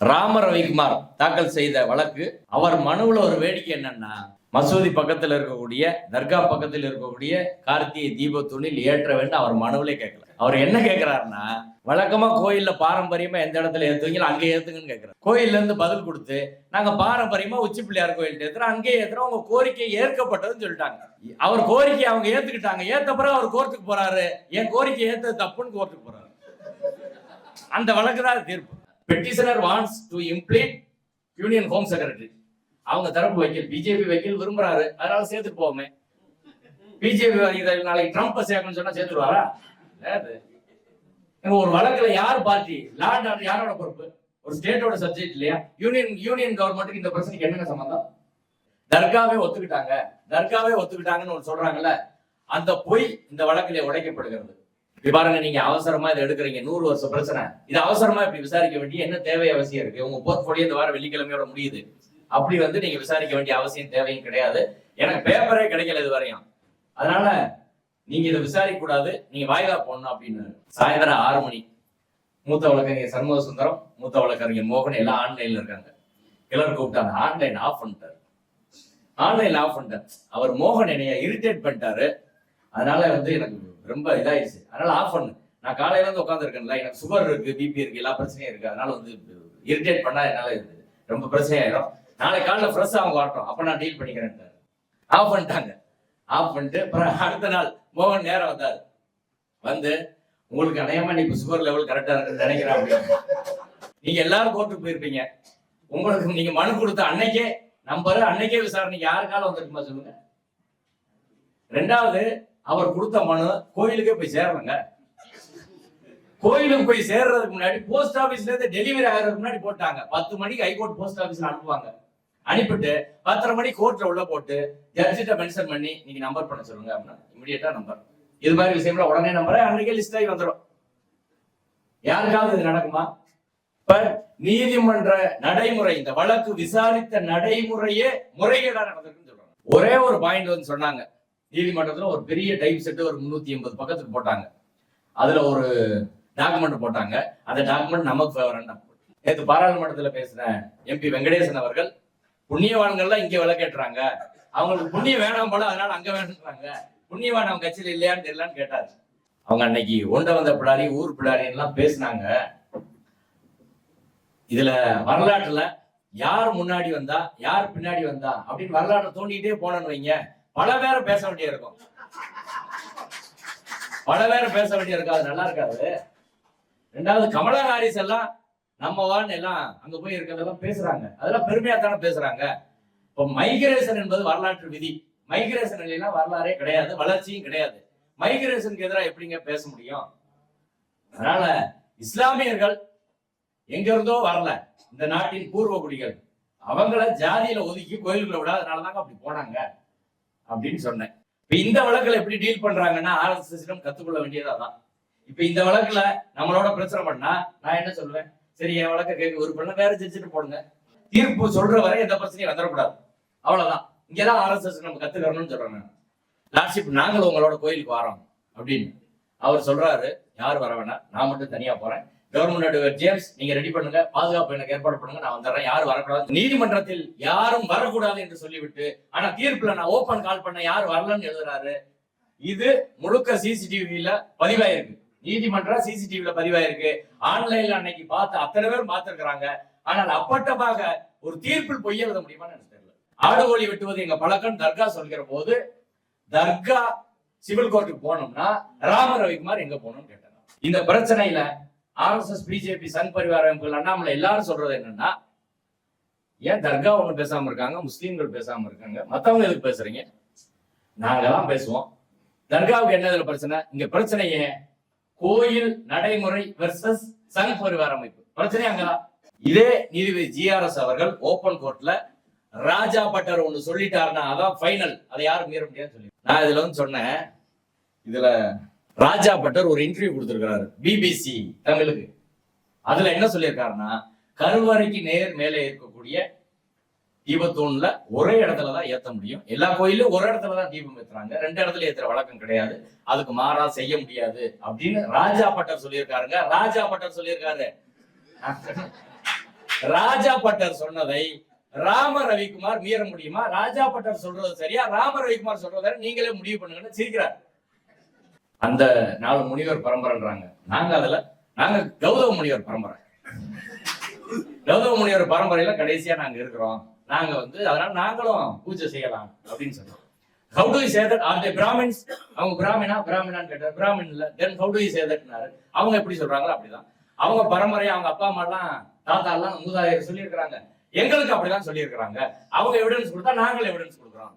ராம ரவிக்குமார் தாக்கல் செய்த வழக்கு. அவர் மனுவில் ஒரு வேடிக்கை என்னன்னா, மசூதி பக்கத்தில் இருக்கக்கூடிய தர்கா பக்கத்தில் இருக்கக்கூடிய கார்த்திகை தீபத்தூணில் ஏற்ற வேண்டும் அவர் மனுவிலே கேட்கல. அவர் என்ன கேட்கிறாருன்னா, வழக்கமா கோயில்ல பாரம்பரியமா எந்த இடத்துல ஏத்துவீங்களோ அங்கே ஏத்துங்கன்னு கேட்கிறார். கோயில்ல இருந்து பதில் கொடுத்து, நாங்க பாரம்பரியமா உச்சி பிள்ளையார் கோயில் ஏத்துறோம், அங்கே ஏத்துறோம், உங்க கோரிக்கை ஏற்கப்பட்டதுன்னு சொல்லிட்டாங்க. அவர் கோரிக்கை அவங்க ஏத்துக்கிட்டாங்க. ஏத்த பிறகு அவர் கோர்ட்டுக்கு போறாரு, என் கோரிக்கை ஏத்த தப்புன்னு கோர்ட்டுக்கு போறாரு. அந்த வழக்கு தான் தீர்ப்பு. Petitioner wants to implead union home secretary. அவங்க தரப்பு வைக்கல், பிஜேபி வைக்கல் விரும்புறாரு, அதனால சேர்த்துட்டு போவோமே. பிஜேபி நாளைக்கு ட்ரம்ப் சேர்க்கணும்னு சொன்னா சேர்த்துருவாரா? ஒரு வழக்குல யார் பார்ட்டி, லார்ட் ஆர்டர் யாரோட பொறுப்பு? ஒரு ஸ்டேட்டோட சப்ஜெக்ட் இல்லையா? யூனியன் கவர்மெண்ட்டுக்கு இந்த பிரச்சனைக்கு என்னங்க சம்பந்தம்? தர்காவே ஒத்துக்கிட்டாங்கன்னு சொல்றாங்கல்ல, அந்த பொய் இந்த வழக்கிலே உடைக்கப்படுகிறது. பாருங்க, நீங்க அவசரமா இதை எடுக்கிறீங்க, 100 வருஷம் பிரச்சனை, இது அவசரமா இப்படி விசாரிக்க வேண்டிய என்ன தேவை அவசியம் இருக்கு? உங்க போர்ட்போலியோ இந்த வாரம் வெள்ளிக்கிழமையோட முடியுது, அப்படி நீங்க விசாரிக்க வேண்டிய அவசியம் தேவையும் கிடையாது. எனக்கு பேப்பரே கிடைக்கல இது வரையும், அதனால நீங்க இதை விசாரிக்க கூடாது, நீங்க வாய்தா போடணும் அப்படின்னு. சாயந்தரம் 6 மணி மூத்த வழக்கறிஞர் சண்முக சுந்தரம், மூத்த வழக்கறிஞர் மோகன் எல்லாம் ஆன்லைன்ல இருக்காங்க. கிளர் கூப்பிட்டாங்க, ஆன்லைன் ஆஃப் பண்ணிட்டாரு. அவர் மோகன் என்னைய இரிட்டேட் பண்ணிட்டாரு, அதனால எனக்கு ரொம்ப இதாயிடுச்சு, அதனால ஆஃப் பண்ணு. நான் காலையில இருந்து உட்காந்து இருக்கேன்ல, எனக்கு சுகர் இருக்கு, பிபி இருக்கு, எல்லா பிரச்சனையும் இருக்கு, அதனால இரிட்டேட் பண்ணா என்னால ரொம்ப பிரச்சனையாயிரும். நாளை காலைல ஃப்ரெஷ்ஷா அவங்க வரட்டும், அப்ப நான் டீல் பண்ணிக்கிறேன். ஆஃப் பண்ணிட்டாங்க. ஆஃப் பண்ணிட்டு அடுத்த நாள் மோகன் நேரம் வந்தாரு. வந்து, உங்களுக்கு அநேகமா நீ இப்ப சுகர் லெவல் கரெக்டா இருக்குன்னு நினைக்கிறேன் அப்படின்னு. நீங்க எல்லாரும் கோர்ட்டுக்கு போயிருப்பீங்க, உங்களுக்கு நீங்க மனு கொடுத்த அன்னைக்கே விசாரணைக்கு யாருக்கால வந்துருக்குமா சொல்லுங்க. 2வது, அவர் கொடுத்த மனு கோயிலுக்கே போய் சேரலங்க. கோயிலுக்கு போய் சேர்றதுக்கு முன்னாடி போஸ்ட் ஆபீஸ்ல இருந்து டெலிவரி ஆகிறதுக்கு முன்னாடி போட்டாங்க. 10 மணிக்கு ஹைகோர்ட் போஸ்ட் ஆபீஸ்ல அனுப்புவாங்க. அனுப்பிட்டு 10:30 மணி கோர்ட்ல உள்ள போட்டு ஜட்ஜிட்ட மென்ஷன் பண்ணி நீங்க நம்பர் பண்ண சொல்லுங்க அப்படின்னா இமிடியேட்டா நம்பர். இது மாதிரி விஷயம்ல உடனே நம்பரை அன்றைக்கே லிஸ்ட் ஆகி வந்துடும். யாருக்காவது இது நடக்குமா? இப்ப நீதிமன்ற நடைமுறை, இந்த வழக்கு விசாரித்த நடைமுறையே முறைகேடா நடந்திருக்குன்னு சொல்றாங்க. ஒரே ஒரு பாயிண்ட் சொன்னாங்க, நீதிமன்றத்துல ஒரு பெரிய டைப் செட் ஒரு 380 பக்கத்துக்கு போட்டாங்க. அதுல ஒரு டாக்குமெண்ட் போட்டாங்க. அந்த டாக்குமெண்ட் நமக்கு ஃபேவரண்டா. நேற்று பாராளுமன்றத்துல பேசின எம்பி வெங்கடேசன் அவர்கள், புண்ணியவான்கள்லாம் இங்க விளக்கேற்றுறாங்க, அவங்களுக்கு புண்ணியம் வேணாம் போல, அதனால அங்க வேணும்ன்றாங்க, புண்ணியவான் அவங்க கட்சியில இல்லையான்னு தெரியலான்னு கேட்டாரு. அவங்க அன்னைக்கு ஒண்ட வந்த பிடாரி, ஊர் பிடாரி எல்லாம் பேசினாங்க. இதுல வரலாற்றுல யார் முன்னாடி வந்தா யார் பின்னாடி வந்தா அப்படின்னு வரலாற்றை தோண்டிட்டே போனோன்னு வைங்க, பல பேரை பேச வேண்டிய இருக்கும். அது நல்லா இருக்காது. 2வது, கமலா ஹாரிஸ் எல்லாம் நம்மவான்னு எல்லாம் அங்க போய் இருக்கிறதெல்லாம் பேசுறாங்க, அதெல்லாம் பெருமையா தானே பேசுறாங்க. இப்போ மைக்ரேஷன் என்பது வரலாற்று விதி. மைக்ரேஷன் இல்லைன்னா வரலாறே கிடையாது, வளர்ச்சியும் கிடையாது. மைக்ரேஷனுக்கு எதிராக எப்படிங்க பேச முடியும்? அதனால இஸ்லாமியர்கள் எங்க இருந்தோ வரல, இந்த நாட்டின் பூர்வ குடிகள், அவங்கள ஜாதியில ஒதுக்கி கோயிலுக்குள்ள விடாதனாலதாங்க அப்படி போனாங்க அப்படின்னு சொன்னேன். இப்ப இந்த வழக்குல எப்படி டீல் பண்றாங்கன்னா, RSS கத்துக்கொள்ள வேண்டியதாதான். இப்ப இந்த வழக்குல நம்மளோட பிரச்சனை பண்ணா நான் என்ன சொல்லுவேன்? சரி, என் வழக்க கேட்க ஒரு பண்ண வேற ஜட்ஜிட்டு போடுங்க, தீர்ப்பு சொல்ற வரை எந்த பிரச்சனையும் வந்துடக்கூடாது, அவ்வளவுதான். இங்கதான் RSS நம்ம கத்துக்கணும்னு சொல்றாங்க. லார்ட்ஷிப், நாங்களும் உங்களோட கோயிலுக்கு வரோம் அப்படின்னு அவர் சொல்றாரு. யார் வர வேணாம், நான் மட்டும் தனியா போறேன். கவர்மெண்ட் ஜேம்ஸ் நீங்க ரெடி பண்ணுங்க, பாதுகாப்பு எனக்கு ஏற்பாடு பண்ணுங்க, நான் வந்துடுறேன், யாரும் வரக்கூடாது. நீதிமன்றத்தில் யாரும் வரக்கூடாது என்று சொல்லிவிட்டு, ஆனா தீர்ப்புல நான் ஓபன் கால் பண்ண யாரும் வரலன்னு எழுதுறாரு. இது முழுக்க சிசிடிவில பதிவாயிருக்கு. நீதிமன்றம் சிசிடிவில பதிவாயிருக்கு. ஆன்லைன்ல அன்னைக்கு பார்த்து அத்தனை பேரும் பார்த்திருக்கிறாங்க. ஆனால் அப்பட்டமாக ஒரு தீர்ப்பில் பொய் எழுத முடியுமான்னு எனக்கு தெரியல. ஆடுகோழி வெட்டுவது எங்க பழக்கம் தர்கா சொல்கிற போது, தர்கா சிவில் கோர்ட்டுக்கு போனோம்னா ராம ரவிக்குமார் எங்க போகணும்னு கேட்டாங்க. இந்த பிரச்சனையில RSS, பிஜேபி, சங் பரிவார அமைப்புகள், அண்ணாமலை எல்லாரும் சொல்றது என்னன்னா, ஏன் தர்கா ஒண்ணு பேசாம இருக்காங்க, முஸ்லீம்கள் பேசாம இருக்காங்க, மத்தவங்க எதுக்கு பேசுறீங்க? நாங்கெல்லாம் பேசுவோம். தர்காவுக்கு என்ன இதுல பிரச்சனை? இங்க பிரச்சனையே கோயில் நடைமுறை வெர்சஸ் சங் பரிவார அமைப்பு பிரச்சனை அங்கதான். இதே நீதிபதி GRS அவர்கள் ஓபன் கோர்ட்ல ராஜா பட்டர் ஒண்ணு சொல்லிட்டாருன்னா அதான் ஃபைனல், அதை யாரும் மீற முடியாது சொல்லி நான் இதுல சொன்னேன். இதுல ராஜா பட்டர் ஒரு இன்டர்வியூ கொடுத்திருக்கிறாரு BBC தமிழுக்கு. அதுல என்ன சொல்லியிருக்காருன்னா, கருவறைக்கு நேர் மேலே இருக்கக்கூடிய தீபத்தூண்ல ஒரே இடத்துலதான் ஏத்த முடியும், எல்லா கோயிலும் ஒரு இடத்துலதான் தீபம் ஏத்துறாங்க, 2 இடத்துல ஏத்துற வழக்கம் கிடையாது, அதுக்கு மாறா செய்ய முடியாது அப்படின்னு ராஜா பட்டர் சொல்லியிருக்காருங்க. ராஜா பட்டர் சொல்லியிருக்காரு. ராஜா பட்டர் சொன்னதை ராம ரவிக்குமார் மீற முடியுமா? ராஜா பட்டர் சொல்றது சரியா, ராம ரவிக்குமார் சொல்றத நீங்களே முடிவு பண்ணுங்கன்னு சிரிக்கிறார். அந்த 4 முனிவர் பரம்பரைன்றாங்க. நாங்க கௌதம முனிவர் பரம்பரை. கௌதம முனிவர் பரம்பரையில கடைசியா நாங்க இருக்கிறோம். நாங்க அதனால நாங்களும் பூஜை செய்யலாம் அப்படின்னு சொல்றோம். How do you say that? Are they Brahmins? அவங்க பிராமணான்னு கேட்டார். பிராமணன் இல்ல. Then how do you say that? அவங்க எப்படி சொல்றாங்களோ அப்படிதான். அவங்க பரம்பரையா அவங்க அப்பா அம்மா எல்லாம் தாத்தா எல்லாம் மூதாதையர் சொல்லி இருக்கிறாங்க. எங்களுக்கு அப்படிதான் சொல்லி இருக்கிறாங்க. அவங்க எவிடன்ஸ் கொடுத்தா நாங்களும் எவிடன்ஸ் கொடுக்குறோம்.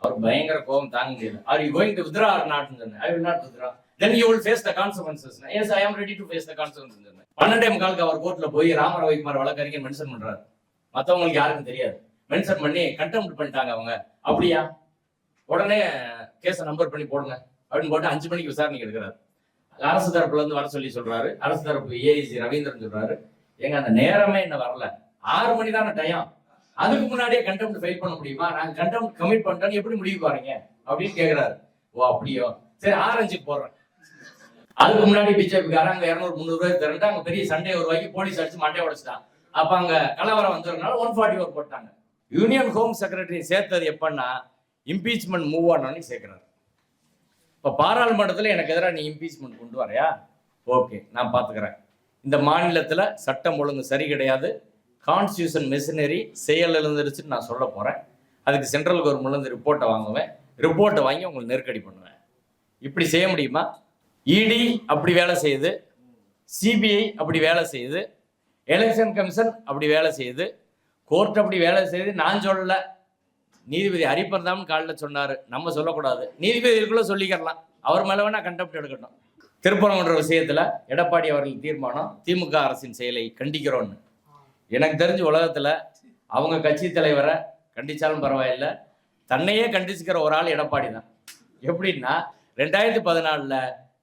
அவர் பயங்கர கோபம் தாங்க முடியல. Are you going to withdraw or not? I will not withdraw. Then you will face the consequences. Yes, I am ready to face the consequences. 12:15 அவர் கோர்ட்ல போய் ராம ரவிக்குமார் வழக்கறிஞர் மென்ஷன் பண்றாரு. மத்தவங்களுக்கு யாருக்கும் தெரியாது. மென்ஷன் பண்ணி கண்டெம்ப்ட் பண்ணிட்டாங்க அவங்க. அப்படியா? உடனே கேஸ நம்பர் பண்ணி போடுங்க அப்படின்னு போட்டு 5 மணிக்கு விசாரணைக்கு எடுக்கிறாரு. அரசு தரப்புல இருந்து வர சொல்லி சொல்றாரு. அரசு தரப்பு ஏஐசி ரவீந்திரன் சொல்றாரு, எங்க அந்த நேரமே என்ன வரல, 6 மணி தானே டைம், அதுக்கு முன்னாடியே கண்டெம்ப்ட் ஃபைல் பண்ண முடியுமா? நாங்க கண்டெம்ப்ட் கமிட் பண்ணிட்டோன்னு எப்படி முடிவு பாருங்க அப்படின்னு கேக்குறாரு. ஓ அப்படியோ, சரி ஆரஞ்சுக்கு போடுறேன். அதுக்கு முன்னாடி பிஜேபிக்காரன் அங்க 200-300 ரூபாய் திரண்டு அங்க பெரிய சண்டை உருவாக்கி போலீஸ் அடிச்சு மண்டை உடைச்சிட்டான். அப்ப அங்க கலவரம் வந்ததுனால 144 போட்டாங்க. யூனியன் ஹோம் செக்ரட்டரி சேர்த்தது எப்பன்னா இம்பீச்மெண்ட் மூவ் ஆனோன்னு சேர்க்கிறாரு. இப்ப பாராளுமன்றத்துல எனக்கு எதிராக நீ இம்பீச்மெண்ட் கொண்டு வரையா, ஓகே நான் பாத்துக்கிறேன். இந்த மாநிலத்துல சட்டம் ஒழுங்கு சரி கிடையாது, கான்ஸ்டியூஷன் மெஷினரி செயல் எழுந்துருச்சுன்னு நான் சொல்ல போறேன். அதுக்கு சென்ட்ரல் கவர்மெண்ட்ல இருந்து ரிப்போர்ட்டை வாங்குவேன், ரிப்போர்ட்டை வாங்கி உங்களுக்கு நெருக்கடி பண்ணுவேன். இப்படி செய்ய முடியுமா? இடி அப்படி வேலை செய்யுது, சிபிஐ அப்படி வேலை செய்யுது, எலெக்ஷன் கமிஷன் அப்படி வேலை செய்யுது, கோர்ட் அப்படி வேலை செய்யுது. நான் சொல்லல, நீதிபதி ஹரிபர்தாம் காலில் சொன்னாரு, நம்ம சொல்லக்கூடாது. நீதிபதிக்குள்ள சொல்லிக்கலாம், அவர் மேல வேணா கண்டெம்ப்ட் எடுக்கட்டும். திருப்பரங்குன்ற விஷயத்துல எடப்பாடி அவர்கள் தீர்மானம் திமுக அரசின் செயலை கண்டிக்கிறோன்னு. எனக்கு தெரிஞ்ச உலகத்துல அவங்க கட்சி தலைவரை கண்டிச்சாலும் பரவாயில்லை, தன்னையே கண்டிச்சுக்கிற ஒரு ஆள் எடப்பாடி தான். எப்படின்னா 2014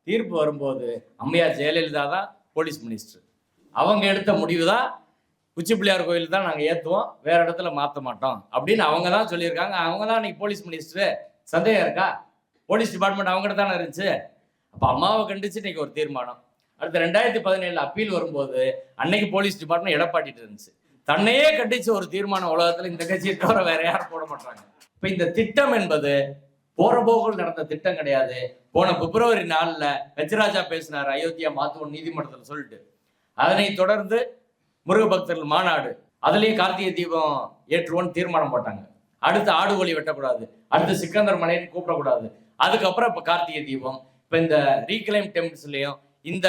தீர்ப்பு வரும்போது அம்மையார் ஜெயலலிதா தான் போலீஸ் மினிஸ்டர். அவங்க எடுத்த முடிவு தான் உச்சி பிள்ளையார் கோயில் தான் நாங்கள் ஏற்றுவோம், வேற இடத்துல மாற்ற மாட்டோம் அப்படின்னு அவங்க தான் சொல்லியிருக்காங்க. அவங்க தான் இன்னைக்கு போலீஸ் மினிஸ்டர். சந்தேகம் இருக்கா? போலீஸ் டிபார்ட்மெண்ட் அவங்ககிட்ட தானே இருந்துச்சு. அப்போ அம்மாவை கண்டிச்சு இன்னைக்கு ஒரு தீர்மானம். அடுத்த 2017 அப்பீல் வரும்போது அன்னைக்கு போலீஸ் டிபார்ட்மெண்ட் எடப்பாடிட்டு இருந்துச்சு. தன்னையே கண்டிச்சு ஒரு தீர்மானம் உலகத்துல இந்த கட்சியை தவிர வேற யாரும் போட மாட்டாங்க. இப்ப இந்த திட்டம் என்பது போற போகல் நடந்த திட்டம் கிடையாது. போன February 4 ஹெச்ராஜா பேசினார், அயோத்தியா மாத்துவோம் நீதிமன்றத்தில் சொல்லிட்டு. அதனை தொடர்ந்து முருக பக்தர்கள் மாநாடு, அதுலயும் கார்த்திகை தீபம் ஏற்றுவோன்னு தீர்மானம் போட்டாங்க. அடுத்து ஆடு ஒளி வெட்டக்கூடாது, அடுத்து சிக்கந்தர் மலைன்னு கூப்பிடக்கூடாது. அதுக்கப்புறம் இப்ப கார்த்திகை தீபம். இப்ப இந்த ரீக்ளைம் டெம்பிள்ஸ்லயும் இந்த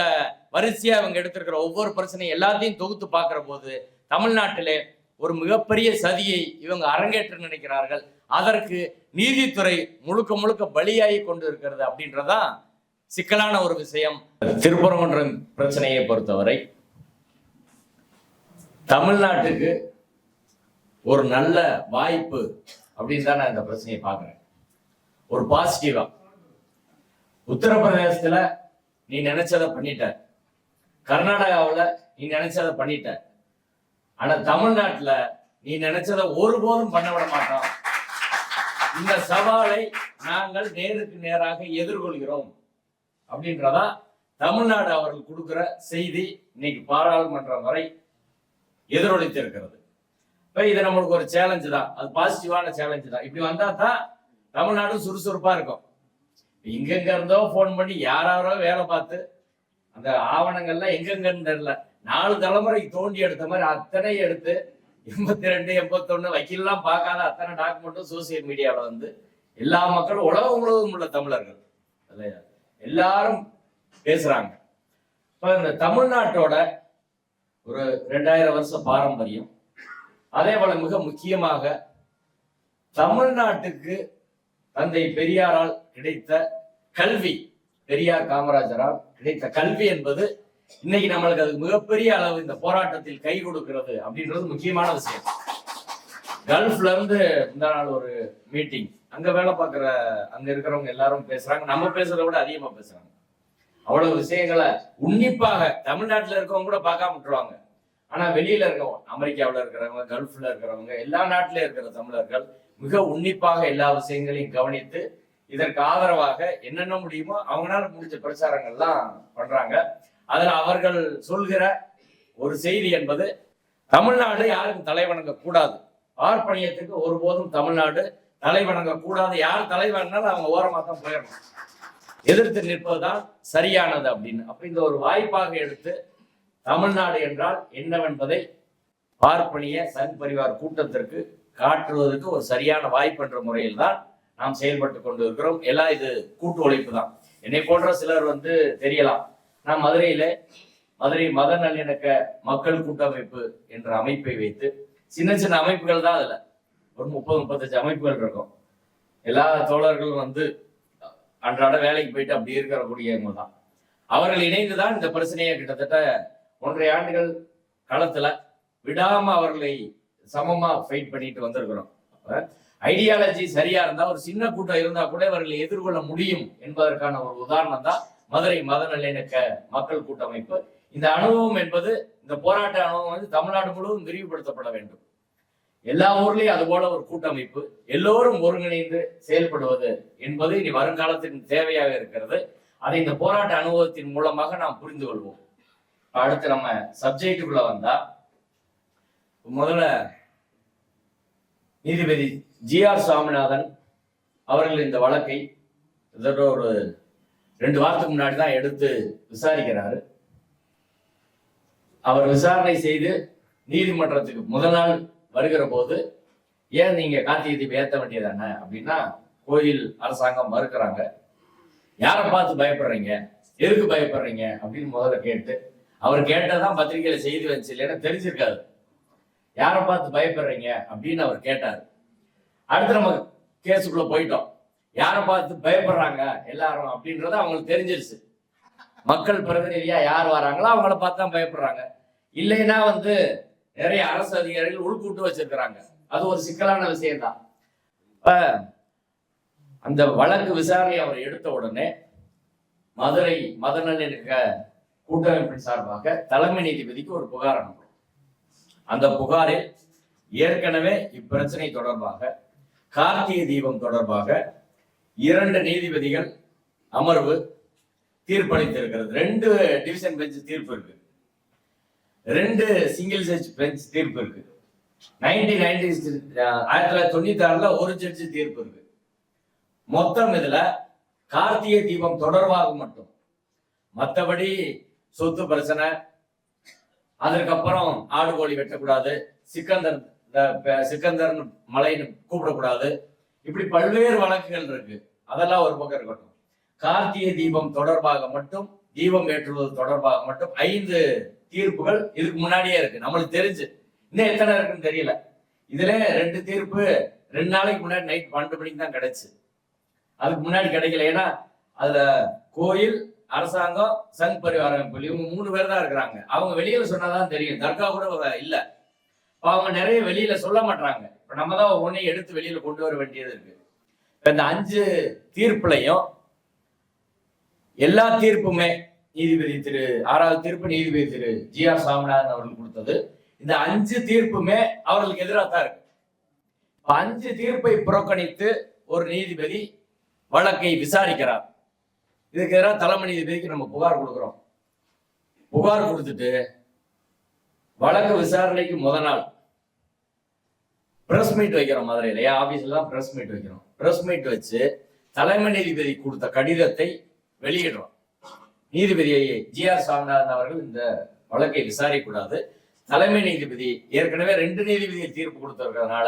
வரிசையா அவங்க எடுத்திருக்கிற ஒவ்வொரு பிரச்சனையும் எல்லாத்தையும் தொகுத்து பார்க்கிற போது தமிழ்நாட்டிலே ஒரு மிகப்பெரிய சதியை இவங்க அரங்கேற்ற நினைக்கிறார்கள். அதற்கு நீதித்துறை முழுக்க முழுக்க பலியாகி கொண்டு இருக்கிறது அப்படின்றதான் சிக்கலான ஒரு விஷயம். திருப்பரங்குன்றம் பிரச்சனையை பொறுத்தவரை தமிழ்நாட்டுக்கு ஒரு நல்ல வாய்ப்பு அப்படின்னு தான் நான் இந்த பிரச்சனையை பார்க்கிறேன். ஒரு பாசிட்டிவா, உத்தரப்பிரதேசத்துல நீ நினைச்சதை பண்ணிட்ட, கர்நாடகாவில் நீ நினைச்சதை பண்ணிட்ட, ஆனா தமிழ்நாட்டுல நீ நினைச்சதை ஒருபோதும் பண்ண விட மாட்டோம். இந்த சவாலை நாங்கள் நேருக்கு நேராக எதிர்கொள்கிறோம் அப்படின்றதா தமிழ்நாடு அவர்கள் கொடுக்கிற செய்தி இன்னைக்கு பாராளுமன்றம் வரை எதிரொலித்து இருக்கிறது. இப்ப இது நம்மளுக்கு ஒரு சேலஞ்சு தான், அது பாசிட்டிவான சேலஞ்சு தான். இப்படி வந்தா தான் தமிழ்நாடு சுறுசுறுப்பா இருக்கும். எங்கெங்க இருந்தோ போன் பண்ணி யாரோ வேலை பார்த்து அந்த ஆவணங்கள்லாம் எங்கெங்கன்னு தெரியல, 4 தலைமுறைக்கு தோண்டி எடுத்த மாதிரி அத்தனை எடுத்து 82, 81 வக்கீல்லாம் பார்க்காத அத்தனை டாக்குமெண்ட்டும் சோசியல் மீடியாவில் எல்லா மக்களும் உலகம் முழுவதும் உள்ள தமிழர்கள் எல்லாரும் பேசுறாங்க. இப்ப இந்த தமிழ்நாட்டோட ஒரு 2000 வருஷ பாரம்பரியம், அதே போல மிக முக்கியமாக தமிழ்நாட்டுக்கு தந்தை பெரியாரால் கிடைத்த கல்வி, பெரியார் காமராஜரால் கிடைத்த கல்வி என்பது இன்னைக்கு நம்மளுக்கு அது மிகப்பெரிய அளவு இந்த போராட்டத்தில் கை கொடுக்கிறது அப்படின்றது முக்கியமான விஷயம். கல்ஃப்ல இருந்து இந்த நாள் ஒரு மீட்டிங், அங்க வேலை பார்க்குற அங்க இருக்கிறவங்க எல்லாரும் பேசுறாங்க, நம்ம பேசுறத விட அதிகமா பேசுறாங்க. அவ்வளவு விஷயங்களை உன்னிப்பாக தமிழ்நாட்டுல இருக்கவங்க கூட பார்க்காம விட்டுருவாங்க. ஆனா வெளியில இருக்கவங்க, அமெரிக்காவில் இருக்கிறவங்க, கல்ஃப்ல இருக்கிறவங்க, எல்லா நாட்டிலும் இருக்கிற தமிழர்கள் மிக உன்னிப்பாக எல்லா விஷயங்களையும் கவனித்து இதற்கு ஆதரவாக என்னென்ன முடியுமோ அவங்களால முடிஞ்ச பிரச்சாரங்கள்லாம் பண்றாங்க. அதுல அவர்கள் சொல்கிற ஒரு செய்தி என்பது தமிழ்நாடு யாருக்கும் தலை வணங்க கூடாது. பார்ப்பனியத்துக்கு ஒருபோதும் தமிழ்நாடு தலை வணங்க கூடாது. யார் தலை வணங்கினாலும் அவங்க ஓரமாக தான் போயிடணும். எதிர்த்து நிற்பதுதான் சரியானது அப்படின்னு. அப்ப இந்த ஒரு வாய்ப்பாக எடுத்து தமிழ்நாடு என்றால் என்னவென்பதை பார்ப்பனிய சங் பரிவார் கூட்டத்திற்கு காட்டுவதற்கு ஒரு சரியான வாய்ப்பு என்ற முறையில் தான் நாம் செயல்பட்டு கொண்டு இருக்கிறோம். எல்லாம் இது கூட்டு உழைப்பு தான். என்னை போன்ற சிலர் தெரியலாம். நான் மதுரை மத நல்லிணக்க மக்கள் கூட்டமைப்பு என்ற அமைப்பை வைத்து சின்ன சின்ன அமைப்புகள் தான். அதுல ஒரு 30-35 அமைப்புகள் இருக்கும். எல்லா தோழர்களும் அன்றாட வேலைக்கு போயிட்டு அப்படி இருக்கக்கூடியவங்க தான். அவர்கள் இணைந்துதான் இந்த பிரச்சனையை கிட்டத்தட்ட 1.5 ஆண்டுகள் களத்துல விடாம அவர்களை சமமா ஃபைட் பண்ணிட்டு வந்திருக்கிறோம். ஐடியாலஜி சரியா இருந்தா ஒரு சின்ன கூட்டம் இருந்தா கூட இவர்களை எதிர்கொள்ள முடியும் என்பதற்கான ஒரு உதாரணம் தான் மதுரை மத நல்லிணக்க மக்கள் கூட்டமைப்பு. இந்த அனுபவம் என்பது, இந்த போராட்ட அனுபவம் தமிழ்நாடு முழுவதும் விரிவுபடுத்தப்பட வேண்டும். எல்லா ஊர்லயும் அது போல ஒரு கூட்டமைப்பு, எல்லோரும் ஒருங்கிணைந்து செயல்படுவது என்பது இனி வருங்காலத்தின் தேவையாக இருக்கிறது. அதை இந்த போராட்ட அனுபவத்தின் மூலமாக நாம் புரிந்து கொள்வோம். அடுத்து நம்ம சப்ஜெக்டுக்குள்ள வந்தா, முதல்ல நீதிபதி ஜி.ஆர். சுவாமிநாதன் அவர்கள் இந்த வழக்கை ஒரு 2 வாரத்துக்கு முன்னாடி தான் எடுத்து விசாரிக்கிறாரு. அவர் விசாரணை செய்து நீதிமன்றத்துக்கு முதல் நாள் வருகிற போது, ஏன் நீங்க கார்த்திகை தீபம் ஏற்ற வேண்டியதானே அப்படின்னா, கோயில் அரசாங்கம் மறுக்கிறாங்க. யாரை பார்த்து பயப்படுறீங்க, எதுக்கு பயப்படுறீங்க அப்படின்னு முதல்ல கேட்டு, அவர் கேட்டதான் பத்திரிகையில செய்தி வந்துச்சு, இல்லைன்னா தெரிஞ்சிருக்காது. யாரை பார்த்து பயப்படுறீங்க அப்படின்னு அவர் கேட்டார். அடுத்து நம்ம கேஸுக்குள்ள போயிட்டோம். யாரை பார்த்து பயப்படுறாங்க எல்லாரும் அப்படின்றத அவங்களுக்கு தெரிஞ்சிருச்சு. மக்கள் பிரதிநிதியா யார் வராங்களோ அவங்கள பார்த்து தான் பயப்படுறாங்க. இல்லைன்னா நிறைய அரசு அதிகாரிகள் உள்கூட்டு வச்சிருக்கிறாங்க. அது ஒரு சிக்கலான விஷயம்தான். அந்த வழக்கு விசாரணை அவர் எடுத்த உடனே மதுரை மத நல்லிணக்க கூட்டமைப்பின் சார்பாக தலைமை நீதிபதிக்கு ஒரு புகார் அனுப்பும். அந்த புகாரில் ஏற்கனவே இப்பிரச்சனை தொடர்பாக, கார்த்திகை தீபம் தொடர்பாக 2 நீதிபதிகள் அமர்வு தீர்ப்பளித்திருக்கிறது. 2 டிவிஷன் பெஞ்ச் தீர்ப்பு இருக்கு, 2 சிங்கிள் ஜட்ஜ் பெஞ்ச் தீர்ப்பு இருக்கு. 1996 ஒரு ஜட்ஜ் தீர்ப்பு இருக்கு. மொத்தம் இதுல கார்த்திகை தீபம் தொடர்பாக மட்டும், மற்றபடி சொத்து பிரச்சனை, அதற்கப்புறம் ஆடு கோழி வெட்டக்கூடாது, சிக்கந்தர் மலைன்னு கூப்பிடக்கூடாது, இப்படி பல்வேறு வழக்குகள் இருக்கு. அதெல்லாம் ஒரு பக்கம் இருக்கட்டும். கார்த்திகை தீபம் தொடர்பாக மட்டும், தீபம் ஏற்றுவது தொடர்பாக மட்டும் 5 தீர்ப்புகள் இதுக்கு முன்னாடியே இருக்கு. நம்மளுக்கு தெரிஞ்சு இன்னும் எத்தனை இருக்குன்னு தெரியல. இதுல 2 தீர்ப்பு 2 நாளைக்கு முன்னாடி நைட் 12 மணிக்கு தான் கிடைச்சு. அதுக்கு முன்னாடி கிடைக்கல. ஏன்னா அதுல கோயில், அரசாங்கம், சங் பரிவார அமைப்பு, இவங்க 3 பேர் தான் இருக்கிறாங்க. அவங்க வெளியில சொன்னாதான் தெரியும். தர்கா கூட இல்ல. அவங்க நிறைய வெளியில சொல்ல மாட்டாங்க. இப்ப நம்ம தான் ஒன்னையும் எடுத்து வெளியில கொண்டு வர வேண்டியது இருக்கு. இந்த 5 தீர்ப்புலையும் எல்லா தீர்ப்புமே நீதிபதி 6வது தீர்ப்பு நீதிபதி ஜி.ஆர். சுவாமிநாதன் அவர்கள் கொடுத்தது. இந்த 5 தீர்ப்புமே அவர்களுக்கு எதிராக தான் இருக்கு. 5 தீர்ப்பை புறக்கணித்து ஒரு நீதிபதி வழக்கை விசாரிக்கிறார். இதுக்கு எதிராக தலைமை நீதிபதிக்கு நம்ம புகார் கொடுக்கிறோம். புகார் கொடுத்துட்டு வழக்கு விசாரணைக்கு முதல் நாள் பிரஸ் மீட் வைக்கிறோம். மதுரையில ஆபீஸ்ல தான் பிரஸ் மீட் வைக்கிறோம். பிரஸ் மீட் வச்சு தலைமை நீதிபதி கொடுத்த கடிதத்தை வெளியிடுறோம். நீதிபதி ஜி.ஆர். சுவாமிநாதன் அவர்கள் இந்த வழக்கை விசாரிக்கக்கூடாது. தலைமை நீதிபதி ஏற்கனவே 2 நீதிபதிகள் தீர்ப்பு கொடுத்திருக்கிறதுனால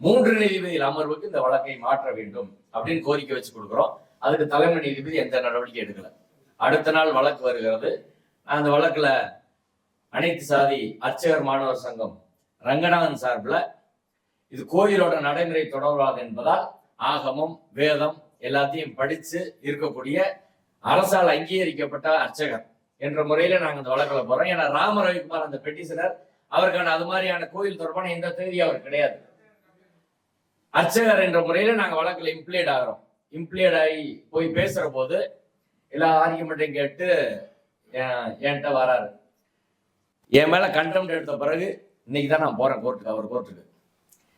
3 நீதிபதிகள் அமர்வுக்கு இந்த வழக்கை மாற்ற வேண்டும் அப்படின்னு கோரிக்கை வச்சு கொடுக்குறோம். அதுக்கு தலைமை நீதிபதி எந்த நடவடிக்கை எடுக்கல. அடுத்த நாள் வழக்கு வருகிறது. அந்த வழக்குல அனைத்து சாதி அர்ச்சகர் மாணவர் சங்கம் ரங்கநாதன் சார்பில் இது கோயிலோட நடைமுறை தொடர்பாது என்பதால் ஆகமம், வேதம் எல்லாத்தையும் படிச்சு இருக்கக்கூடிய அரசால் அங்கீகரிக்கப்பட்ட அர்ச்சகர் என்ற முறையில நாங்க இந்த வழக்கில் போறோம். ஏன்னா ராம ரவிக்குமார் அந்த பெட்டிஷனர், அவருக்கான அது மாதிரியான கோயில் தொடர்பான எந்த தேதி அவர் கிடையாது. அர்ச்சகர் என்ற முறையில நாங்க வழக்கில் இம்ப்ளீட் ஆகிறோம். இம்ப்ளீட் ஆகி போய் பேசுற போது எல்லா ஆர்கியூமெண்ட்டையும் கேட்டு என்கிட்ட வராரு. என் மேல கண்டெம்ட் எடுத்த பிறகு இன்னைக்கு தான் நான் போறேன் கோர்ட்டுக்கு. அவர் கோர்ட்டுக்கு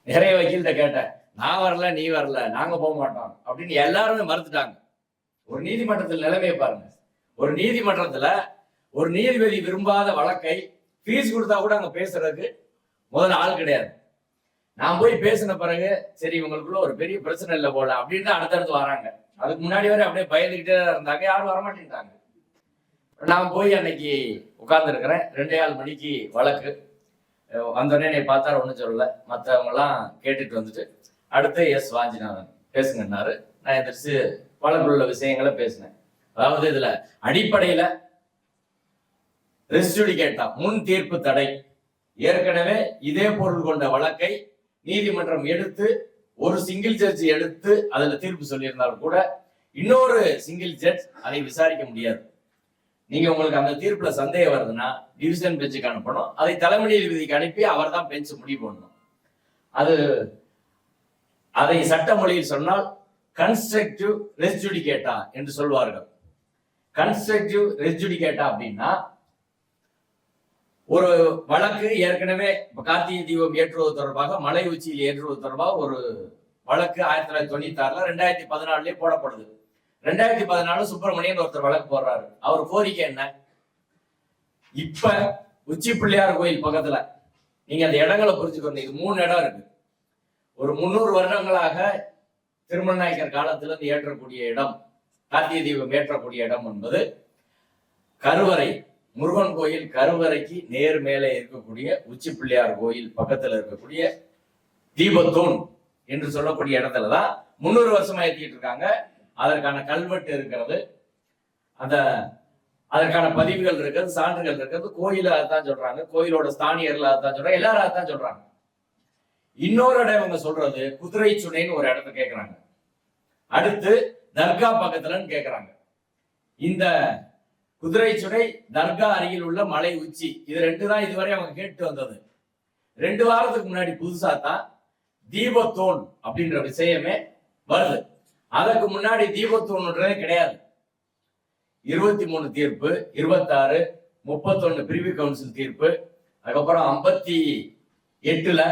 நிறைய வக்கீல்கிட்ட கேட்டேன். நான் வரல, நீ வரல, நாங்க போக மாட்டோம் அப்படின்னு எல்லாருமே மறுத்துட்டாங்க. ஒரு நீதிமன்றத்தில் நிலைமையை பாருங்க. ஒரு நீதிமன்றத்துல ஒரு நீதிபதி விரும்பாத வழக்கை ஃபீஸ் கொடுத்தா கூட அங்க பேசுறதுக்கு முதல்ல ஆள் கிடையாது. நான் போய் பேசின பிறகு சரி இவங்களுக்குள்ள ஒரு பெரிய பிரச்சனை இல்லை போல அப்படின்னு தான் அடுத்தடுத்து வராங்க. அதுக்கு முன்னாடி வரை அப்படியே பயந்துகிட்டே இருந்தாங்க, யாரும் வரமாட்டேங்கிறாங்க. நான் போய் அன்னைக்கு உட்கார்ந்து இருக்கிறேன். 2:15 மணிக்கு வழக்கு வந்தோடனே என்னை பார்த்தா ஒன்றும் சொல்லலை. மற்றவங்க எல்லாம் கேட்டுட்டு வந்துட்டு அடுத்து எஸ் வாஞ்சிநாதன் பேசுங்கன்னாரு. நான் எதிர்த்து வழக்குள்ள விஷயங்களை பேசினேன். அதாவது இதுல அடிப்படையில ரெஸ்டியூடிகேட்டா முன் தீர்ப்பு தடை, ஏற்கனவே இதே பொருள் கொண்ட வழக்கை நீதிமன்றம் எடுத்து ஒரு சிங்கிள் ஜட்ஜ் எடுத்து அதுல தீர்ப்பு சொல்லியிருந்தாலும் கூட இன்னொரு சிங்கிள் ஜட்ஜ் அதை விசாரிக்க முடியாது. நீங்க உங்களுக்கு அந்த தீர்ப்புல சந்தேகம் வருதுன்னா டிவிஷன் பெஞ்சுக்கு அனுப்பணும். அதை தலைமை நீதிபதிக்கு அனுப்பி அவர் தான் பெஞ்ச் முடிவு பண்ணணும். அதை சட்ட மொழியில் சொன்னால் கன்ஸ்ட்ரக்டிவ் ரெஸ்டியூடிகேட்டா என்று சொல்வார்கள். கன்ஸ்ட்ரக்டிவ் ரெஸ்டியூடிகேட்டா அப்படின்னா ஒரு வழக்கு ஏற்கனவே கார்த்திகை தீபம் ஏற்றுவது தொடர்பாக மலை உச்சியில் ஏற்றுவது தொடர்பாக ஒரு வழக்கு 1996 2014 போடப்படுது. 2014 சுப்பிரமணியன் ஒருத்தர் வழக்கு போடுறாரு. அவர் கோரிக்கை என்ன? இப்ப உச்சி பிள்ளையார் கோயில் பக்கத்துல நீங்க அந்த இடங்களை புரிஞ்சுக்கணும். இது 3 இடம் இருக்கு. ஒரு 300 வருடங்களாக திருமணநாயக்கர் காலத்துல இருந்து ஏற்றக்கூடிய இடம், கார்த்திகை தீபம் ஏற்றக்கூடிய இடம் என்பது கருவறை, முருகன் கோயில் கருவறைக்கு நேர் மேலே இருக்கக்கூடிய உச்சி பிள்ளையார் கோயில் பக்கத்துல இருக்கக்கூடிய தீபத்தூண் என்று சொல்லக்கூடிய இடத்துலதான் 300 வருஷமா ஏற்றிட்டு இருக்காங்க. அதற்கான கல்வெட்டு இருக்கிறது, அதற்கான பதிவுகள் இருக்கிறது, சான்றுகள் இருக்கிறது. கோயில அதான் சொல்றாங்க, கோயிலோட ஸ்தானியர்கள் அதான் சொல்றாங்க, எல்லாரும் அதான் சொல்றாங்க. இன்னொரு இடம் இவங்க சொல்றது குதிரை சுனைன்னு ஒரு இடத்த கேட்கிறாங்க. அடுத்து தர்கா பக்கத்துலன்னு கேட்கிறாங்க. இந்த குதிரை சுனை தர்கா அருகில் உள்ள மலை உச்சி, இது 2 தான் இதுவரை அவங்க கேட்டு வந்தது. 2 வாரத்துக்கு முன்னாடி புதுசா தான் தீபத்தூண் அப்படின்ற விஷயமே வருது. அதற்கு முன்னாடி தீபத்தூண்ன்றதே கிடையாது. 23 தீர்ப்பு, 26, 31 பிரிவி கவுன்சில் தீர்ப்பு, அதுக்கப்புறம் 58, 62,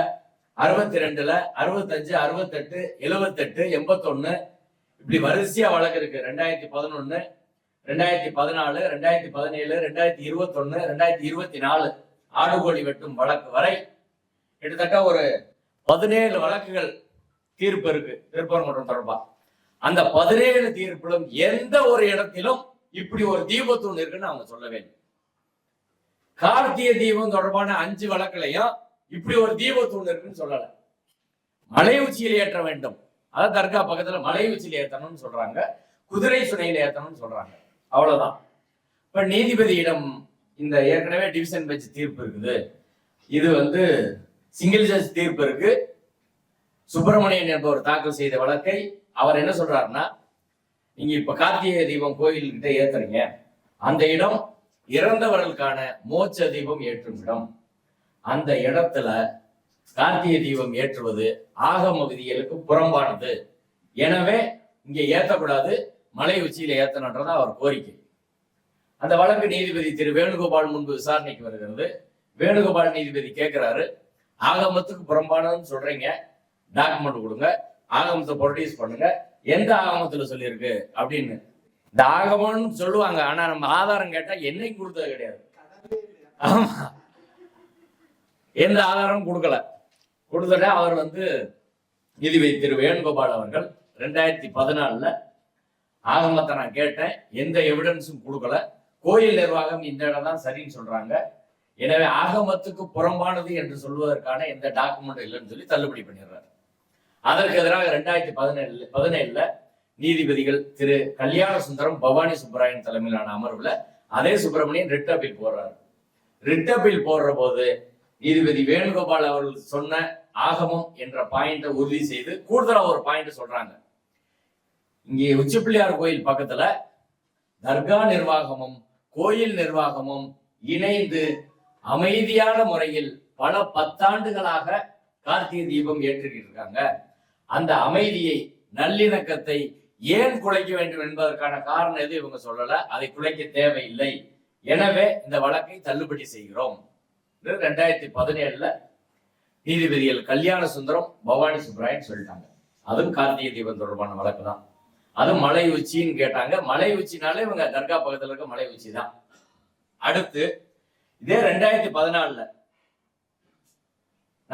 65, 68, 78, 81 இப்படி வரிசையா வழக்கு இருக்கு. 2011, 2014, 2017, 2021, 2024 ஆடுகோழி வெட்டும் வழக்கு வரை கிட்டத்தட்ட ஒரு 17 வழக்குகள் தீர்ப்பு இருக்கு திருப்பரங்குன்றம் தொடர்பா. அந்த 17 தீர்ப்பிலும் எந்த ஒரு இடத்திலும் இப்படி ஒரு தீபத்தூண் இருக்குன்னு அவங்க சொல்லவே இல்லை. கார்த்திகை தீபம் தொடர்பான 5 வழக்குலையும் இப்படி ஒரு தீபத்தூண் இருக்குன்னு சொல்லல. மலை உச்சியில் ஏற்ற வேண்டும், அதாவது தர்கா பக்கத்துல மலை உச்சியில் ஏற்றணும்னு சொல்றாங்க, குதிரை சுனையில் ஏற்றணும்னு சொல்றாங்க. அவ்வளவுதான். இப்ப நீதிபதியிடம் இந்த ஏற்கனவே டிவிஷன் பெஞ்ச் தீர்ப்பு இருக்குது, இது சிங்கிள் ஜட்ஜ் தீர்ப்பு இருக்கு. சுப்பிரமணியன் என்பவர் தாக்கல் செய்த வழக்கை அவர் என்ன சொல்றாருன்னா, நீங்க இப்ப கார்த்திகை தீபம் கோயில்கிட்ட ஏத்துறீங்க, அந்த இடம் இறந்தவர்களுக்கான மோட்ச தீபம் ஏற்றும் இடம். அந்த இடத்துல கார்த்திகை தீபம் ஏற்றுவது ஆகம விதிகளுக்கு புறம்பானது. எனவே இங்க ஏத்தக்கூடாது, மலை உச்சியில ஏத்தணும்ன்றது அவர் கோரிக்கை. அந்த வழக்கு நீதிபதி திரு வேணுகோபால் முன்பு விசாரணைக்கு வருகிறது. வேணுகோபால் நீதிபதி கேட்கிறாரு, ஆகமத்துக்கு புறம்பானதுன்னு சொல்றீங்க, டாக்குமெண்ட் கொடுங்க, ஆகமத்தை ப்ரொடியூஸ் பண்ணுங்க, எந்த ஆகமத்துல சொல்லியிருக்கு அப்படின்னு. இந்த ஆகமம்னு சொல்லுவாங்க, ஆனா நம்ம ஆதாரம் கேட்டா என்னைக்கு கொடுத்தது கிடையாது. ஆமா, எந்த ஆதாரமும் கொடுக்கல. கொடுத்துட்டா அவர் நீதிபதி திரு வேணுகோபால் அவர்கள் 2014 ஆகமத்தை நான் கேட்டேன், எந்த எவிடன்ஸும் கொடுக்கல, கோயில் நிர்வாகம் இந்த இடம் தான் சரின்னு சொல்றாங்க, எனவே ஆகமத்துக்கு புறம்பானது என்று சொல்வதற்கான எந்த டாக்குமெண்ட் இல்லைன்னு சொல்லி தள்ளுபடி பண்ணிடுறாரு. அதற்கு எதிராக 2017 நீதிபதிகள் திரு கல்யாண சுந்தரம், பவானி சுப்பராயன் தலைமையிலான அமர்வுல அதே சுப்பிரமணியன் ரிட் அப்பீல் போடுறாரு. ரிட் அப்பீல் போடுற போது நீதிபதி வேணுகோபால் அவர்கள் சொன்ன ஆகமம் என்ற பாயிண்ட உறுதி செய்து கூடுதலா ஒரு பாயிண்ட் சொல்றாங்க. இங்கே உச்சிப்பிள்ளையார் கோயில் பக்கத்துல தர்கா நிர்வாகமும் கோயில் நிர்வாகமும் இணைந்து அமைதியான முறையில் பல 10 ஆண்டுகளாக கார்த்திகை தீபம் ஏற்றிக்கிட்டு இருக்காங்க. அந்த அமைதியை, நல்லிணக்கத்தை ஏன் குலைக்க வேண்டும் என்பதற்கான காரணம் எது இவங்க சொல்லல, அதை குலைக்க தேவையில்லை, எனவே இந்த வழக்கை தள்ளுபடி செய்கிறோம் 2017 நீதிபதிகள் கல்யாண சுந்தரம், பவானி சுப்பராயன் சொல்லிட்டாங்க. அதுவும் கார்த்திகை தீபம் தொடர்பான வழக்கு தான். அதுவும் மலை உச்சின்னு கேட்டாங்க. மலை உச்சினாலே இவங்க தர்கா பக்கத்துல இருக்க மலை உச்சி தான். அடுத்து இதே 2014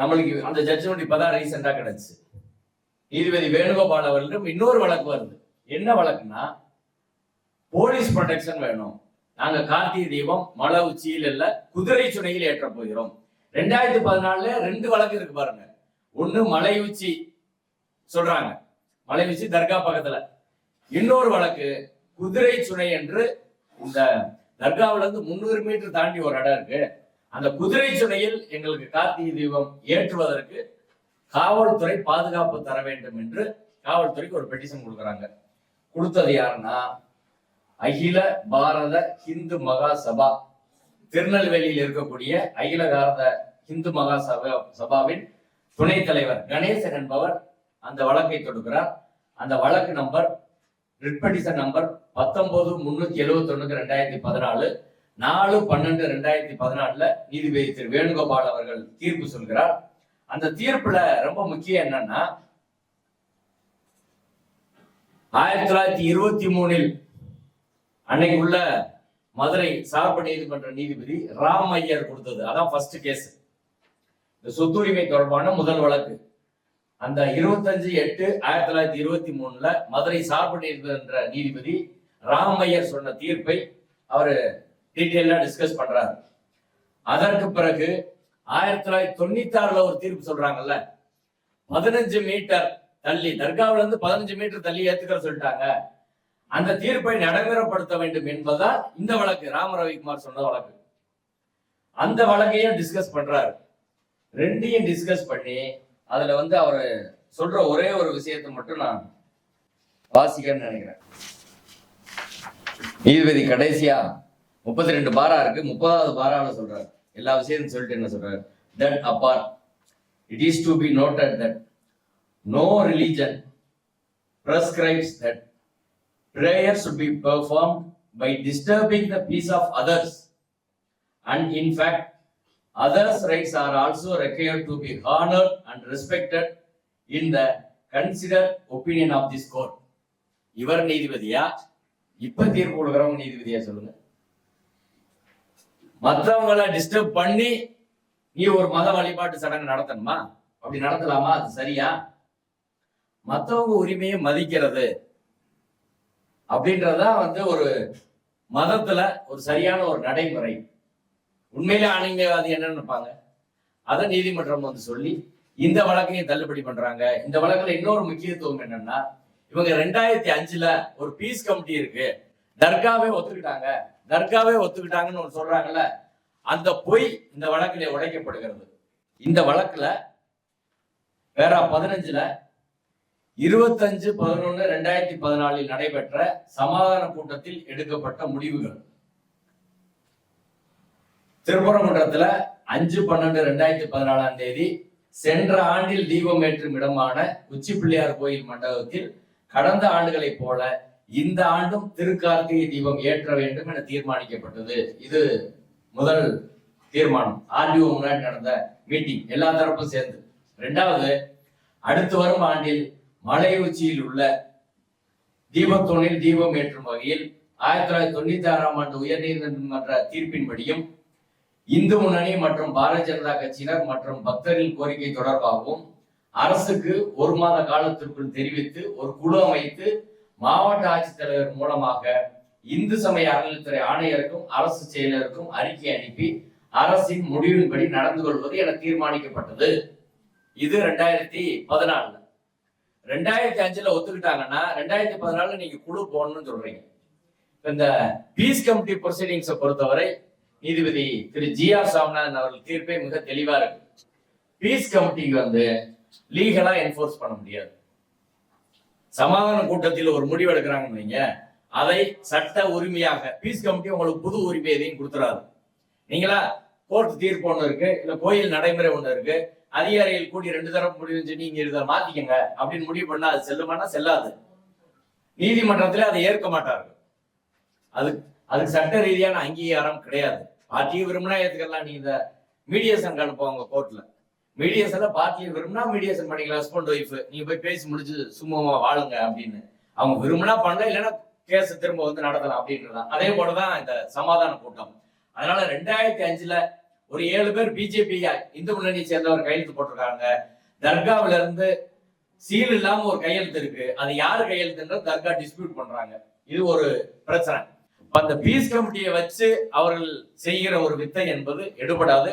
நம்மளுக்கு அந்த ஜட்ஜ்மெண்ட் இப்பதான் ரீசெண்டா கிடைச்சு. நீதிபதி வேணுகோபால் அவர்களிடம் இன்னொரு வழக்கு வருது. என்ன வழக்குன்னா, போலீஸ் ப்ரொடெக்ஷன் வேணும், நாங்க கார்த்திகை தீபம் மலை உச்சியில் இல்ல குதிரை சுனையில் ஏற்ற போகிறோம். 2014 2 வழக்கு இருக்கு பாருங்க. ஒண்ணு மலை உச்சி சொல்றாங்க, மலை உச்சி தர்கா பக்கத்துல. இன்னொரு வழக்கு குதிரை சுனை என்று இந்த தர்காவில இருந்து 300 மீட்டர் தாண்டி ஒரு இடம் இருக்கு, அந்த குதிரை சுனையில் எங்களுக்கு கார்த்திகை தீபம் ஏற்றுவதற்கு காவல்துறை பாதுகாப்பு தர வேண்டும் என்று காவல்துறைக்கு ஒரு பெட்டிஷன் கொடுக்குறாங்க. கொடுத்தது யாருன்னா, அகில பாரத ஹிந்து மகாசபா, திருநெல்வேலியில் இருக்கக்கூடிய அகில பாரத ஹிந்து மகாசபாவின் துணைத் தலைவர் கணேசன் என்பவர் அந்த வழக்கை தொடுக்கிறார். அந்த வழக்கு நம்பர் ரிட் பெட்டிஷன் நம்பர் 19-371/2014, 4/12/2014 நீதிபதி திரு வேணுகோபால் அவர்கள் தீர்ப்பு சொல்கிறார். அந்த தீர்ப்புல ரொம்ப முக்கியம் என்னன்னா, 1923 அன்னைக்கு உள்ள மதுரை சார்பு நீதிமன்ற நீதிபதி ராம் ஐயர் கொடுத்தது. அதான் ஃபர்ஸ்ட் கேஸ், இந்த சொத்துரிமை தொடர்பான முதல் வழக்கு. அந்த 25/8/1923 மதுரை சார்பு நீதிமன்ற நீதிபதி ராம் ஐயர் சொன்ன தீர்ப்பை அவர் டீட்டெயிலா டிஸ்கஸ் பண்றாரு. அதற்கு பிறகு 1996 ஒரு தீர்ப்பு சொல்றாங்கல்ல, 15 மீட்டர் தள்ளி தர்காவில இருந்து 15 மீட்டர் தள்ளி ஏத்துக்கிற சொல்லிட்டாங்க. அந்த தீர்ப்பை நடைமுறைப்படுத்த வேண்டும் என்பதுதான் இந்த வழக்கு, ராம ரவிக்குமார் சொன்ன வழக்கு. அந்த வழக்கையும் டிஸ்கஸ் பண்றாரு. ரெண்டையும் டிஸ்கஸ் பண்ணி அதுல அவரு சொல்ற ஒரே ஒரு விஷயத்தை மட்டும் நான் வாசிக்கன்னு நினைக்கிறேன். நீதிபதி கடைசியா 32 பாரா இருக்கு, 30வது பாரால சொல்றாரு, எல்லா விஷயத்தையும் சொல்லிட்டு என்ன சொல்றாரு, that apart it is to be noted that no religion prescribes that prayer should be performed by disturbing the peace of others, and in fact others' rights are also required to be honored and respected in the considered opinion of this court. இவர் நீதிபதியா, இப்ப தீர்ப்பு கொடுக்கிறவங்க நீதிபதியா சொல்லுங்க? மற்றவங்களை disturb பண்ணி நீ ஒரு மத வழிபாட்டு சடங்கு நடத்தணுமா? அப்படி நடத்தலாமா? அது சரியா? மற்றவங்க உரிமையை மதிக்கிறது அப்படின்றதான் ஒரு மதத்துல ஒரு சரியான ஒரு நடைமுறை. உண்மையிலே ஆன்மீகவாதி என்ன நினைப்பாங்க? அதை நீதிமன்றம் சொல்லி இந்த வழக்கையும் தள்ளுபடி பண்றாங்க. இந்த வழக்குல இன்னொரு முக்கியத்துவம் என்னன்னா, இவங்க 2005 ஒரு பீஸ் கமிட்டி இருக்கு, தர்காவே ஒத்துக்கிட்டாங்கன்னு ஒரு சொல்றாங்கல்ல, அந்த பொய் இந்த வழக்கிலே உடைக்கப்படுகிறது. இந்த வழக்குல வேற 15 25/11/2014 நடைபெற்ற சமாதான கூட்டத்தில் எடுக்கப்பட்ட முடிவுகள். திருப்பரங்குன்றத்துல 5/12/2014 சென்ற ஆண்டில் தீபம் ஏற்றும் இடமான உச்சி பிள்ளையார் கோயில் மண்டபத்தில் கடந்த ஆண்டுகளைப் போல இந்த ஆண்டும் திருக்கார்த்திகை தீபம் ஏற்ற வேண்டும் என தீர்மானிக்கப்பட்டது. இது முதல் தீர்மானம், ஆர்டிஓ முன்னாடி நடந்த மீட்டிங், எல்லா தரப்பும் சேர்ந்து. 2வது, அடுத்து வரும் ஆண்டில் மலை உச்சியில் உள்ள தீபத்தூணில் தீபம் ஏற்றும் வகையில் 1996 ஆண்டு உயர்நீதிமன்ற தீர்ப்பின்படியும் இந்து முன்னணி மற்றும் பாரதிய ஜனதா கட்சியினர் மற்றும் பக்தர்களின் கோரிக்கை தொடர்பாகவும் அரசுக்கு 1 மாத காலத்திற்குள் தெரிவித்து ஒரு குழு அமைத்து மாவட்ட ஆட்சித்தலைவர் மூலமாக இந்து சமய அறநிலையத்துறை ஆணையருக்கும் அரசு செயலருக்கும் அறிக்கை அனுப்பி அரசின் முடிவின்படி நடந்து கொள்வது என தீர்மானிக்கப்பட்டது. இது 2014. 2005 ஒத்துக்கிட்டாங்கன்னா 2014 நீங்க குழு போடணும்னு சொல்றீங்க. இந்த பீஸ் கமிட்டி ப்ரொசீடிங்ஸை பொறுத்தவரை நீதிபதி திரு ஜி.ஆர். சாமிநாதன் அவர்கள் தீர்ப்பே மிக தெளிவா இருக்கு. பீஸ் கமிட்டிக்கு லீகலா என்ஃபோர்ஸ் பண்ண முடியாது. சமாதான கூட்டத்தில் ஒரு முடிவு எடுக்கிறாங்கன்னு வைங்க, அதை சட்ட உரிமையாக பீஸ் கமிட்டி உங்களுக்கு புது உரிமை எதையும் கொடுத்துறாது. நீங்களா கோர்ட் தீர்ப்பு ஒண்ணு இருக்கு, இல்ல கோயில் நடைமுறை ஒண்ணு இருக்கு, அதிகாரிகள் கூடி 2 தரப்பு முடிவு செஞ்சு நீங்க இதை மாத்திக்கங்க அப்படின்னு முடிவு பண்ணா அது செல்லுமானா செல்லாது. நீதிமன்றத்துல அதை ஏற்க மாட்டார்கள். அதுக்கு சட்ட ரீதியான அங்கீகாரம் கிடையாது. பார்ட்டியை விரும்பினா ஏத்துக்கலாம். நீங்க இந்த மீடியேஷன் அனுப்புவாங்க கோர்ட்ல, மீடியேஷன்ல பார்ட்டியை விரும்பினா மீடியேஷன் பண்ணிக்கலாம், ஹஸ்பண்ட் ஒய்ஃப் நீங்க போய் பேசி முடிச்சு சும்மாவா வாழுங்க அப்படின்னு. அவங்க விரும்பினா பண்ணல, இல்லைன்னா கேஸ் திரும்ப நடத்தலாம் அப்படின்றதான். அதே போலதான் இந்த சமாதான கூட்டம். அதனால 2005 ஒரு 7 பேர் பிஜேபி இந்து முன்னணியை சேர்ந்தவர் கையெழுத்து போட்டிருக்காங்க. தர்காவில இருந்து சீல் இல்லாம ஒரு கையெழுத்து இருக்கு. அது யாரு கையெழுத்துன்ற தர்கா டிஸ்பியூட் பண்றாங்க. இது ஒரு பிரச்சனை. அந்த பீஸ் கமிட்டியை வச்சு அவர்கள் செய்கிற ஒரு வித்தை என்பது எடுபடாது.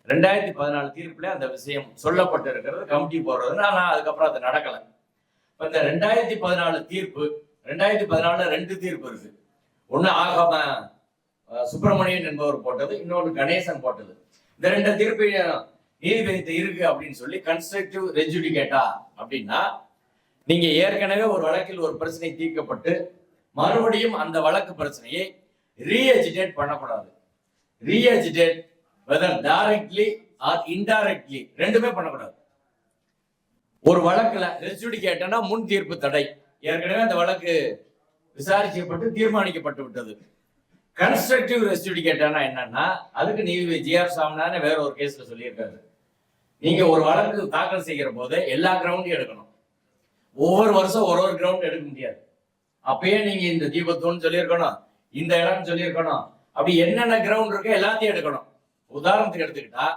2014 தீர்ப்புல அந்த விஷயம் சொல்லப்பட்டு இருக்கிறது. கமிட்டி போடுறது ஆனா அதுக்கப்புறம் அது நடக்கல. இந்த 2014 தீர்ப்பு, 2014 2 தீர்ப்பு இருக்கு. ஒண்ணு ஆகம சுப்பிரமணியன் என்பவர் போட்டது, இன்னொன்று கணேசன் போட்டது. இந்த 2 தீர்ப்பு நீதிபதி இருக்கு அப்படின்னு சொல்லி கன்ஸ்ட்ரக்டிவ் ரெஜுடிகேட்டா அப்படின்னா, நீங்க ஏற்கனவே ஒரு வழக்கில் ஒரு பிரச்சனை தீர்க்கப்பட்டு மறுபடியும் அந்த வழக்கு பிரச்சனையை ரீஎஜிடேட் பண்ணக்கூடாது. ரீஎஜிடேட் வெதர் டைரக்ட்லி ஆர் இன்டைரக்ட்லி ரெண்டுமே பண்ணக்கூடாது. ஒரு வழக்குல ரெஜுடிகேட்டனா முன் தீர்ப்பு தடை, ஏற்கனவே அந்த வழக்கு விசாரிக்கப்பட்டு தீர்மானிக்கப்பட்டு விட்டது. கன்ஸ்ட்ரக்டிவ் ரெஜுடிகேட்டனா என்னன்னா, அதுக்கு நீதிபதி ஜி.ஆர். சாமிநாதன் வேற ஒரு கேஸ்ல சொல்லியிருக்காரு. நீங்க ஒரு வழக்கு தாக்கல் செய்கிற போது எல்லா கிரவுண்டையும் எடுக்கணும். ஒவ்வொரு வருஷம் ஒரு கிரவுண்ட் எடுக்க முடியாது. அப்பயே நீங்க இந்த தீபத்தூன்னு சொல்லியிருக்கணும், இந்த இடம் சொல்லியிருக்கணும், அப்படி என்னென்ன கிரவுண்ட் இருக்கோ எல்லாத்தையும் எடுக்கணும். உதாரணத்துக்கு எடுத்துக்கிட்டா,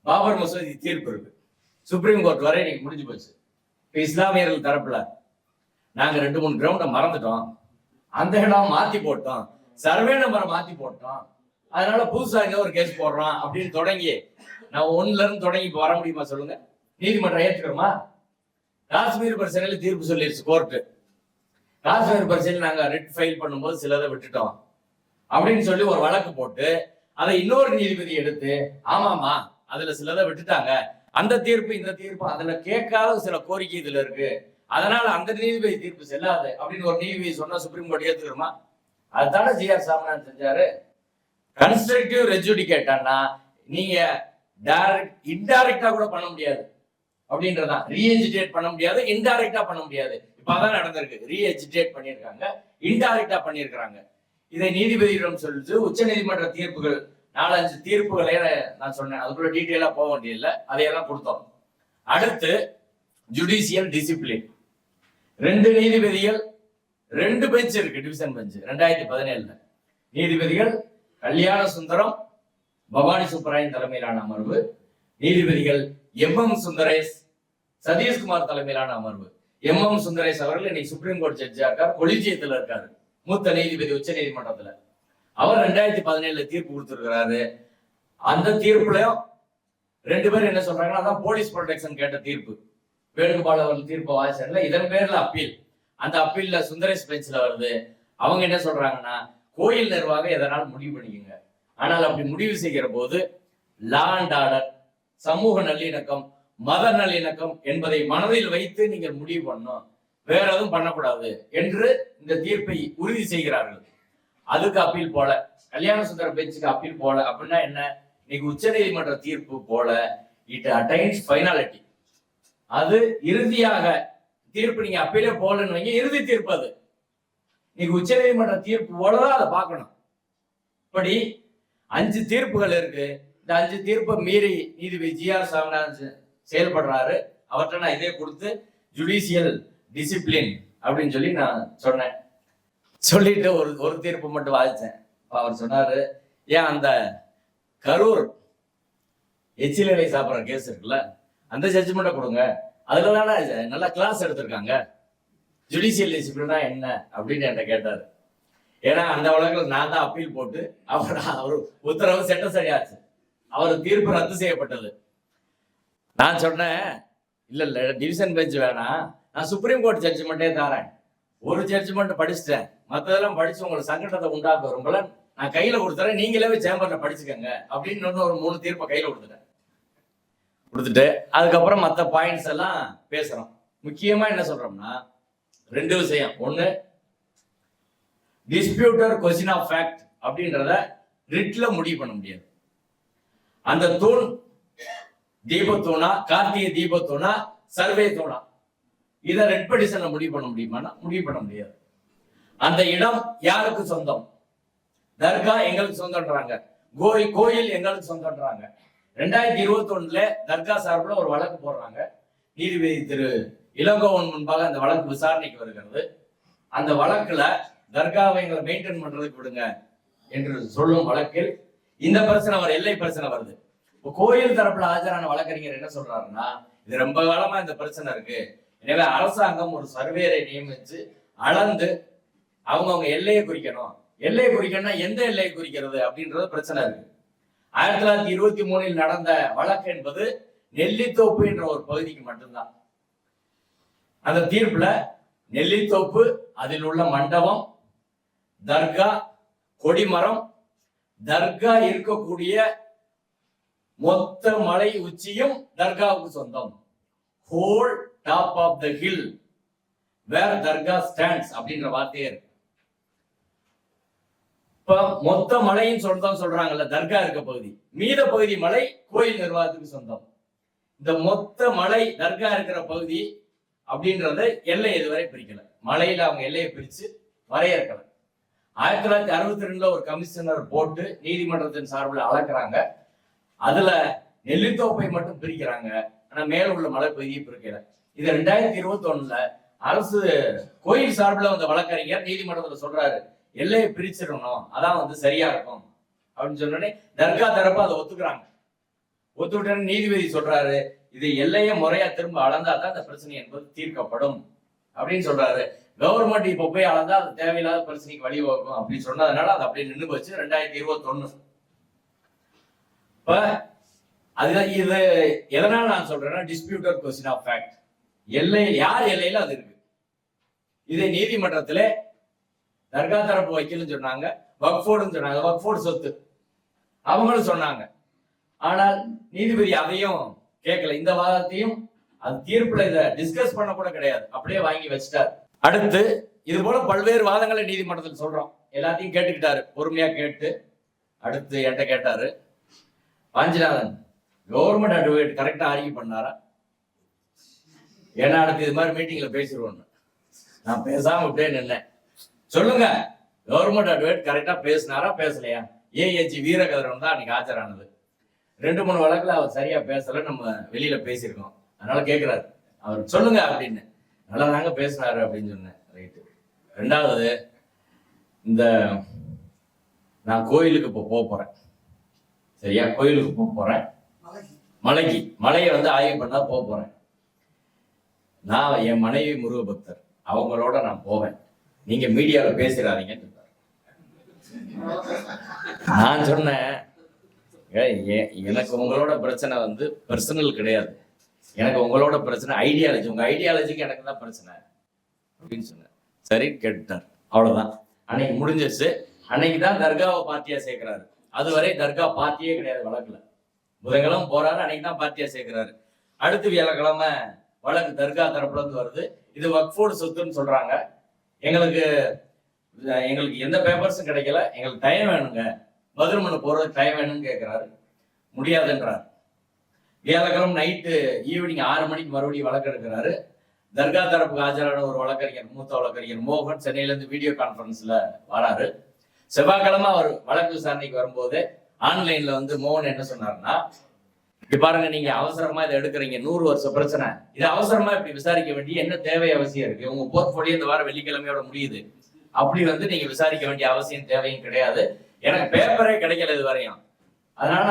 பாபர் மசூதி தீர்ப்பு இருக்கு, சுப்ரீம் கோர்ட் வரை நீங்க முடிஞ்சு போச்சு. இப்ப இஸ்லாமியர்கள் தரப்புல நாங்க 2-3 கிரவுண்ட மறந்துட்டோம், அந்த இடம் மாத்தி போட்டோம், சர்வே நம்பரை மாத்தி போட்டோம், அதனால புதுசா இங்க ஒரு கேஸ் போடுறோம் அப்படின்னு தொடங்கி நான் 1ல இருந்து தொடங்கி வர முடியுமா சொல்லுங்க? நீதிமன்றம் ஏற்றுக்கிறோமா? காஷ்மீர் பிரச்சனையில தீர்ப்பு சொல்லிருச்சு கோர்ட்டு. காஷ்மீர் பிரச்சனையில் நாங்க ரிட் ஃபைல் பண்ணும்போது சிலதை விட்டுட்டோம் அப்படின்னு சொல்லி ஒரு வழக்கு போட்டு அதை இன்னொரு நீதிபதி எடுத்து ஆமாமா அதுல சிலதை விட்டுட்டாங்க, அந்த தீர்ப்பு இந்த தீர்ப்பு அதுல கேட்காத சில கோரிக்கை இதுல இருக்கு, அதனால அந்த நீதிபதி தீர்ப்பு செல்லாது அப்படின்னு ஒரு நீதிபதி சொன்னா சுப்ரீம் கோர்ட் ஏத்துக்கிறோமா? அதுதானே ஜி.ஆர். சாமிநாதன் செஞ்சாரு. கன்ஸ்ட்ரக்டிவ் ரெஜுடிகேட்டா நீங்க இன்டைரக்டா கூட பண்ண முடியாது அப்படின்றதான். ரீஎஜிடேட் பண்ண முடியாது, இன்டைரக்டா பண்ண முடியாது. இப்பதான் நடந்திருக்கு. ரீஎஜிடேட் பண்ணியிருக்காங்க, இன்டைரக்டா பண்ணியிருக்காங்க. இதை நீதிபதியிடம் சொல்லிட்டு உச்ச நீதிமன்ற தீர்ப்புகள் 4-5 தீர்ப்புகளை நான் சொன்னேன். அதுக்குள்ள டீட்டெயிலா போக வேண்டியதில்லை, அதையெல்லாம் கொடுத்தோம். அடுத்து ஜுடிஷியல் டிசிப்ளின். 2 நீதிபதிகள், 2 பெஞ்ச் இருக்கு, டிவிஷன் பெஞ்ச் 2017. நீதிபதிகள் கல்யாண சுந்தரம், பவானி சுப்பராயன் தலைமையிலான அமர்வு. நீதிபதிகள் எம்.எம். சுந்தரேஷ், சதீஷ்குமார் தலைமையிலான அமர்வு. எம்.எம். சுந்தரேஷ் அவர்கள் இன்னைக்கு சுப்ரீம் கோர்ட் ஜட்ஜா இருக்கார், கொலிஜியத்துல இருக்காரு, மூத்த நீதிபதி உச்ச நீதிமன்றத்துல. அவர் 2017 தீர்ப்பு கொடுத்திருக்கிறாரு. அந்த தீர்ப்புலயும் 2 பேர் என்ன சொல்றாங்கன்னா, அதான் போலீஸ் ப்ரொடெக்ஷன் கேட்ட தீர்ப்பு. வேணுகோபால் அவர்கள் தீர்ப்பு வாசிச்சல, இதன் பேர்ல அப்பீல். அந்த அப்பீல்ல சுந்தரேஷ் பெஞ்ச்ல வருது. அவங்க என்ன சொல்றாங்கன்னா, கோயில் நிர்வாகம் எதனால் முடிவு பண்ணிக்கங்க, ஆனால் அப்படி முடிவு செய்கிற போது லா அண்ட் ஆர்டர், சமூக நல்லிணக்கம், மத நல்லிணக்கம் என்பதை மனதில் வைத்து நீங்கள் முடிவு பண்ணணும், வேற எதுவும் பண்ணக்கூடாது என்று இந்த தீர்ப்பை உறுதி செய்கிறார்கள். அதுக்கு அப்பீல் போல, கல்யாண சுந்தர பெஞ்சுக்கு அப்பீல் போல. அப்படின்னா என்ன? இன்னைக்கு உச்ச நீதிமன்ற தீர்ப்பு போல இட் அட்டைன்ஸ் ஃபைனாலிட்டி. அது இறுதியாக தீர்ப்பு. நீங்க அப்பீலே போலன்னு வைங்க, இறுதி தீர்ப்பு அது. நீங்க உச்ச நீதிமன்ற தீர்ப்பு போலதான் அதை பார்க்கணும். இப்படி 5 தீர்ப்புகள் இருக்கு. இந்த 5 தீர்ப்பை மீறி நீதிபதி ஜி.ஆர். சாமிநாதன் செயல்படுறாரு. அவர்கிட்ட நான் இதே கொடுத்து ஜுடிஷியல் டிசிப்ளின் அப்படின்னு சொல்லி நான் சொன்னேன். சொல்லிட்டு ஒரு தீர்ப்பு மட்டும் வாதிச்சேன். அவர் சொன்னாரு, ஏன் அந்த கரூர் எச்சிலை சாப்பிட்ற கேஸ் இருக்குல்ல, அந்த ஜட்ஜ்மெண்ட்டை கொடுங்க, அதுல தானே நல்லா கிளாஸ் எடுத்திருக்காங்க, ஜுடிஷியல் டிசிப்ளினா என்ன அப்படின்னு என்கிட்ட கேட்டாரு. ஏன்னா அந்த வழக்கில் நான் தான் அப்பீல் போட்டு அவர் உத்தரவு சட்ட சரியாச்சு, அவர் தீர்ப்பு ரத்து செய்யப்பட்டது. நான் சொன்னேன், இல்ல டிவிஷன் பெஞ்ச் வேணாம், நான் சுப்ரீம் கோர்ட் ஜட்ஜ்மெண்ட்டே தரேன். ஒரு ஜட்ஜ்மெண்ட் படிச்சுட்டேன், மற்றதெல்லாம் படிச்சு உங்களுக்கு சங்கடத்தை உண்டாக்க வரும்போல நான் கையில கொடுத்துறேன், நீங்களே சேம்பர்ல படிச்சுக்கங்க அப்படின்னு ஒரு 3 தீர்ப்பை கையில கொடுத்துட்டு அதுக்கப்புறம் மற்ற பாயிண்ட்ஸ் எல்லாம் பேசுறோம். முக்கியமா என்ன சொல்றோம்னா 2 விஷயம். ஒண்ணு, டிஸ்பியூட்டர் கொஸ்டின் ஆஃப் ஃபேக்ட் அப்படின்றத ரிட்ல முடிவு பண்ண முடியாது. அந்த தூண் தீபத்தூணா, கார்த்திகை தீபத்தூணா, சர்வே தூணா, இதை ரெட் பெட்டிஷன்ல முடிவு பண்ண முடியுமானா முடிவு பண்ண முடியாது. அந்த இடம் யாருக்கு சொந்தம்? தர்கா எங்களுக்கு சொந்தம்ன்றாங்க, கோயில் எங்களுக்கு சொந்தம்ன்றாங்க. 2021 தர்கா சார்பில் ஒரு வழக்கு போடுறாங்க. நீதிபதி திரு இளங்கோவன் முன்பாக அந்த வழக்கு விசாரணைக்கு வருகிறது. அந்த வழக்குல தர்காவை எங்களை மெயின்டைன் பண்றதுக்கு விடுங்க என்று சொல்லும் வழக்கில் இந்த பிரச்சனை வரும், எல்லை பிரச்சனை வருது. இப்போ கோயில் தரப்புல ஆஜரான வழக்கறிஞர் என்ன சொல்றாருன்னா, இது ரொம்ப காலமா இந்த பிரச்சனை இருக்கு, எனவே அரசாங்கம் ஒரு சர்வேரை நியமிச்சு அளந்து அவங்க எல்லையை குறிக்கணும். எல்லையை குறிக்கணும்னா எந்த எல்லையை குறிக்கிறது அப்படின்றது பிரச்சனை இருக்கு. 1923 நடந்த வழக்கு என்பது நெல்லித்தோப்பு என்ற ஒரு பகுதிக்கு மட்டும்தான். அந்த தீர்ப்புல நெல்லித்தோப்பு, அதில் உள்ள மண்டபம், தர்கா, கொடிமரம், தர்கா இருக்கக்கூடிய மொத்த மலை உச்சியும் தர்காவுக்கு சொந்தம். Whole top of the hill where dargah stands அப்படின்ற வார்த்தையே இருக்கு. இப்ப மொத்த மலையும் சொந்தம் சொல்றாங்கல்ல, தர்கா இருக்க பகுதி, மீத பகுதி மலை கோயில் நிர்வாகத்துக்கு சொந்தம். இந்த மொத்த மலை தர்கா இருக்கிற பகுதி அப்படின்றத எல்லை இதுவரை பிரிக்கல. மலையில அவங்க எல்லையை பிரிச்சு வரையறுக்கல. 1962 ஒரு கமிஷனர் போட்டு நீதிமன்றத்தின் சார்பில் அளக்குறாங்க. அதுல நெல்லித்தோப்பை மட்டும் பிரிக்கிறாங்க, ஆனா மேல உள்ள மலைப்பகுதியை பிரிக்கல. இது 2021 அரசு கோயில் சார்பில் வந்த வழக்கறிஞர் நீதிமன்றத்துல சொல்றாரு, எல்லையை பிரிச்சிடணும், அதான் சரியா இருக்கும் அப்படின்னு சொன்னோடனே தர்கா தரப்பு அதை ஒத்துக்கிறாங்க. ஒத்துக்கிட்ட நீதிபதி சொல்றாரு, இது எல்லையை முறையா திரும்ப அளந்தாதான் இந்த பிரச்சனை என்பது தீர்க்கப்படும் அப்படின்னு சொல்றாரு. கவர்மெண்ட் இப்ப போய் அளந்தா அது தேவையில்லாத பிரச்சனைக்கு வழிவகுக்கும் அப்படின்னு சொன்னதுனால அது அப்படியே நின்று போச்சு 2021. இப்ப அதுதான் இது எதனால நான் சொல்றேன்னா, டிஸ்பியூட்டட் கொஸ்டின் ஆஃப் ஃபேக்ட். எல்லை யார் எல்லையில அது இருக்கு. இதை நீதிமன்றத்திலே தர்கா தரப்பு வைக்கலன்னு சொன்னாங்க, வக்ஃபோர்டுன்னு சொன்னாங்க, வக்ஃபோர்டு சொத்து அவங்களும் சொன்னாங்க. ஆனால் நீதிபதி அதையும் கேட்கல, இந்த வாதத்தையும் அது தீர்ப்புல இதை டிஸ்கஸ் பண்ண கூட கிடையாது, அப்படியே வாங்கி வச்சிட்டார். அடுத்து இது போல பல்வேறு வாதங்களை நீதிமன்றத்தில் சொல்றோம், எல்லாத்தையும் கேட்டுக்கிட்டாரு, பொறுமையா கேட்டு அடுத்து என்கிட்ட கேட்டாரு, வாஞ்சிநாதன் கவர்மெண்ட் அட்வொகேட் கரெக்டா ஆர்கியூ பண்ணாரா, ஏன்னா அடுத்து இது மாதிரி மீட்டிங்ல பேசிடுவோம். நான் பேசாம இப்படியே நின்னேன். சொல்லுங்க, கவர்மெண்ட் அட்வொகேட் கரெக்டா பேசினாரா பேசலையா? ஏஎச்சி வீரகதரன் தான் அன்னைக்கு ஆஜரானது. 2-3 வழக்குல அவர் சரியா பேசல, நம்ம வெளியில பேசியிருக்கோம். அதனால கேட்கிறாரு, அவர் சொல்லுங்க அப்படின்னு. நல்லா தாங்க பேசினாரு அப்படின்னு சொன்னேன். ரைட்டு. 2வது, இந்த நான் கோயிலுக்கு இப்போ போறேன், சரியா? கோயிலுக்கு போறேன், மலையை ஆய்வு பண்ணா போறேன். நான் என் மனைவி முருக பக்தர், அவங்களோட நான் போவேன், நீங்க மீடியால பேசுறாதீங்கன்னு சொன்னார். நான் சொன்னேன், எனக்கு உங்களோட பிரச்சனை பர்சனல் கிடையாது, எனக்கு உங்களோட பிரச்சனை ஐடியாலஜி, உங்க ஐடியாலஜிக்கு எனக்கு தான் பிரச்சனை அப்படின்னு சொன்னேன். சரி கேட்டார், அவ்வளவுதான். அன்னைக்கு முடிஞ்சிருச்சு. அன்னைக்கு தான் தர்காவை பார்ட்டியா சேர்க்கிறாரு. அதுவரை தர்கா பார்ட்டியே கிடையாது வழக்குல. புதன்கிழமை போறாரு, அன்னைக்கு தான் பார்ட்டியா சேர்க்கிறாரு. அடுத்து வியாழக்கிழமை வழக்கு தர்கா தரப்புல இருந்து வருது, இது வக்ஃபோர்டு சொத்துன்னு சொல்றாங்க, எங்களுக்கு எந்த பேப்பர்ஸும் கிடைக்கல, எங்களுக்கு டைம் வேணுங்க, பதில் மனு போறதுக்கு டைம் வேணும்னு கேட்கிறாரு. முடியாதுன்றார். வியாழக்கிழமை நைட்டு ஈவினிங் 6 மணிக்கு மறுபடியும் வழக்கு எடுக்கிறாரு. தர்கா தரப்புக்கு ஆஜரான ஒரு வழக்கறிஞர், மூத்த வழக்கறிஞர் மோகன், சென்னையில இருந்து வீடியோ கான்பரன்ஸ்ல வராரு. செவ்வாய்க்கிழமை அவர் வழக்கு விசாரணைக்கு வரும்போது ஆன்லைன்ல மோகன் என்ன சொன்னாருன்னா, இப்படி பாருங்க, நீங்க அவசரமா இதை எடுக்கிறீங்க, 100 வருஷ பிரச்சனை, இது அவசரமா இப்படி விசாரிக்க வேண்டிய என்ன தேவை அவசியம் இருக்கு? உங்க போர்ட்போலியோ இந்த வாரம் வெள்ளிக்கிழமையோட முடியுது, அப்படி நீங்க விசாரிக்க வேண்டிய அவசியம் தேவையும் கிடையாது, எனக்கு பேப்பரே கிடைக்கல இது வரையும், அதனால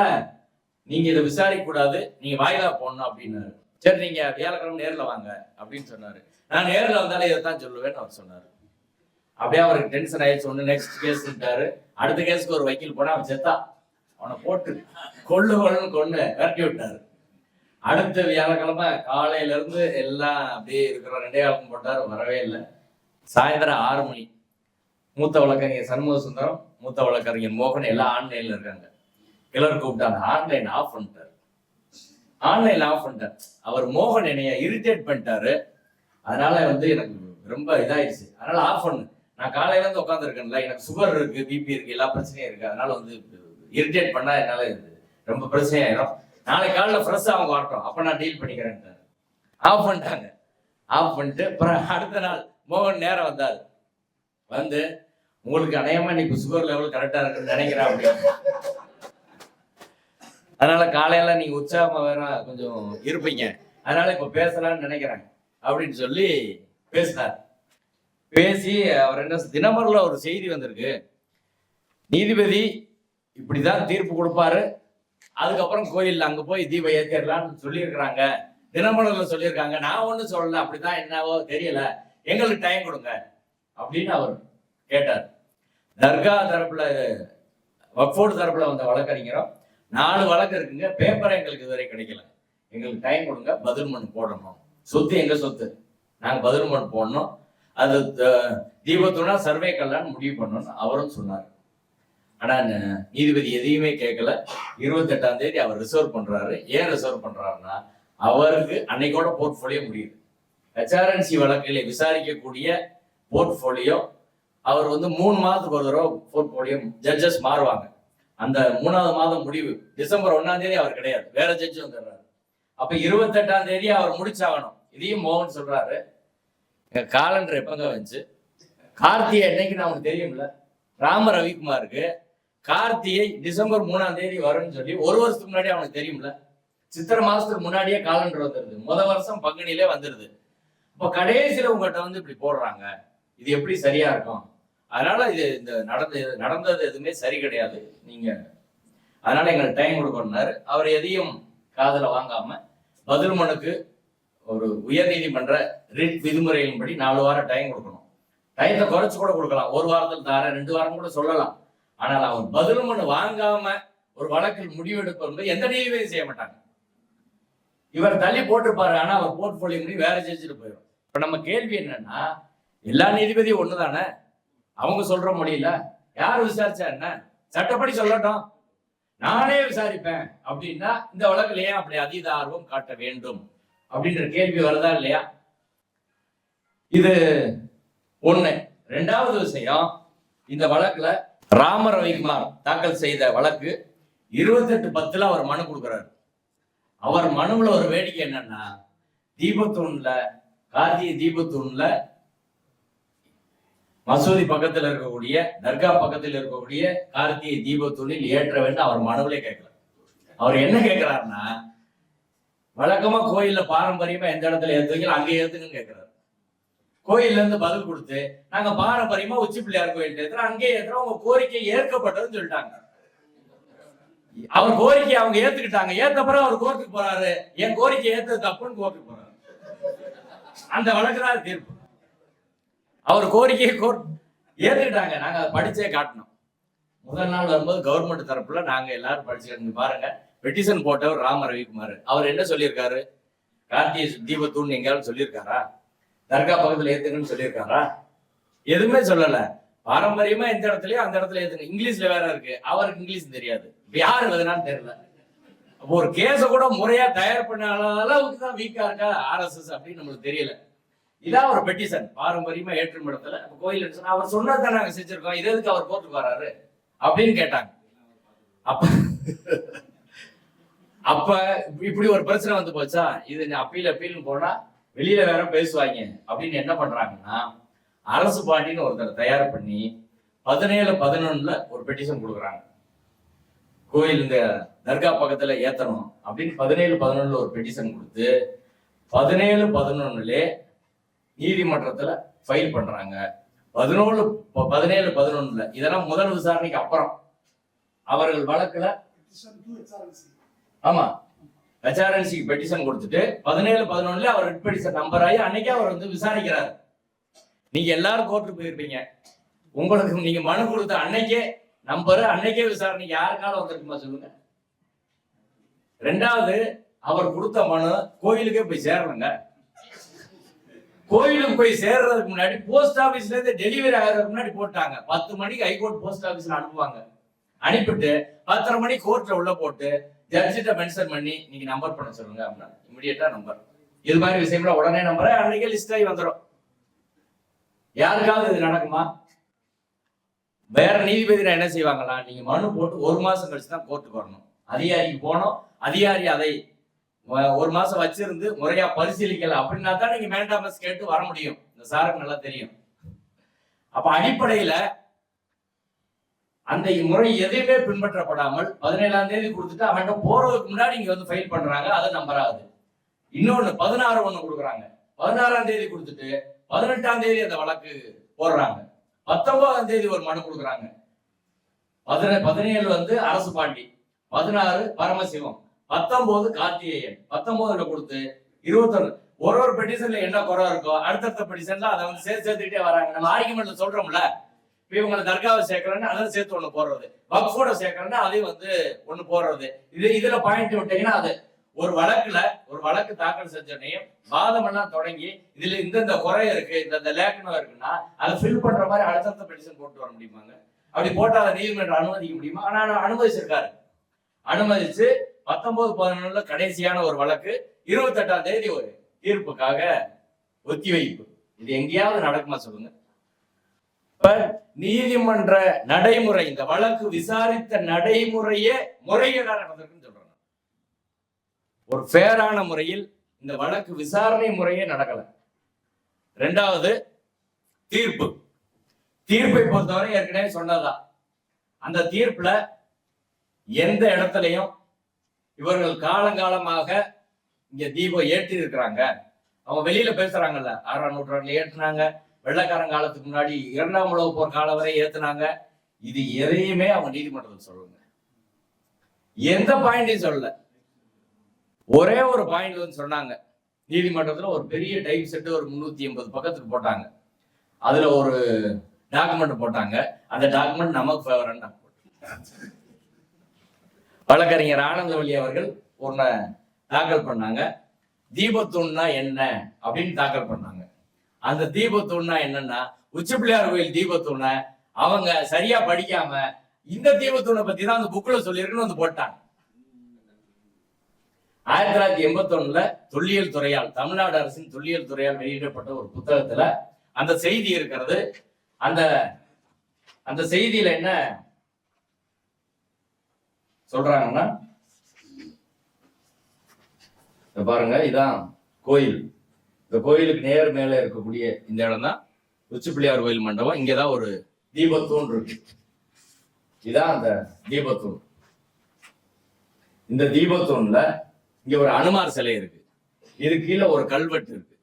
நீங்க இதை விசாரிக்க கூடாது, நீங்க வாயிலா போடணும் அப்படின்னாரு. சரி, நீங்க வியாழக்கிழமை நேர்ல வாங்க அப்படின்னு சொன்னாரு. நான் நேர்ல வந்தாலே இதைத்தான் சொல்லுவேன்னு அவர் சொன்னாரு. அப்படியே அவருக்கு டென்ஷன் ஆயிடுச்சு. ஒண்ணு நெக்ஸ்ட் கேஸ்ட்டாரு. அடுத்த கேஸ்க்கு ஒரு வக்கீல் போனா அவன் செத்தா, அவனை போட்டு கொன்னு விரட்டி விட்டாரு. அடுத்த வியாழக்கிழமை காலையில இருந்து எல்லாம் அப்படியே இருக்கிற 2 ஆளுக்கும் போட்டாரு, வரவே இல்லை. சாயந்தரம் 6 மணி மூத்த வழக்கறிஞர் சண்முக சுந்தரம், மூத்த வழக்கறிஞர் மோகன் எல்லாம் ஆன்லைன்ல இருக்காங்க. கிளர் கூப்பிட்டாங்க, ஆன்லைன் ஆஃப் பண்ணிட்டாரு. அவர் மோகன் என்னைய இரிட்டேட் பண்ணிட்டாரு, அதனால எனக்கு ரொம்ப இதாயிருச்சு, அதனால ஆஃப் பண்ணு. நான் காலையில இருந்து உட்காந்துருக்கேன்ல, எனக்கு சுகர் இருக்கு, பிபி இருக்கு, எல்லா பிரச்சனையும் இருக்கு, அதனால இரிட்டேட் பண்ணா என்னால ரொம்ப பிரச்சனையாயிரும், நாளைக்கு காலையில ஃப்ரெஷ்ஷா அவங்க வரட்டும், அப்ப நான் டீல் பண்ணிக்கிறேன். ஆஃப் பண்ணிட்டாங்க. ஆஃப் பண்ணிட்டு அப்புறம் அடுத்த நாள் மோகன் நேரம் வந்தாரு. உங்களுக்கு அநேகமா இன்னைக்கு சுகர் லெவல் கரெக்டா இருக்குன்னு நினைக்கிறேன் அப்படின்னு. அதனால காலையில நீங்க உற்சாகமா வேற கொஞ்சம் இருப்பீங்க, அதனால இப்ப பேசலாம்னு நினைக்கிறேன் அப்படின்னு சொல்லி பேசினார். பேசி அவர் என்ன, தினமரில் ஒரு செய்தி வந்திருக்கு, நீதிபதி இப்படிதான் தீர்ப்பு கொடுப்பாரு. அதுக்கப்புறம் கோயில் அங்க போய் தீபம் ஏற்றிடலாம்னு சொல்லியிருக்கிறாங்க, தினமலர்ல சொல்லியிருக்காங்க. நான் ஒன்றும் சொல்லல, அப்படிதான் என்னவோ தெரியல, எங்களுக்கு டைம் கொடுங்க அப்படின்னு அவர் கேட்டார். தர்கா தரப்புல வக்ஃபோர்டு தரப்புல வந்த வழக்கறிஞரும் 4 வழக்கு இருக்குங்க, பேப்பரை எங்களுக்கு இதுவரை கிடைக்கல, எங்களுக்கு டைம் கொடுங்க, பதில் மனு போடணும், சொத்து எங்க சொத்து, நாங்க பதில் மனு போடணும், அது தீபத்துனா சர்வே கல்லான்னு முடிவு பண்ணணும்னு அவரும் சொன்னார். ஆனா நீதிபதி எதையுமே கேட்கல. 28ஆம் தேதி அவர் ரிசர்வ் பண்றாரு. ஏன் ரிசர்வ் பண்றாருன்னா, அவருக்கு அன்னைக்கோட போர்ட்போலியோ முடியுது. HRNC வழக்குகளை விசாரிக்கக்கூடிய போர்ட்போலியோ அவர் 3 மாதத்துக்கு ஒரு தடவை போர்ட்போலியோ ஜட்ஜஸ் மாறுவாங்க. அந்த 3வது மாதம் முடிவு டிசம்பர் 1ஆம் தேதி அவர் கிடையாது, வேற ஜட்ஜ் வந்துடுறாரு. அப்ப 28ஆம் தேதி அவர் முடிச்சாகணும். இதையும் மோகன் சொல்றாரு, காலண்டர் எப்பங்க வந்துச்சு, கார்த்திகை என்னைக்கு நமக்கு தெரியும்ல, ராம ரவிக்குமாருக்கு கார்த்திகை டிசம்பர் 3ஆம் தேதி வரும்னு சொல்லி 1 வருஷத்துக்கு முன்னாடி அவனுக்கு தெரியும்ல. சித்திரை மாசத்துக்கு முன்னாடியே காலண்டர் வந்துருது, முதல் வருஷம் பங்குனிலே வந்துருது. இப்ப கடைசியில உங்ககிட்ட இப்படி போடுறாங்க, இது எப்படி சரியா இருக்கும்? அதனால இது இந்த நடந்தது எதுவுமே சரி கிடையாது, நீங்க அதனால எங்களுக்கு டைம் கொடுக்கணும்னாரு. அவர் எதையும் காதுல வாங்காம பதில் மனுக்கு ஒரு உயர்நீதிமன்ற ரிட் விதிமுறையின்படி 4 வாரம் டைம் கொடுக்கணும். டயத்தை குறைச்சு கூட கொடுக்கலாம், 1 வாரத்தில் தார 2 வாரம் கூட சொல்லலாம். ஆனால் அவர் பதில் மனு வாங்காம ஒரு வழக்கில் முடிவெடுப்பது எந்த நீதிபதியும் செய்ய மாட்டாங்க. இவர் தள்ளி போட்டிருப்பாரு, ஆனா அவர் போர்ட்போலியோ முடிவு வேற ஜட்ஜிட்டு போயிடும். இப்ப நம்ம கேள்வி என்னன்னா, எல்லா நீதிபதியும் ஒண்ணுதானே, அவங்க சொல்ற மொழியில யார் விசாரிச்சா என்ன, சட்டப்படி சொல்லட்டும், நானே விசாரிப்பேன் அப்படின்னா இந்த வழக்குல ஏன் அப்படி அதீத ஆர்வம் காட்ட வேண்டும் அப்படின்ற கேள்வி வருதா இல்லையா? இது ஒண்ணு. 2வது விஷயம், இந்த வழக்குல ராம ரவிக்குமார் தாக்கல் செய்த வழக்கு 28/10 அவர் மனு கொடுக்கிறார். அவர் மனுவுல ஒரு வேடிக்கை என்னன்னா, தீபத்தூண்ல கார்த்திகை தீபத்தூண்ல மசூதி பக்கத்துல இருக்கக்கூடிய தர்கா பக்கத்தில் இருக்கக்கூடிய கார்த்திகை தீபத்தூணில் ஏற்ற வேண்டும் அவர் மனுவிலே கேட்கல. அவர் என்ன கேட்கிறாருன்னா, வழக்கமா கோயில்ல பாரம்பரியமா எந்த இடத்துல ஏத்துவீங்க அங்கே ஏத்துங்கன்னு கேட்கிறாரு. கோயில்ல இருந்து பதில் கொடுத்து, நாங்க பாரம்பரியமா உச்சி பிள்ளையார் கோயில் ஏத்துறோம், அங்கே ஏத்துறோம், உங்க கோரிக்கை ஏற்கப்பட்டதுன்னு சொல்லிட்டாங்க. அவர் கோரிக்கை அவங்க ஏத்துக்கிட்டாங்க. ஏத்த பிறகு அவர் கோர்ட்டுக்கு போறாரு, என் கோரிக்கை ஏத்தது தப்புன்னு கோர்ட்டுக்கு போறாரு. அந்த வழக்குதான் தீர்ப்பு. அவர் கோரிக்கையை ஏத்துக்கிட்டாங்க. நாங்க அதை படிச்சே காட்டணும். முதல் நாள் வரும்போது கவர்மெண்ட் தரப்புல நாங்க எல்லாரும் படிச்சு பாருங்க, பெட்டிஷன் போட்டவர் ராம ரவிக்குமார். அவர் என்ன சொல்லியிருக்காரு, கார்த்திகை தீபத்தூண் எங்கேயாவது சொல்லியிருக்காரா, தர்கா பக்கத்துல ஏத்துங்கன்னு சொல்லியிருக்காரா? எதுவுமே சொல்லல. பாரம்பரியமா எந்த இடத்துலயும் அந்த இடத்துல ஏத்துங்க. இங்கிலீஷ்ல வேற இருக்கு, அவருக்கு இங்கிலீஷ் தெரியாது, யாரு எழுதுனான்னு தெரியல. ஒரு கேஸ கூட முறையா தயார் பண்ண அளவுக்கு தான் வீக்கா இருக்கா RSS அப்படின்னு நம்மளுக்கு தெரியல. இதான் ஒரு பெட்டிஷன், பாரம்பரியமா ஏற்றும் இடத்துல கோயில் அவர் சொன்னதான் நாங்க செஞ்சிருக்கோம், இது எதுக்கு அவர் கோர்ட்டுக்கு வராரு அப்படின்னு கேட்டாங்க. அப்ப இப்படி ஒரு பிரச்சனை வந்து போச்சா, இது அப்பீல்னு போனா வெளியில வேற பேசுவாங்க அப்படின்னு என்ன பண்றாங்கன்னா, அரசு பாட்டின்னு ஒருத்தர் தயார் பண்ணி 17/11 ஒரு பெட்டிஷன் கொடுக்குறாங்க. கோயில் இந்த தர்கா பக்கத்துல ஏத்தணும் அப்படின்னு 17/11 ஒரு பெட்டிஷன் கொடுத்து 17/11 நீதிமன்றத்துல ஃபைல் பண்றாங்க. 17/11 இதெல்லாம் முதல் விசாரணைக்கு அப்புறம் அவர்கள் வழக்குல ஆமா HRNC பெட்டிஷன் கொடுத்துட்டு 17/11 அவர் ரிட் பெட்டிஷன் நம்பர் ஆகி அன்னைக்கே அவர் விசாரிக்கிறார். நீங்க எல்லாரும் கோர்ட்டுக்கு போயிருப்பீங்க, உங்களுக்கு நீங்க மனு கொடுத்த அன்னைக்கே நம்பர், அன்னைக்கே விசாரணை யாருக்கால வந்திருக்குமா சொல்லுங்க. 2வது அவர் கொடுத்த மனு கோயிலுக்கே போய் சேரணுங்க. கோயிலுக்கு போய் சேர்றதுக்கு முன்னாடி போஸ்ட் ஆபீஸ்ல இருந்து டெலிவரி ஆகிறதுக்கு முன்னாடி போட்டாங்க. 10 மணிக்கு ஹைகோர்ட் போஸ்ட் ஆபீஸ்ல அனுப்புவாங்க. அனுப்பிட்டு 10:30 மணிக்கு கோர்ட்ல உள்ள போட்டு ஜட்ஜிட்ட மென்ஷன் பண்ணி நீங்க நம்பர் பண்ண சொல்லுங்க அப்படின்னா இமிடியேட்டா நம்பர். இது மாதிரி விஷயம்ல உடனே நம்பர் அன்னைக்கே லிஸ்ட் ஆகி வந்துடும். யாருக்காவது இது நடக்குமா? வேற நீதிபதி என்ன செய்வாங்களா, நீங்க மனு போட்டு 1 மாசம் கழிச்சு தான் கோர்ட்டுக்கு வரணும், அதிகாரிக்கு போனோம், அதிகாரி அதை 1 மாசம் வச்சிருந்து முறையா பரிசீலிக்கல அப்படின்னா தான் நீங்க மேண்டாமஸ் கேட்டு வர முடியும். இந்த சாருக்கு நல்லா தெரியும். அப்ப அடிப்படையில அந்த முறை எதையுமே பின்பற்றப்படாமல் 17ஆம் தேதி கொடுத்துட்டு அவன்கிட்ட போறதுக்கு முன்னாடி இங்க ஃபைல் பண்றாங்க. அதை நம்பராது. இன்னொன்னு 16 கொடுக்குறாங்க. 16ஆம் தேதி கொடுத்துட்டு 18ஆம் தேதி அந்த வழக்கு போடுறாங்க. 19ஆம் தேதி ஒரு மனு கொடுக்குறாங்க. 17 வந்து அரசு பாண்டி, 16 பரமசிவம், 19 கார்த்திகேயன், 19ல கொடுத்து 21 ஒரு பெட்டிஷன்ல என்ன குறை இருக்கோ அடுத்தடுத்த பெட்டிஷன்ல அதை வந்து சேர்த்துக்கிட்டே வராங்க. நம்ம ஆர்குமெண்ட்ல சொல்றோம்ல, இவங்களை தர்காவை சேர்க்கறேன்னு அதை சேர்த்து ஒண்ணு போடுறது, வக்ஃபோட சேர்க்கறேன்னா அதையும் வந்து ஒண்ணு போடுறது. இதுல பாயிண்ட் விட்டீங்கன்னா அது ஒரு வழக்கு தாக்கல் செஞ்சோடனையும் வாதம் எல்லாம் தொடங்கி இதுல இந்த குறை இருக்கு, இந்த லேக்கனம் இருக்குன்னா அதை ஃபில் பண்ற மாதிரி அடுத்தடுத்த பெட்டிஷன் போட்டு வர முடியுமாங்க? அப்படி போட்டா அதை நீதிமன்றம் அனுமதிக்க முடியுமா? ஆனா அனுமதிச்சிருக்காரு. அனுமதிச்சு 19-11 கடைசியான ஒரு வழக்கு 28ஆம் தேதி ஒரு தீர்ப்புக்காக ஒத்திவைப்பு. இது எங்கேயாவது நடக்குமா சொல்லுங்க? இப்ப நீதிமன்ற நடைமுறை, இந்த வழக்கு விசாரித்த நடைமுறையே முறைகேடா நடந்திருக்குன்னு சொல்றாங்க. ஒரு ஃபேரான முறையில் இந்த வழக்கு விசாரணை முறையே நடக்கல. ரெண்டாவது தீர்ப்பை பொறுத்தவரை ஏற்கனவே சொன்னதான், அந்த தீர்ப்புல எந்த இடத்துலையும் இவர்கள் காலங்காலமாக இங்க தீபம் ஏற்றி இருக்கிறாங்க. அவங்க வெளியில பேசுறாங்கல்ல, 6ஆம் நூற்றாண்டுல ஏற்றினாங்க, வெள்ளக்காரன் காலத்துக்கு முன்னாடி 2ஆம் உலக போர் காலம் வரை ஏத்துனாங்க. இது எதையுமே அவங்க நீதிமன்றத்தில் சொல்லுங்க, எந்த பாயிண்டையும் சொல்லல. ஒரே ஒரு பாயிண்ட் வந்து சொன்னாங்க நீதிமன்றத்தில், ஒரு பெரிய டைப் செட்டு ஒரு 380 பக்கத்துக்கு போட்டாங்க. அதுல ஒரு டாக்குமெண்ட் போட்டாங்க. அந்த டாக்குமெண்ட் நமக்கு ஃபேவரன் வழக்கறிஞர் ஆனந்தவல்லி அவர்கள் ஒன்ன தாக்கல் பண்ணாங்க. தீபத்தூண்னா என்ன அப்படின்னு தாக்கல் பண்ணாங்க. அந்த தீபத்தூண்னா என்னன்னா, உச்சிப்பிள்ளையார் கோயில் தீபத்தூணை அவங்க சரியா படிக்காம இந்த தீபத்தூணை பத்தி தான் அந்த புக்ல சொல்லியிருக்குன்னு வந்து போட்டாங்க. 1981 தொல்லியல் துறையால், தமிழ்நாடு அரசின் தொல்லியல் துறையால் வெளியிடப்பட்ட ஒரு புத்தகத்துல அந்த செய்தி இருக்கிறது. அந்த செய்தியில என்ன சொல்றாங்கன்னா, பாருங்க, இதான் கோயில். இந்த கோயிலுக்கு நேர் மேல இருக்கக்கூடிய இந்த இடம் தான் உச்சிப்பிள்ளையார் கோயில் மண்டபம். இங்கதான் ஒரு தீபத்தூண் இருக்கு. இதான் அந்த தீபத்தூண். இந்த தீபத்தூண்ல இங்க ஒரு அனுமார் சிலை இருக்கு. இது கீழே ஒரு கல்வெட்டு இருக்கு.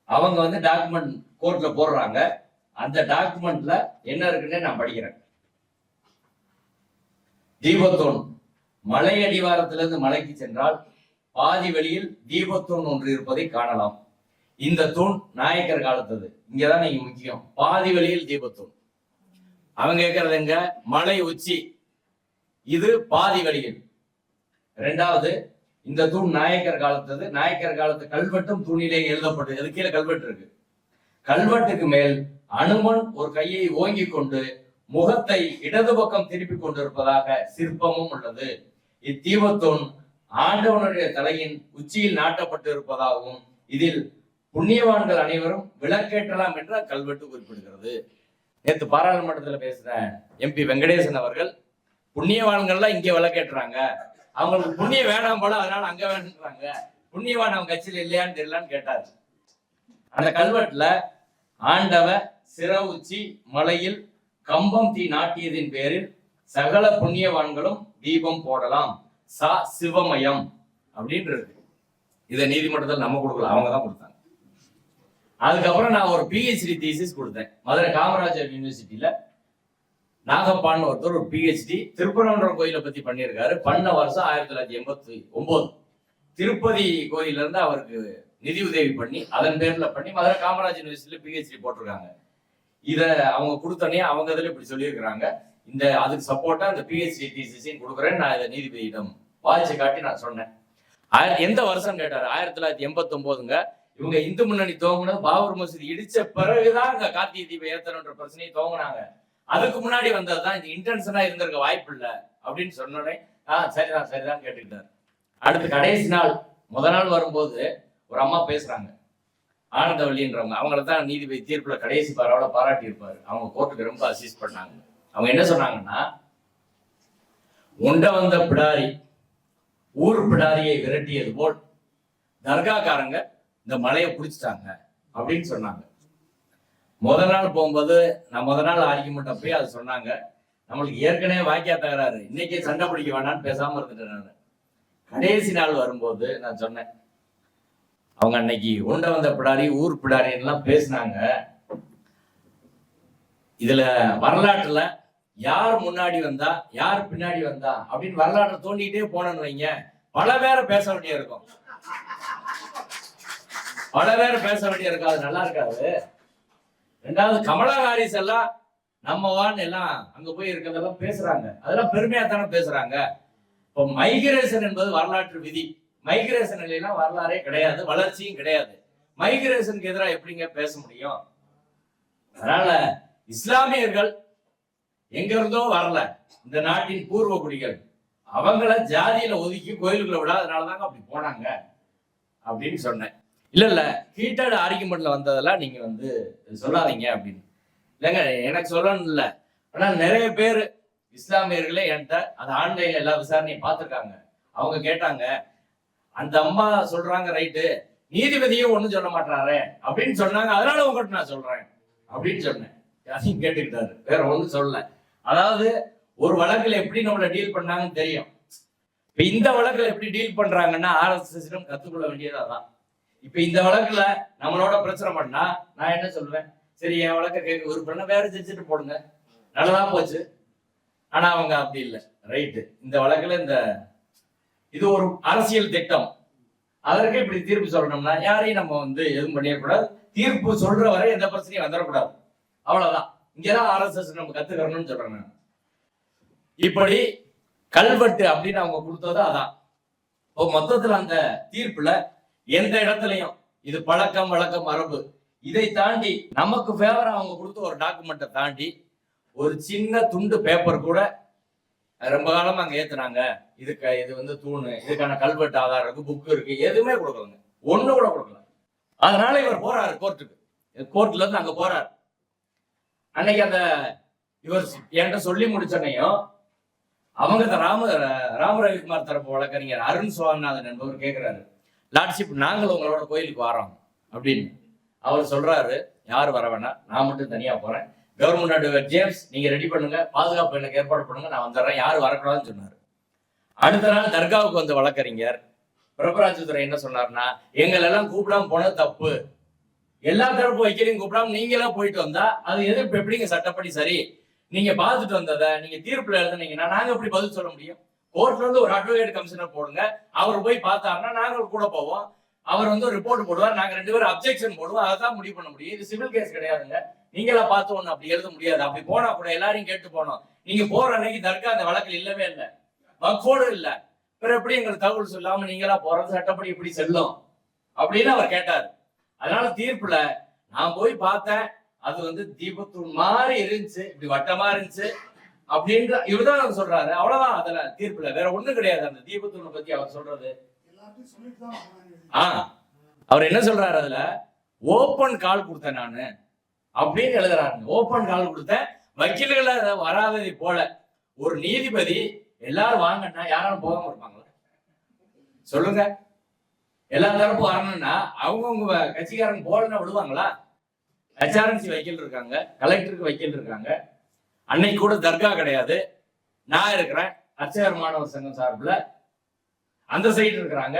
அவங்க வந்து டாக்குமெண்ட் கோர்ட்ல போடுறாங்க. அந்த டாக்குமெண்ட்ல என்ன இருக்குன்னு நான் படிக்கிறேன். தீபத்தூண், மலை அடிவாரத்திலிருந்து மலைக்கு சென்றால் பாதி வழியில் தீபத்தூண் ஒன்று இருப்பதை காணலாம். இந்த தூண் நாயக்கர் காலத்தது. இங்கதான் நீங்க முக்கியம், பாதி வழியில் தீபத்தூண். அவங்க கேட்கறது எங்க? மலை உச்சி, இது பாதி வழியில். இரண்டாவது, இந்த தூண் நாயக்கர் காலத்தது. நாயக்கர் காலத்து கல்வெட்டும் தூணிலே எழுதப்பட்டு, அது கீழே கல்வெட்டு இருக்கு. கல்வெட்டுக்கு மேல் அனுமன் ஒரு கையை ஓங்கி கொண்டு முகத்தை இடது பக்கம் திருப்பி கொண்டிருப்பதாக சிற்பமும் உள்ளது. இத்தீபத்தூண் ஆண்டவனுடைய தலையின் உச்சியில் நாட்டப்பட்டு இருப்பதாகவும் இதில் புண்ணியவான்கள் அனைவரும் விளக்கேற்றலாம் என்ற கல்வெட்டு குறிப்பிடுகிறது. நேற்று பாராளுமன்றத்தில் பேசுற MP வெங்கடேசன் அவர்கள், புண்ணியவான்கள்லாம் இங்க விளக்கேற்றுறாங்க, அவங்களுக்கு புண்ணியம் வேணாம் போல, அதனால அங்க வேணுன்றாங்க, புண்ணியவான் அவங்க கட்சியில் இல்லையான்னு தெரியலான்னு கேட்டார். அந்த கல்வெட்டுல ஆண்டவ சிற உச்சி மலையில் கம்பம் தீ நாட்டியதின் பேரில் சகல புண்ணியவான்களும் தீபம் போடலாம், சா சிவமயம் அப்படின்னு இருக்கு. இதை நீதிமன்றத்தில் நம்ம கொடுக்கல, அவங்க தான் கொடுத்தாங்க. அதுக்கப்புறம் நான் ஒரு PhD தீசிஸ் கொடுத்தேன் மதுரை காமராஜர் யூனிவர்சிட்டியில. நாகப்பான்னு ஒருத்தர் ஒரு PhD திருப்பரங்குன்றம் கோயிலை பத்தி பண்ணியிருக்காரு. பண்ண வருஷம் 1989. திருப்பதி கோயில இருந்து அவருக்கு நிதி உதவி பண்ணி அதன் பேர்ல பண்ணி மதுரை காமராஜர் யூனிவர்சிட்டியில PhD போட்டிருக்காங்க. இத அவங்க கொடுத்தனே அவங்க இதுல இப்படி சொல்லியிருக்கிறாங்க. இந்த அதுக்கு சப்போர்ட்டா இந்த PhD தீசிஸையும் கொடுக்குறேன்னு நான் இதை நீதிபதியிடம் வாய்ச்சி காட்டி நான் சொன்னேன். எந்த வருஷம் கேட்டாரு? 1989ங்க. இவங்க இந்து முன்னணி துவங்கினது பாபர் மசூதி இடிச்ச பிறகுதான் இங்க கார்த்திகை தீபம் ஏத்தணுன்ற பிரச்சனையை துவங்கினாங்க. அதுக்கு முன்னாடி வந்ததுதான். இந்த இன்டென்ஷனா இருந்திருக்க வாய்ப்பு இல்லை அப்படின்னு சொன்னோடனே சரிதான் கேட்டுக்கிட்டாரு. அடுத்து கடைசி நாள், முதல் நாள் வரும்போது ஒரு அம்மா பேசுறாங்க, ஆனந்தவல்லின்றவங்க. அவங்கள தான் நீதிபதி தீர்ப்புல கடைசி பரவாயில்ல பாராட்டி இருப்பாரு. அவங்க கோர்ட்டுக்கு ரொம்ப அசிஸ்ட் பண்ணாங்க. அவங்க என்ன சொன்னாங்கன்னா, உண்ட வந்த பிடாரி ஊர் பிடாரியை விரட்டியது போல் தர்காக்காரங்க இந்த மலையை பிடிச்சிட்டாங்க அப்படின்னு சொன்னாங்க. முதல் நாள் போகும்போது நான் முதல் நாள் ஆர்கியூமெண்ட் அப்பயே அது சொன்னாங்க. நம்மளுக்கு ஏற்கனவே வாக்கியா தகராறு, இன்னைக்கே சண்டை பிடிக்க வேணான்னு பேசாம இருந்துட்டேன் நான். கடைசி நாள் வரும்போது நான் சொன்னேன், அவங்க அன்னைக்கு உண்ட வந்த பிடாரி ஊர் பிடாரி எல்லாம் பேசினாங்க. இதுல வரலாற்றுல யார் முன்னாடி வந்தா யார் பின்னாடி வந்தா அப்படின்னு வரலாற்றை தோண்டிக்கிட்டே போனோன்னு வைங்க, பல பேரை பேச வேண்டிய இருக்கும். பல பேரை பேச வேண்டிய இருக்கும். அது நல்லா இருக்காது. ரெண்டாவது, கமலா ஹாரிஸ் எல்லாம் நம்ம வான் எல்லாம் அங்க போய் இருக்கிறதெல்லாம் பேசுறாங்க. அதெல்லாம் பெருமையா தானே பேசுறாங்க. இப்போ மைக்ரேஷன் என்பது வரலாற்று விதி. மைக்ரேஷன் இல்லைன்னா வரலாறே கிடையாது, வளர்ச்சியும் கிடையாது. மைக்ரேஷனுக்கு எதிராக எப்படிங்க பேச முடியும்? அதனால இஸ்லாமியர்கள் எங்க இருந்தோ வரல, இந்த நாட்டின் பூர்வ குடிகள். அவங்கள ஜாதியில ஒதுக்கி கோயிலுக்குள்ள விடாதனாலதாங்க அப்படி போனாங்க அப்படின்னு சொன்னேன். இல்ல ஹீட்டட் ஆர்குமெண்ட்ல வந்ததெல்லாம் நீங்க சொல்லாதீங்க அப்படின்னு. இல்லைங்க, எனக்கு சொல்லணும் இல்லை. ஆனா நிறைய பேர் இஸ்லாமியர்களே என்கிட்ட அது ஆன்லைன்ல எல்லா விசாரணையும் பார்த்துருக்காங்க. அவங்க கேட்டாங்க, அந்த அம்மா சொல்றாங்க ரைட்டு, நீதிபதியும் ஒண்ணும் சொல்ல மாட்டாரு அப்படின்னு சொன்னாங்க, அதனால உங்ககிட்ட நான் சொல்றேன் அப்படின்னு சொன்னேன். அதையும் கேட்டுக்கிட்டாரு, வேற ஒண்ணும் சொல்லல. அதாவது ஒரு வழக்குல எப்படி நம்மள டீல் பண்ணாங்கன்னு தெரியும். இப்ப இந்த வழக்குல எப்படி டீல் பண்றாங்கன்னா RSS கத்துக்கொள்ள வேண்டியது அதான். இப்ப இந்த வழக்குல நம்மளோட பிரச்சனை பண்ணா நான் என்ன சொல்லுவேன், சரி என் வழக்க கேட்க ஒரு பண்ண வேற செஞ்சுட்டு போடுங்க, நல்லதா போச்சு. ஆனா அவங்க அப்படி இல்லை. ரைட்டு, இந்த வழக்குல இது ஒரு அரசியல் திட்டம், அதற்கு இப்படி தீர்ப்பு சொல்லணும்னா யாரையும் நம்ம எதுவும் பண்ணிடக்கூடாது. தீர்ப்பு சொல்ற வரை எந்த பிரச்சனையும் வந்துடக்கூடாது, அவ்வளவுதான். இங்கதான் RSS நம்ம கத்துக்கணும்னு சொல்றேன். இப்படி கல்வெட்டு அப்படின்னு அவங்க கொடுத்தது அதான். மொத்தத்துல அந்த தீர்ப்புல எந்த இடத்துலயும் இது பழக்கம் வழக்கம் மரபு இதை தாண்டி நமக்கு ஃபேவரா அவங்க கொடுத்த ஒரு டாக்குமெண்ட்டை தாண்டி ஒரு சின்ன துண்டு பேப்பர் கூட ரொம்ப காலமா அங்க ஏத்துனாங்க, இது தூணு, இதுக்கான கல்வெட்டு ஆதாரம் இருக்கு, புக் இருக்கு, எதுவுமே கொடுக்கலங்க, ஒண்ணு கூட கொடுக்கல. அதனால இவர் போறாரு கோர்ட்டுக்கு. கோர்ட்ல இருந்து அங்க போறாரு. அன்னைக்கு இவர் என்கிட்ட சொல்லி முடிச்சனையும் அவங்க ராம ரவிக்குமார் தரப்பு வழக்கறிஞர் அருண் சுவாமிநாதன் என்பவர் கேட்கிறாரு, லார்ட்ஷிப் நாங்களும் உங்களோட கோயிலுக்கு வரோம் அப்படின்னு. அவர் சொல்றாரு, யாரு வர வேணாம், நான் மட்டும் தனியா போறேன், கவர்மெண்ட் அட்வொகேட் ஜேம்ஸ் நீங்க ரெடி பண்ணுங்க, பாதுகாப்பு எனக்கு ஏற்பாடு பண்ணுங்க, நான் வந்துடுறேன், யாரும் வரக்கூடாதுன்னு சொன்னாரு. அடுத்த நாள் தர்காவுக்கு வந்த வழக்கறிஞர் பிரபராஜத்துறை என்ன சொன்னார்னா, எங்களெல்லாம் கூப்பிடாம போனது தப்பு, எல்லா தரப்பு வைக்கலையும் கூப்பிடாம நீங்களா போயிட்டு வந்தா அது எதிர்ப்பு எப்படிங்க சட்டப்படி சரி, நீங்க பார்த்துட்டு வந்ததை நீங்க தீர்ப்புல எழுதுனீங்கன்னா நாங்க எப்படி பதில் சொல்ல முடியும்? கோர்ட்ல இருந்து ஒரு அட்வொகேட் கமிஷனர் போடுங்க, அவர் போய் பார்த்தாருன்னா நாங்க கூட போவோம், அவர் ரிப்போர்ட் போடுவார், நாங்க 2 பேரும் அப்ஜெக்ஷன் போடுவோம், அதான் முடிவு பண்ண முடியும். இது சிவில் கேஸ் கிடையாதுங்க, நீங்களா பார்த்து ஒண்ணு அப்படி எழுத முடியாது. அப்படி போனா கூட எல்லாரையும் கேட்டு போனோம். நீங்க போற அன்னைக்கு தர்கா அந்த வழக்கில் இல்லவே இல்லை, வக்ஃபோடு இல்ல, பிற எப்படி எங்களுக்கு தகவல் சொல்லாம நீங்களா போறது சட்டப்படி இப்படி செல்லும் அப்படின்னு அவர் கேட்டார். அதனால தீர்ப்புல நான் போய் பார்த்தேன், அது தீபத்தூண் மாதிரி இருந்துச்சு, இப்படி வட்டமா இருந்துச்சு அப்படின்ற இவர்தான் அவர் சொல்றாரு, அவ்வளவுதான். அதுல தீர்ப்புல வேற ஒண்ணும் கிடையாது. அந்த தீபத்தூணை பத்தி அவர் சொல்றது அவர் என்ன சொல்றாரு, அதுல ஓப்பன் கால் கொடுத்தேன் நானு அப்படின்னு எழுதுறாரு. ஓப்பன் கால் கொடுத்தேன், வக்கீல்களை வராததை போல ஒரு நீதிபதி எல்லாரும் வாங்கன்னா யாராலும் போகாம இருப்பாங்களா சொல்லுங்க? எல்லா தரப்பும் வரணும்னா அவங்கவுங்க கட்சிக்காரங்க போலன்னா விடுவாங்களா? HRNC வக்கீல் இருக்காங்க, கலெக்டருக்கு வக்கீல் இருக்காங்க, அன்னைக்கு கூட தர்கா கிடையாது, நான் இருக்கிறேன், அர்ச்சகர் மாணவர் சங்கம் சார்பில், அந்த சைடு இருக்கிறாங்க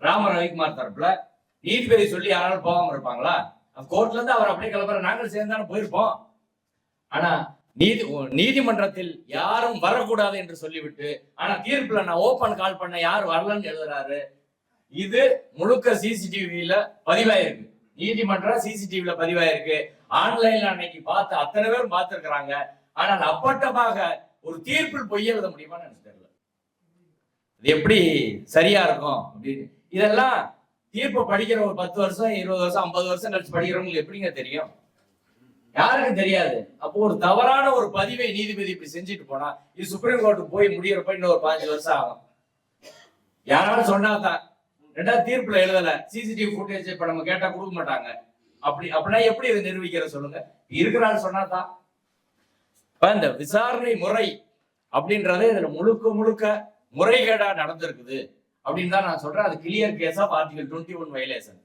ராம ரவிக்குமார் தரப்புல. நீதிபதி சொல்லி யாராலும் போகாம இருப்பாங்களா? கோர்ட்ல இருந்து அவர் அப்படியே கிளம்புற, நாங்கள் சேர்ந்தாலும் போயிருப்போம். ஆனா நீதிமன்றத்தில் யாரும் வரக்கூடாது என்று சொல்லிவிட்டு, ஆனா தீர்ப்புல நான் ஓப்பன் கால் பண்ண யார் வரலன்னு எழுதுறாரு. இது முழுக்க CCTVல பதிவாயிருக்கு, நீதிமன்றம் CCTVல பதிவாயிருக்கு, ஆன்லைன்ல அன்னைக்கு பார்த்து அத்தனை பேரும் பார்த்திருக்கிறாங்க. ஆனால் அப்பட்டமாக ஒரு தீர்ப்பில் பொய் எழுத முடியுமான்னு எனக்கு தெரியல. இது எப்படி சரியா இருக்கும் அப்படின்னு. இதெல்லாம் தீர்ப்பு படிக்கிற ஒரு 10 வருஷம் 20 வருஷம் 50 வருஷம் கழிச்சு படிக்கிறவங்களுக்கு எப்படிங்க தெரியும்? யாருக்கும் தெரியாது. அப்போ ஒரு தவறான ஒரு பதிவை நீதிபதி இப்படி செஞ்சுட்டு போனா இது சுப்ரீம் கோர்ட்டுக்கு போய் முடியறப்ப இன்னும் ஒரு 5 வருஷம் ஆகும். யாராலும் சொன்னாதான். ரெண்டாவது தீர்ப்புல எழுதல, CCTV ஃபுட்டேஜ் இப்ப நம்ம கேட்டா கொடுக்க மாட்டாங்க. அப்படின்னா எப்படி இதை நிரூபிக்கிற சொல்லுங்க? இருக்கிறான்னு சொன்னாதான். இந்த விசாரணை முறை அப்படின்றது இதுல முழுக்க முழுக்க முறைகேடா நடந்திருக்குது அப்படின்னு தான் நான் சொல்றேன். அது clear case of article 21 violation.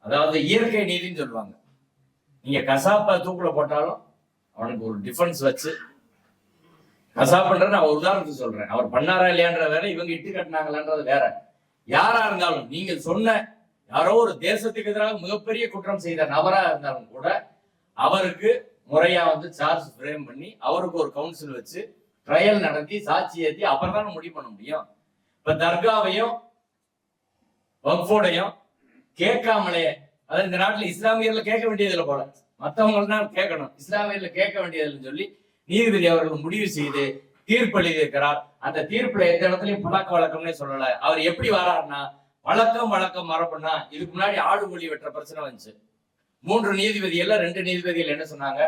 அதாவது இயற்கை நீதினு சொல்லுவாங்க. நீங்க கசாப்பை தூக்குல போட்டாலும் அவனுக்கு ஒரு டிஃபென்ஸ் வச்சு, கசாப்புன்ற நான் ஒரு உதாரணத்துக்கு சொல்றேன், அவர் பண்ணாரா இல்லையான்ற வேற, இவங்க இட்டு கட்டினாங்களான்றது வேற. யாரா இருந்தாலும் நீங்க சொன்ன யாரோ ஒரு தேசத்துக்கு எதிராக மிகப்பெரிய குற்றம் செய்த நபரா இருந்தாலும் கூட அவருக்கு முறையா வந்து சார்ஜ் ஃப்ரேம் பண்ணி அவருக்கு ஒரு கவுன்சில் வச்சு ட்ரையல் நடத்தி சாட்சி ஏற்றி அப்புறம் தானே முடிவு பண்ண முடியும். இப்ப தர்காவையும் வக்ஃபோடையும் கேட்காமலே, அதாவது இந்த நாட்டுல இஸ்லாமியர்ல கேட்க வேண்டியதுல போல, மற்றவங்க தான் கேட்கணும், இஸ்லாமியர்ல கேட்க வேண்டியதுன்னு சொல்லி நீதிபதி அவர்கள் முடிவு செய்து தீர்ப்பு எழுதியிருக்கிறார். அந்த தீர்ப்புல எந்த இடத்துலயும் பழக்க வழக்கம்னே சொல்லல. அவர் எப்படி வராருன்னா, வழக்கம் மரபுன்னா, இதுக்கு முன்னாடி ஆடு மொழி வெட்டுற பிரச்சனை வந்துச்சு. 3 நீதிபதிகள் 2 நீதிபதிகள் என்ன சொன்னாங்க,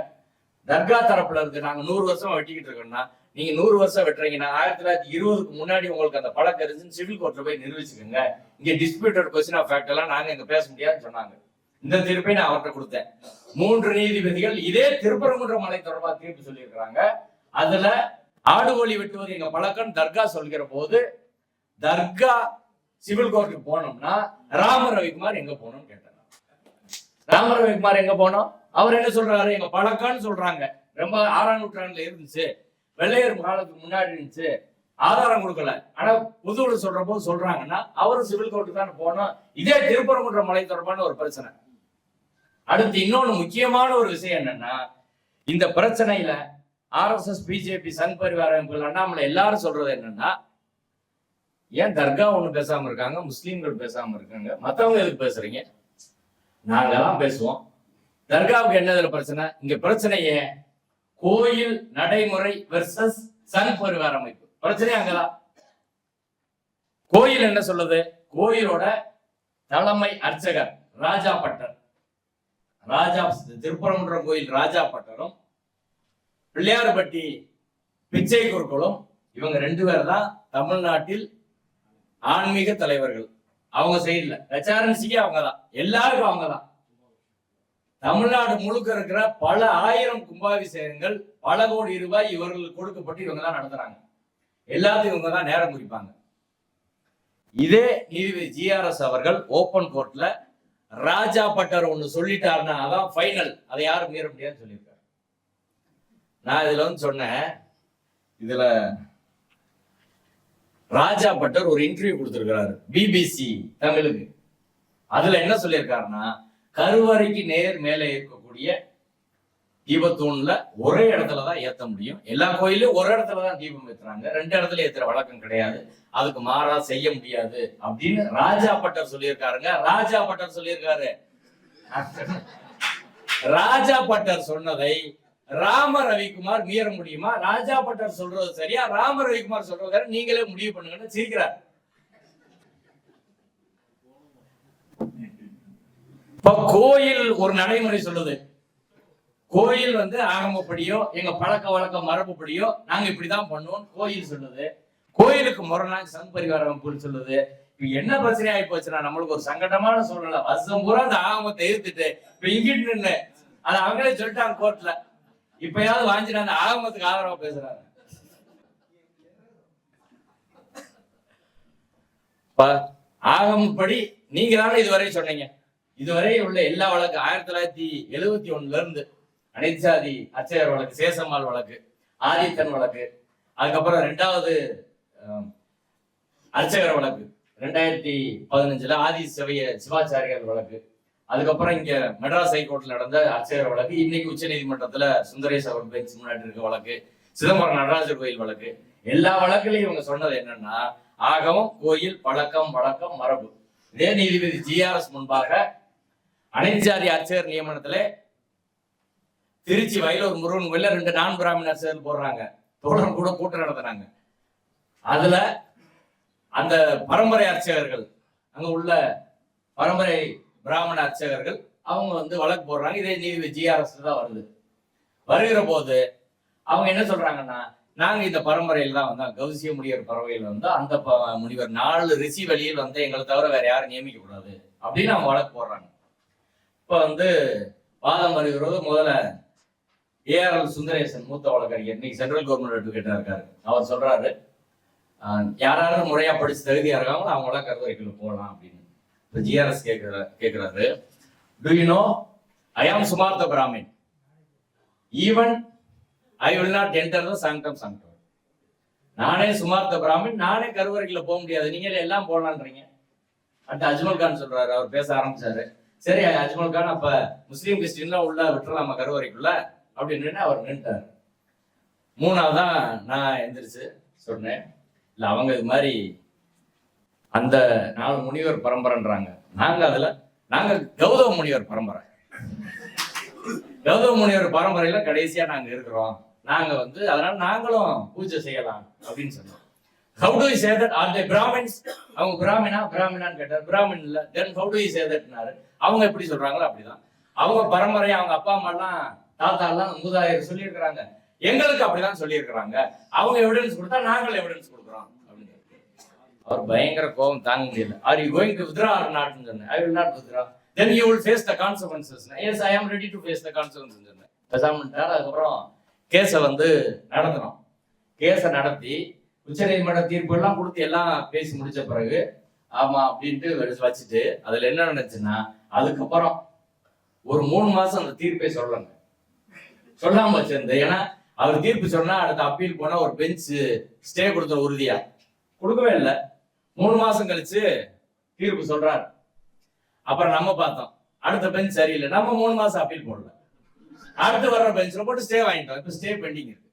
தர்கா தரப்புல இருந்து நாங்க 100 வருஷமா வெட்டிக்கிட்டு இருக்கோம்னா, நீங்க 100 வருஷம் வெட்டுறீங்கன்னா 1920க்கு முன்னாடி உங்களுக்கு அந்த பழக்கம் இருந்துச்சுன்னு சிவில் கோர்ட்ல போய் நிரூபிச்சுக்கோங்க. இங்க டிஸ்பியூட்டட் கொஸ்டின் ஆஃப் ஃபேக்ட் எல்லாம் நாங்க இங்க பேச முடியாதுன்னு சொன்னாங்க. இந்த தீர்ப்பை நான் அவர்கிட்ட கொடுத்தேன். 3 நீதிபதிகள் இதே திருப்பரங்குன்ற மலை தொடர்பாக தீர்ப்பு சொல்லியிருக்கிறாங்க. அதுல ஆடு கோழி வெட்டுவது எங்க பழக்கம் தர்கா சொல்கிற போது, தர்கா சிவில் கோர்ட்டுக்கு போனோம்னா ராம ரவிக்குமார் எங்க போனோம்னு கேட்டாங்க. ராம ரவிக்குமார் எங்க போனோம், அவர் என்ன சொல்றாரு, எங்க பழக்கம்னு சொல்றாங்க. ரொம்ப 6ஆம் நூற்றாண்டுல இருந்துச்சு, வெள்ளையர் காலத்துக்கு முன்னாடி இருந்துச்சு, ஆதாரம் கொடுக்கல. ஆனா புதுவுல சொல்ற போது சொல்றாங்கன்னா அவரும் சிவில் கோர்ட்டுக்கு தான் போனோம். இதே திருப்பரங்குன்ற மலை தொடர்பான ஒரு பிரச்சனை. அடுத்து இன்னொன்னு முக்கியமான ஒரு விஷயம் என்னன்னா, இந்த பிரச்சனையில RSS, பிஜேபி, சங் பரிவார அமைப்புகள், அண்ணாமலை எல்லாரும் சொல்றது என்னன்னா, ஏன் தர்கா ஒண்ணு பேசாம இருக்காங்க, முஸ்லீம்கள் பேசாம இருக்காங்க, மத்தவங்க எதுக்கு பேசுறீங்க, நாங்க தான் பேசுவோம். தர்காவுக்கு என்னதுல பிரச்சனை, இங்க பிரச்சனையே கோயில் நடைமுறை வெர்சஸ் சங் பரிவார அமைப்பு பிரச்சனை அங்கதான். கோயில் என்ன சொல்லுது, கோயிலோட தலைமை அர்ச்சகர் ராஜா பட்டர், திருப்பரங்குன்றம் கோயில் ராஜா பட்டரும் பிள்ளையார்பட்டி பிச்சை குருக்களும், இவங்க 2 பேர் தான் தமிழ்நாட்டில் ஆன்மீக தலைவர்கள். அவங்க சைடுல ரெச்சாரன்சிக்கு அவங்க தான், எல்லாருக்கும் அவங்க தான். தமிழ்நாடு முழுக்க இருக்கிற பல ஆயிரம் கும்பாபிஷேகங்கள் பல கோடி ரூபாய் இவர்களுக்கு கொடுக்கப்பட்டு இவங்க தான் நடத்துறாங்க. எல்லாத்தையும் இவங்க தான் நேரம் குறிப்பாங்க. இதே நீதிபதி GRS அவர்கள் ஓபன் கோர்ட்ல ராஜா பட்டர் ஒண்ணு சொல்லிட்டாருன்னா அதான் ஃபைனல், அதை யாரும் மீற முடியாதுன்னு சொல்லியிருக்காரு. நான் இதுல வந்து சொன்னேன், இதுல ராஜா பட்டர் ஒரு இன்டர்வியூ கொடுத்திருக்கிறாரு BBC தமிழுக்கு. அதுல என்ன சொல்லியிருக்காருன்னா, கருவறைக்கு நேர் மேலே இருக்கக்கூடிய தீபத்தூண்ல ஒரே இடத்துலதான் ஏத்த முடியும், எல்லா கோயிலும் ஒரு இடத்துலதான் தீபம் ஏத்துறாங்க, 2 இடத்துல ஏத்துற வழக்கம் கிடையாது, அதுக்கு மாறா செய்ய முடியாது அப்படின்னு ராஜா பட்டர் சொல்லியிருக்காருங்க. ராஜா பட்டர் சொல்லியிருக்காரு. ராஜா பட்டர் சொன்னதை ராம ரவிக்குமார் மீற முடியுமா? ராஜா பட்டர் சொல்றது சரியா, ராம ரவிக்குமார் சொல்றது நீங்களே முடிவு பண்ணுங்கன்னு சிரிக்கிறார். இப்ப கோயில் ஒரு நடைமுறை சொல்லுது, கோயில் வந்து ஆகமப்படியோ எங்க பழக்க வழக்க மரபுப்படியோ நாங்க இப்படிதான் பண்ணுவோம் கோயில் சொல்லுது. கோயிலுக்கு முரணா சங் பரிவார அமைப்புகள் சொல்லுது. இப்ப என்ன பிரச்சனை ஆகி போச்சுன்னா, நம்மளுக்கு ஒரு சங்கடமான சூழ்நிலை, வருஷம் பூரா அந்த ஆகமத்தை எதிர்த்துட்டு இப்ப இங்கிட்டு நின்று அதை அவங்களே சொல்லிட்டாங்க கோர்ட்ல, இப்பயாவது வாங்கிட்டு அந்த ஆகமத்துக்கு ஆதரவா பேசுறாங்க. ஆகமப்படி நீங்க தானே இதுவரை சொன்னீங்க, இதுவரை உள்ள எல்லா வழக்கு 1971 இருந்து அனைத்து சாதி அச்சையர் வழக்கு, சேசம்மாள் வழக்கு, ஆதித்தன் வழக்கு, அதுக்கப்புறம் 2வது அர்ச்சகர் வழக்கு 2015 ஆதி சிவாச்சாரியார் வழக்கு, அதுக்கப்புறம் இங்க மெட்ராஸ் ஹைகோர்ட்ல நடந்த அர்ச்சகர் வழக்கு, இன்னைக்கு உச்ச நீதிமன்றத்துல சுந்தரேஷ் அவர் பெஞ்ச் முன்னாடி இருக்க வழக்கு, சிதம்பரம் நடராஜர் கோயில் வழக்கு, எல்லா வழக்குலையும் இவங்க சொன்னது என்னன்னா, ஆகமம், கோயில், பழக்கம், வழக்கம், மரபு. இதே நீதிபதி GRS முன்பாக அனைத்து ஜாதி அர்ச்சகர் நியமனத்துல திருச்சி வயலூர் முருகன் கோயில 2 நான் பிராமண அர்ச்சகர் போடுறாங்க, தோழர் கூட கூட்டம் நடத்துறாங்க. அதுல அந்த பரம்பரை அர்ச்சகர்கள், அங்க உள்ள பரம்பரை பிராமண அர்ச்சகர்கள் அவங்க வந்து வழக்கு போடுறாங்க. இதே நீதிபதி GRS தான் வருது. வருகிற போது அவங்க என்ன சொல்றாங்கன்னா, நாங்க இந்த பரம்பரையில் தான் வந்தோம், கௌசிய முனிவர் பறவையில் வந்து அந்த முனிவர் 4 ரிஷி வழியில் வந்து எங்களை தவிர வேற யாரும் நியமிக்க கூடாது அப்படின்னு அவங்க வழக்கு போடுறாங்க. இப்ப வந்து வாதம் வருகிறது. முதல்ல ARL சுந்தரேசன் மூத்த வழக்கறிஞர், இன்னைக்கு சென்ட்ரல் கவர்மெண்ட் அட்வொகேட்டா இருக்காரு, அவர் சொல்றாரு, யாராவது முறையா படிச்சு தகுதியா இருக்காங்களோ அவங்களாம் கருவறைக்குள்ள போகலாம் அப்படின்னு. இப்ப GRS கேட்கிறாரு, to you know I am Smartha Brahmin, even I will not enter the sanctum sanctum. நானே சுமார்த்த பிராமின், நானே கருவறைக்குள்ள போக முடியாது, நீங்களே எல்லாம் போகலான்றீங்க. அடுத்து அஜ்மல் கான் சொல்றாரு, அவர் பேச ஆரம்பிச்சாரு. சரி அஜ்மல் கான், அப்ப முஸ்லீம் கிறிஸ்டின்லாம் உள்ள விட்டுறலாமா கருவறைக்குள்ள அப்படின்னு அவர் நின்ட்டார். மூணாவதா நான் எந்திரிச்சு சொன்னேன், இல்ல அவங்க இது மாதிரி அந்த 4 முனிவர் பரம்பரைன்றாங்க, நாங்க கௌதம முனிவர் பரம்பரை. கௌதம முனிவர் பரம்பரையில கடைசியா நாங்க இருக்கிறோம். நாங்க அதனால நாங்களும் பூஜை செய்யலாம் அப்படின்னு சொன்னோம். How do you say that? Are they Brahmins? அவங்க பிராமணான்னு கேட்டார். பிராமன் இல்ல. Then how do you say that? அவங்க எப்படி சொல்றாங்களோ அப்படிதான். அவங்க பரம்பரை, அவங்க அப்பா அம்மா எல்லாம், தாத்தா எல்லாம், மூதாதையர் சொல்லி இருக்கிறாங்க. எங்களுக்கு அப்படிதான் சொல்லி இருக்கிறாங்க. அவங்க எவிடன்ஸ் கொடுத்தா நாங்களும் எவிடன்ஸ் கொடுக்குறோம் அப்படின்னு. அவர் பயங்கர கோபம் தாங்க முடியல. Are you going to withdraw or not? சொன்னேன். I will not withdraw. Then you will face the consequences. Yes, I am ready to face the consequences. சொன்னேன். பேசாமட்டார். அதுக்கப்புறம் கேஸை நடத்தணும். கேஸை நடத்தி உச்சநீதிமன்ற தீர்ப்பு எல்லாம் கொடுத்து எல்லாம் பேசி முடிச்ச பிறகு ஆமா அப்படின்ட்டு வச்சுட்டு அதுல என்ன நினைச்சுன்னா, அதுக்கப்புறம் ஒரு 3 மாசம் அந்த தீர்ப்பை சொல்லாம வச்சிருந்தேன். ஏன்னா அவர் தீர்ப்பு சொன்னா அடுத்த அப்பீல் போனா ஒரு பெஞ்ச் ஸ்டே கொடுத்த உறுதியா கொடுக்கவே இல்லை. 3 மாசம் கழிச்சு தீர்ப்பு சொல்றாரு. அப்புறம் நம்ம பார்த்தோம் அடுத்த பெஞ்ச் சரியில்லை, நம்ம 3 மாசம் அப்பீல் போடல, அடுத்து வர்ற பெஞ்ச்ல போட்டு ஸ்டே வாங்கிட்டோம். இப்ப ஸ்டே பெண்டிங் இருக்கு.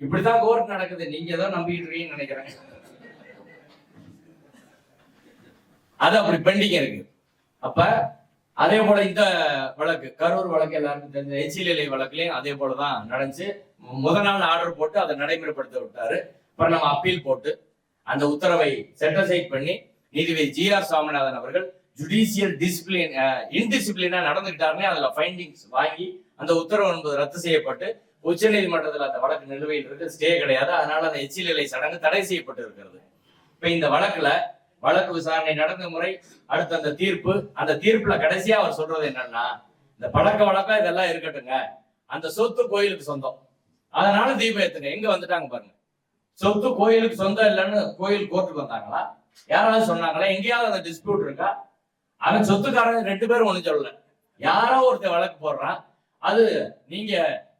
இப்படிதான் கோர்ட் நடக்குது. நீங்க ஏதோ நம்பிட்டு இருக்கீங்கன்னு நினைக்கிறேன். அது அப்படி பெண்டிங் இருக்கு. அப்ப அதே போல இந்த வழக்கு, கரூர் வழக்கு எல்லாருக்கும் தெரிஞ்ச எச்சிலை வழக்குலயும் அதே போலதான் நடந்துச்சு. முதல் நாள் ஆர்டர் போட்டு அதை நடைமுறைப்படுத்த விட்டாரு. அப்புறம் நம்ம அப்பீல் போட்டு அந்த உத்தரவை செட்டசைட் பண்ணி நீதிபதி GR சாமிநாதன் அவர்கள் ஜுடிஷியல் டிசிப்ளின் இன்டிசிப்ளினா நடந்துகிட்டாருன்னே அதுல ஃபைண்டிங்ஸ் வாங்கி அந்த உத்தரவு என்பது ரத்து செய்யப்பட்டு உச்ச நீதிமன்றத்தில் அந்த வழக்கு நிலுவையில் இருக்கு. ஸ்டே கிடையாது. அதனால அந்த எச்சிலை சடங்கு தடை செய்யப்பட்டு இருக்கிறது. இப்ப இந்த வழக்கு விசாரணை நடந்த முறை, அடுத்து அந்த தீர்ப்பு, அந்த தீர்ப்புல கடைசியா அவர் சொல்றது என்னன்னா, இந்த வழக்கம் இதெல்லாம் இருக்கட்டுங்க, அந்த சொத்து கோயிலுக்கு சொந்தம், அதனால தீபம் ஏத்துங்க. எங்க வந்துட்டாங்க பாருங்க. சொத்து கோயிலுக்கு சொந்தம் இல்லைன்னு கோயில் கோர்ட்டுக்கு வந்தாங்களா? யாராவது சொன்னாங்களா? எங்கேயாவது அந்த டிஸ்பியூட் இருக்கா? அவன் சொத்துக்காரங்க 2 பேரும் ஒண்ணு சொல்லல. யாரோ ஒருத்தர் வழக்கு போடுறான். அது நீங்க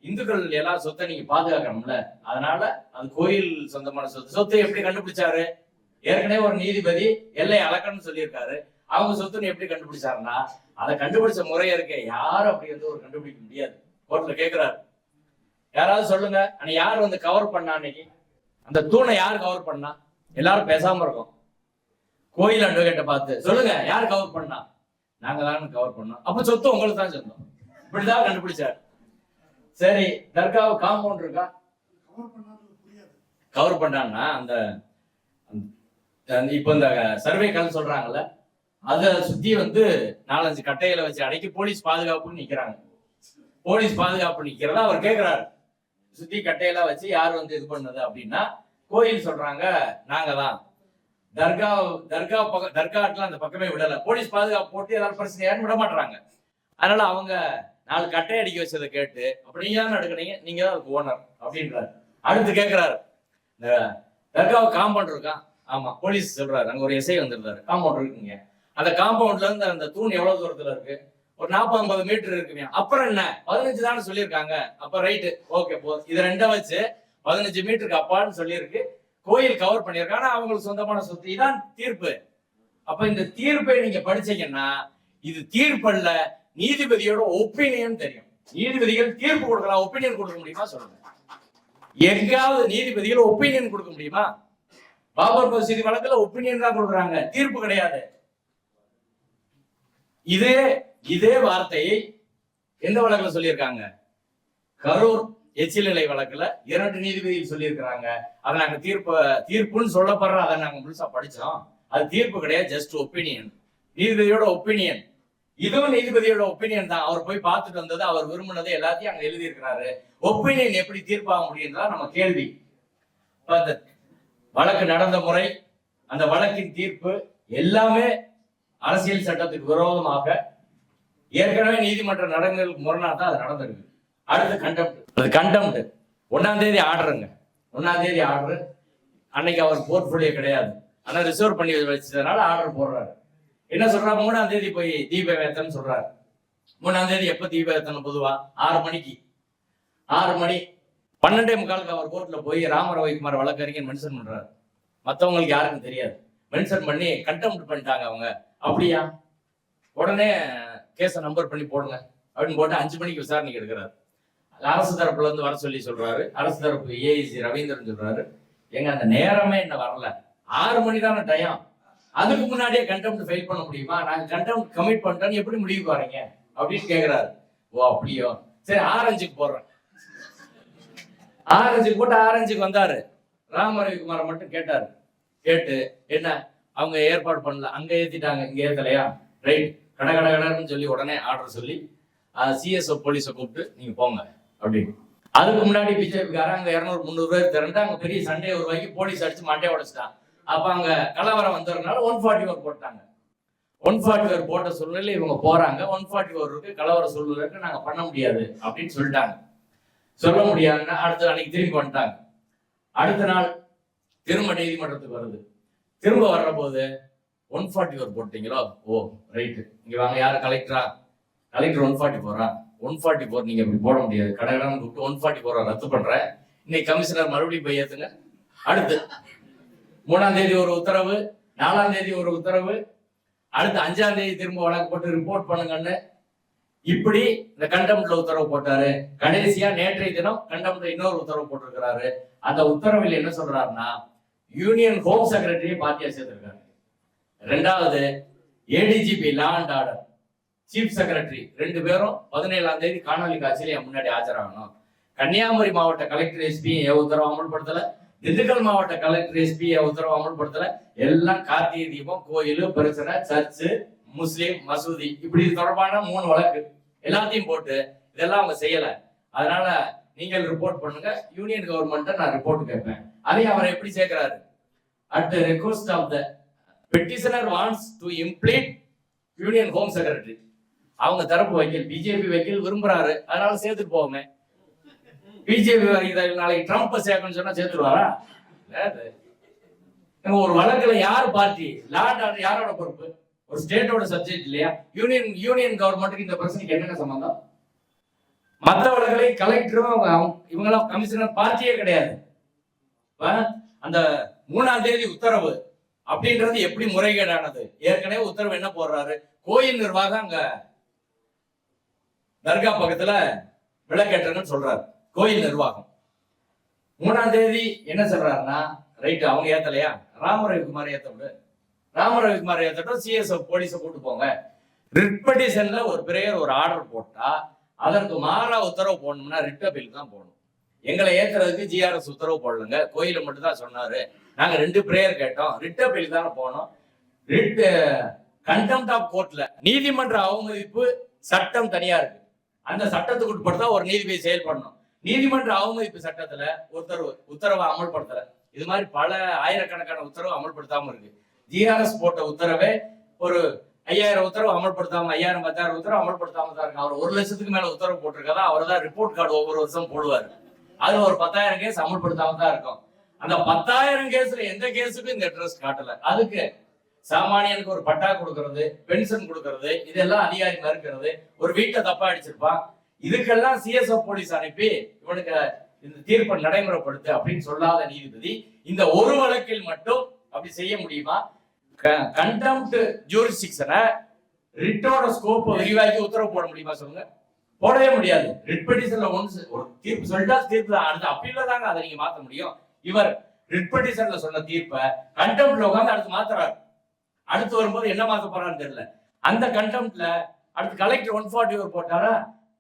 இந்துக்கள் எல்லாம் சொத்தை நீங்க பாதுகாக்கணும்ல, அதனால அது கோயில் சொந்தமான சொத்தை எப்படி கண்டுபிடிச்சாரு? ஏற்கனவே ஒரு நீதிபதி எல்லை அளக்கணும்னு சொல்லியிருக்காரு. அவங்க சொத்துன்னு எப்படி கண்டுபிடிச்சாருன்னா, அதை கண்டுபிடிச்ச முறையா இருக்க யாரும் அப்படி ஒரு கண்டுபிடிக்க முடியாது. கோர்ட்ல கேட்கிறாரு, யாராவது சொல்லுங்க, ஆனா யார் கவர் பண்ணா? அன்னைக்கு அந்த தூணை யார் கவர் பண்ணா? எல்லாரும் பேசாம இருக்கோம். கோயில் அட்வொகேட்டை பார்த்து சொல்லுங்க, யார் கவர் பண்ணா? நாங்க தான் கவர் பண்ணோம். அப்ப சொத்து உங்களுக்கு தான் சொந்தம். இப்படிதான் கண்டுபிடிச்சாரு. சரி, தர்காவை காம்பவுண்ட் இருக்கா? கவர் பண்ணான்னா அந்த இப்ப இந்த சர்வே கல் சொல்றாங்கல்ல, அத சுத்தி 4-5 கட்டைகளை வச்சு அடைக்கி போலீஸ் பாதுகாப்புன்னு நிக்கிறாங்க. போலீஸ் பாதுகாப்பு நிக்கிறதா அவர் கேட்கிறாரு. சுத்தி கட்டையெல்லாம் வச்சு யார் இது பண்ணது அப்படின்னா, கோயில் சொல்றாங்க நாங்க தான். தர்காட்லாம் அந்த பக்கமே விடல. போலீஸ் பாதுகாப்பு போட்டு ஏதாவது பிரச்சனையான்னு விட மாட்டாங்க. அதனால அவங்க 4 கட்டை அடிக்க வச்சதை கேட்டு, அப்ப நீங்க தான் எடுக்கிறீங்க, நீங்க தான் அதுக்கு ஓனர் அப்படின்றாரு. அடுத்து கேட்கிறாரு, இந்த தர்காவை காம்பவுண்ட் இருக்கா? ஆமா. போலீஸ் சொல்றாரு, அங்க ஒரு எஸ்ஐ வந்திருந்தாரு, காம்பவுண்ட் இருக்குங்க. அந்த காம்பவுண்ட்ல இருந்து அந்த தூண் எவ்வளவு தூரத்துல இருக்கு? ஒரு 40-50 மீட்டர் இருக்குங்க. அப்புறம் என்ன, 15 தானே சொல்லியிருக்காங்க. அப்ப ரைட்டு, ஓகே போதும். இது 2 வச்சு 15 மீட்டருக்கு அப்பான்னு சொல்லியிருக்கு. கோயில் கவர் பண்ணியிருக்காங்க. அவங்களுக்கு சொந்தமான சொத்து. இதான் தீர்ப்பு. அப்ப இந்த தீர்ப்பை நீங்க படிச்சீங்கன்னா, இது தீர்ப்பல்ல, நீதிபதியோட ஒப்பீனியன் தெரியும். நீதிபதிகள் தீர்ப்பு கொடுக்கலாம், ஒப்பீனியன் கொடுக்க முடியுமா சொல்லுங்க? எங்காவது நீதிபதிகள் ஒப்பீனியன் கொடுக்க முடியுமா? பாபர் மசூதி வழக்குல ஒப்பீனியன் தான் கொடுக்குறாங்க, தீர்ப்பு கிடையாது. இதே வார்த்தையை எந்த வழக்குல சொல்லியிருக்காங்க? கரூர் எச்சிலை வழக்குல 2 நீதிபதிகள் சொல்லியிருக்கிறாங்க. அதை நாங்க தீர்ப்புன்னு சொல்லப்படுற அதை நாங்க முழுசா படிச்சோம். அது தீர்ப்பு கிடையாது, ஜஸ்ட் ஒப்பீனியன். நீதிபதியோட ஒப்பீனியன். இதுவும் நீதிபதியோட ஒப்பீனியன் தான். அவர் போய் பார்த்துட்டு வந்தது, அவர் விரும்பினது எல்லாத்தையும் அங்க எழுதி இருக்கிறாரு. ஒப்பீனியன் எப்படி தீர்ப்பாக முடியும்தான் நம்ம கேள்வி. அந்த வழக்கு நடந்த முறை, அந்த வழக்கின் தீர்ப்பு எல்லாமே அரசியல் சட்டத்துக்கு விரோதமாக ஏற்கனவே நீதிமன்ற நடைமுறைகளுக்கு முரணா தான் அது நடந்திருக்கு. அடுத்து கண்டெம்ட். 1ஆம் தேதி ஆர்டருங்க. 1ஆம் தேதி ஆர்டர். அன்னைக்கு அவர் போர்ட்போலியோ கிடையாது, ஆனா ரிசர்வ் பண்ணி வச்சதுனால ஆர்டர் போடுறாரு. என்ன சொல்றாரு? 3ஆம் தேதி போய் தீபம் ஏத்தன்னு சொல்றாரு. 3ஆம் தேதி எப்ப தீபம் ஏத்தணும்? பொதுவா 6 மணிக்கு. 6 மணி 12:45 அவர் கோர்ட்ல போய் ராமரவிக்குமார் வழக்கறிஞர் மென்ஷன் பண்றாரு. மற்றவங்களுக்கு யாருக்கும் தெரியாது. மென்ஷன் பண்ணி கண்டெம்ட் பண்ணிட்டாங்க அவங்க. அப்படியா? உடனே கேஸை நம்பர் பண்ணி போடுங்க அப்படின்னு போட்டு 5 மணிக்கு விசாரணைக்கு எடுக்கிறாரு. அரசு தரப்புல இருந்து வர சொல்லி சொல்றாரு. அரசு தரப்பு ஏஐசி ரவீந்திரன் சொல்றாரு, எங்க அந்த நேரமே என்ன வரல, 6 மணி தானே டைம், அதுக்கு முன்னாடியே கண்டெம்ட் ஃபைல் பண்ண முடியுமா, நாங்க கண்டெம்ட் கமிட் பண்ணிட்டோம் எப்படி முடிவுக்கு வரீங்க அப்படின்னு கேக்குறாரு. ஓ அப்படியோ, சரி ஆரஞ்சுக்கு போடுறேன். ஆரஞ்சுக்கு போட்டு ஆரஞ்சுக்கு வந்தாரு. ராமரவிக்குமாரை மட்டும் கேட்டாரு. கேட்டு என்ன அவங்க ஏற்பாடு பண்ணல, அங்க ஏத்திட்டாங்க இங்க ஏத்தலையா, ரைட், கடன்னு சொல்லி உடனே ஆர்டர் சொல்லி சிஎஸ்ஓ போலீஸை கூப்பிட்டு நீங்க போங்க அப்படின்னு. அதுக்கு முன்னாடி பிஜேபிக்காரன் அங்க 200-300 பேர் திரண்டு அங்க பெரிய சண்டையை உருவாக்கி போலீஸ் அடிச்சு மண்டையை உடைச்சிட்டான். அப்ப அங்க கலவரம் வந்ததுனால 144 போட்டாங்க. 144 போட்ட சூழ்நிலை இவங்க போறாங்க. 144 இருக்கு, கலவர சூழ்நிலை இருக்கு, நாங்க பண்ண முடியாது அப்படின்னு சொல்லிட்டாங்க. சொல்ல முடியாதுன்னா அடுத்த அன்னைக்கு திரும்பி வந்துட்டாங்க. அடுத்த நாள் திரும்ப நீதிமன்றத்துக்கு வருது. திரும்ப வர்ற போது 144 போட்டீங்களோ, ஓ ரைட்டு, இங்க வாங்க, யாரு கலெக்டரா, கலெக்டர் 144 144 நீங்க இப்படி போட முடியாது, கடகடன்னு கூப்பிட்டு 144 ரத்து பண்றேன், இன்னைக்கு கமிஷனர் மறுபடியும் போய் ஏத்துங்க. அடுத்து 3ஆம் தேதி ஒரு உத்தரவு, 4ஆம் தேதி ஒரு உத்தரவு, அடுத்து 5ஆம் தேதி திரும்ப வழக்கு போட்டு ரிப்போர்ட் பண்ணுங்கன்னு இப்படி இந்த கண்டெம்ட்ல உத்தரவு போட்டாரு. கடைசியா நேற்றைய தினம் கண்டெம்ட்ல இன்னொரு உத்தரவு போட்டிருக்கிறாரு. அந்த உத்தரவில் என்ன சொல்றாருன்னா, யூனியன் ஹோம் செக்ரட்டரியை பார்ட்டியா சேர்த்திருக்காரு. 2வது ADGP law and order, chief secretary 2 பேரும் 17ஆம் தேதி காணொலி காட்சியில முன்னாடி ஆஜராகணும். கன்னியாகுமரி மாவட்ட கலெக்டர் எஸ்பி உத்தரவு அமல்படுத்தல, திண்டுக்கல் மாவட்ட கலெக்டர் எஸ்பி உத்தரவு அமல்படுத்தல. எல்லாம் கார்த்திகை தீபம், கோயில் பிரச்சனை, சர்ச்சு, முஸ்லீம் மசூதி, இப்படி தொடர்பான 3 வழக்கு எல்லாத்தையும் போட்டு இதெல்லாம் அவங்க செய்யல. அதனால நீங்கள் ரிப்போர்ட் பண்ணுங்க, யூனியன் கவர்மெண்ட் நான் ரிப்போர்ட் கேட்பேன். அதையும் அவரை எப்படி சேர்க்கிறாரு, at the request of the petitioner wants to implead union home secretary. அவங்க தரப்பு வக்கீல், பிஜேபி வக்கீல் விரும்புறாரு, அதனால சேர்த்துட்டு போவோமே. பிஜேபி நாளைக்கு ட்ரம்ப் சேர்க்கணும்னு சொன்னா சேர்த்துருவாரா? ஒரு வழக்குல யார் பார்ட்டி, லா அண்ட் ஆர்டர் யாரோட பொறுப்பு, ஒரு ஸ்டேட்டோட சப்ஜெக்ட் இல்லையா? யூனியன் கவர்மெண்ட்டுக்கு இந்த பிரச்சனைக்கு என்னென்ன சம்பந்தம்? மற்ற வழக்குகளை கலெக்டரும் இவங்கெல்லாம் கமிஷனர் பார்ட்டியே கிடையாது. அந்த 3ஆம் தேதி உத்தரவு அப்படின்றது எப்படி முறைகேடானது? ஏற்கனவே உத்தரவு என்ன போடுறாரு, கோயில் நிர்வாகம் அங்க தர்கா பக்கத்துல விளக்கேற்றன்னு சொல்றாரு. கோயில் நிர்வாகம் 3ஆம் தேதி என்ன சொல்றாருன்னா, ரைட் அவங்க ஏத்தலையா, ராமரவிக்குமார் ஏத்த விடு, ராமரவிக்குமார் ஏத்தட்டும், சிஎஸ்ஓ போலீஸை கூட்டு போங்க. ரிட் பெட்டிஷன்ல ஒரு பிரேயர் ஒரு ஆர்டர் போட்டா அதற்கு மாறா உத்தரவு போடணும்னா ரிட் அப்பீல் தான் போடணும். எங்களை ஏத்துறதுக்கு ஜிஆர்எஸ் உத்தரவு போடலங்க, கோயில மட்டும் தான் சொன்னாரு, நாங்க 2 பிரேயர் கேட்டோம், ரிட் அப்பீல் தானே போனோம். ரிட் கண்டெம்ட் ஆஃப் கோர்ட்ல நீதிமன்ற அவமதிப்பு சட்டம் தனியா இருக்கு. அந்த சட்டத்துக்கு உட்பட்டு ஒரு நீதிபதி செயல்படணும். நீதிமன்ற அவமதிப்பு சட்டத்துல உத்தரவை அமல்படுத்தல. இது மாதிரி பல ஆயிரக்கணக்கான உத்தரவு அமல்படுத்தாம இருக்கு. ஜிஆர்எஸ் போட்ட உத்தரவே ஒரு 5000 உத்தரவு அமல்படுத்தாம, 1000 10,000 உத்தரவு அமல்படுத்தாம தான் இருக்கு. அவர் 1 லட்சத்துக்கு மேல உத்தரவு போட்டிருக்கதா அவர் தான் ரிப்போர்ட் கார்டு ஒவ்வொரு வருஷம் போடுவாரு. அதுல ஒரு 10,000 கேஸ் அமல்படுத்தாம தான் இருக்கும். அந்த 10,000 கேஸ்ல எந்த கேஸுக்கும் இந்த இன்ட்ரெஸ்ட் காட்டல. அதுக்கு சாமானியனுக்கு ஒரு பட்டா கொடுக்கறது, பென்ஷன் கொடுக்கறது, இதெல்லாம் அதிகாரி மறுக்கிறது, ஒரு வீட்டை தப்பா அடிச்சிருப்பான், இதுக்கெல்லாம் சிஎஸ்ஓ போலீஸ் அனுப்பி இவனுக்கு இந்த தீர்ப்பை நடைமுறைப்படுத்து அப்படின்னு சொல்லாத நீதிபதி இந்த ஒரு வழக்கில் மட்டும் அப்படி செய்ய முடியுமா? கண்டெம்ட் ஜூரிஸ்டிக்ஷனை ரிட்டோட ஸ்கோப் விரிவாக்கி உத்தரவு போட முடியுமா சொல்லுங்க? போடவே முடியாது. ரிட் பெட்டிஷன்ல ஒரு தீர்ப்பு சொல்லிட்டா தீர்ப்பு தான், அடுத்து அப்பீல்ல தாங்க அதை நீங்க மாத்த முடியும். இவர் ரிட் பெட்டிஷன்ல சொன்ன தீர்ப்பை கண்டெம்ட்ல உட்காந்து அடுத்து மாத்துறாரு. அடுத்து வரும்போது என்ன மாத்த போறான்னு தெரியல. அந்த கண்டெம்ட்ல அடுத்து கலெக்டர் 144 போட்டாரா,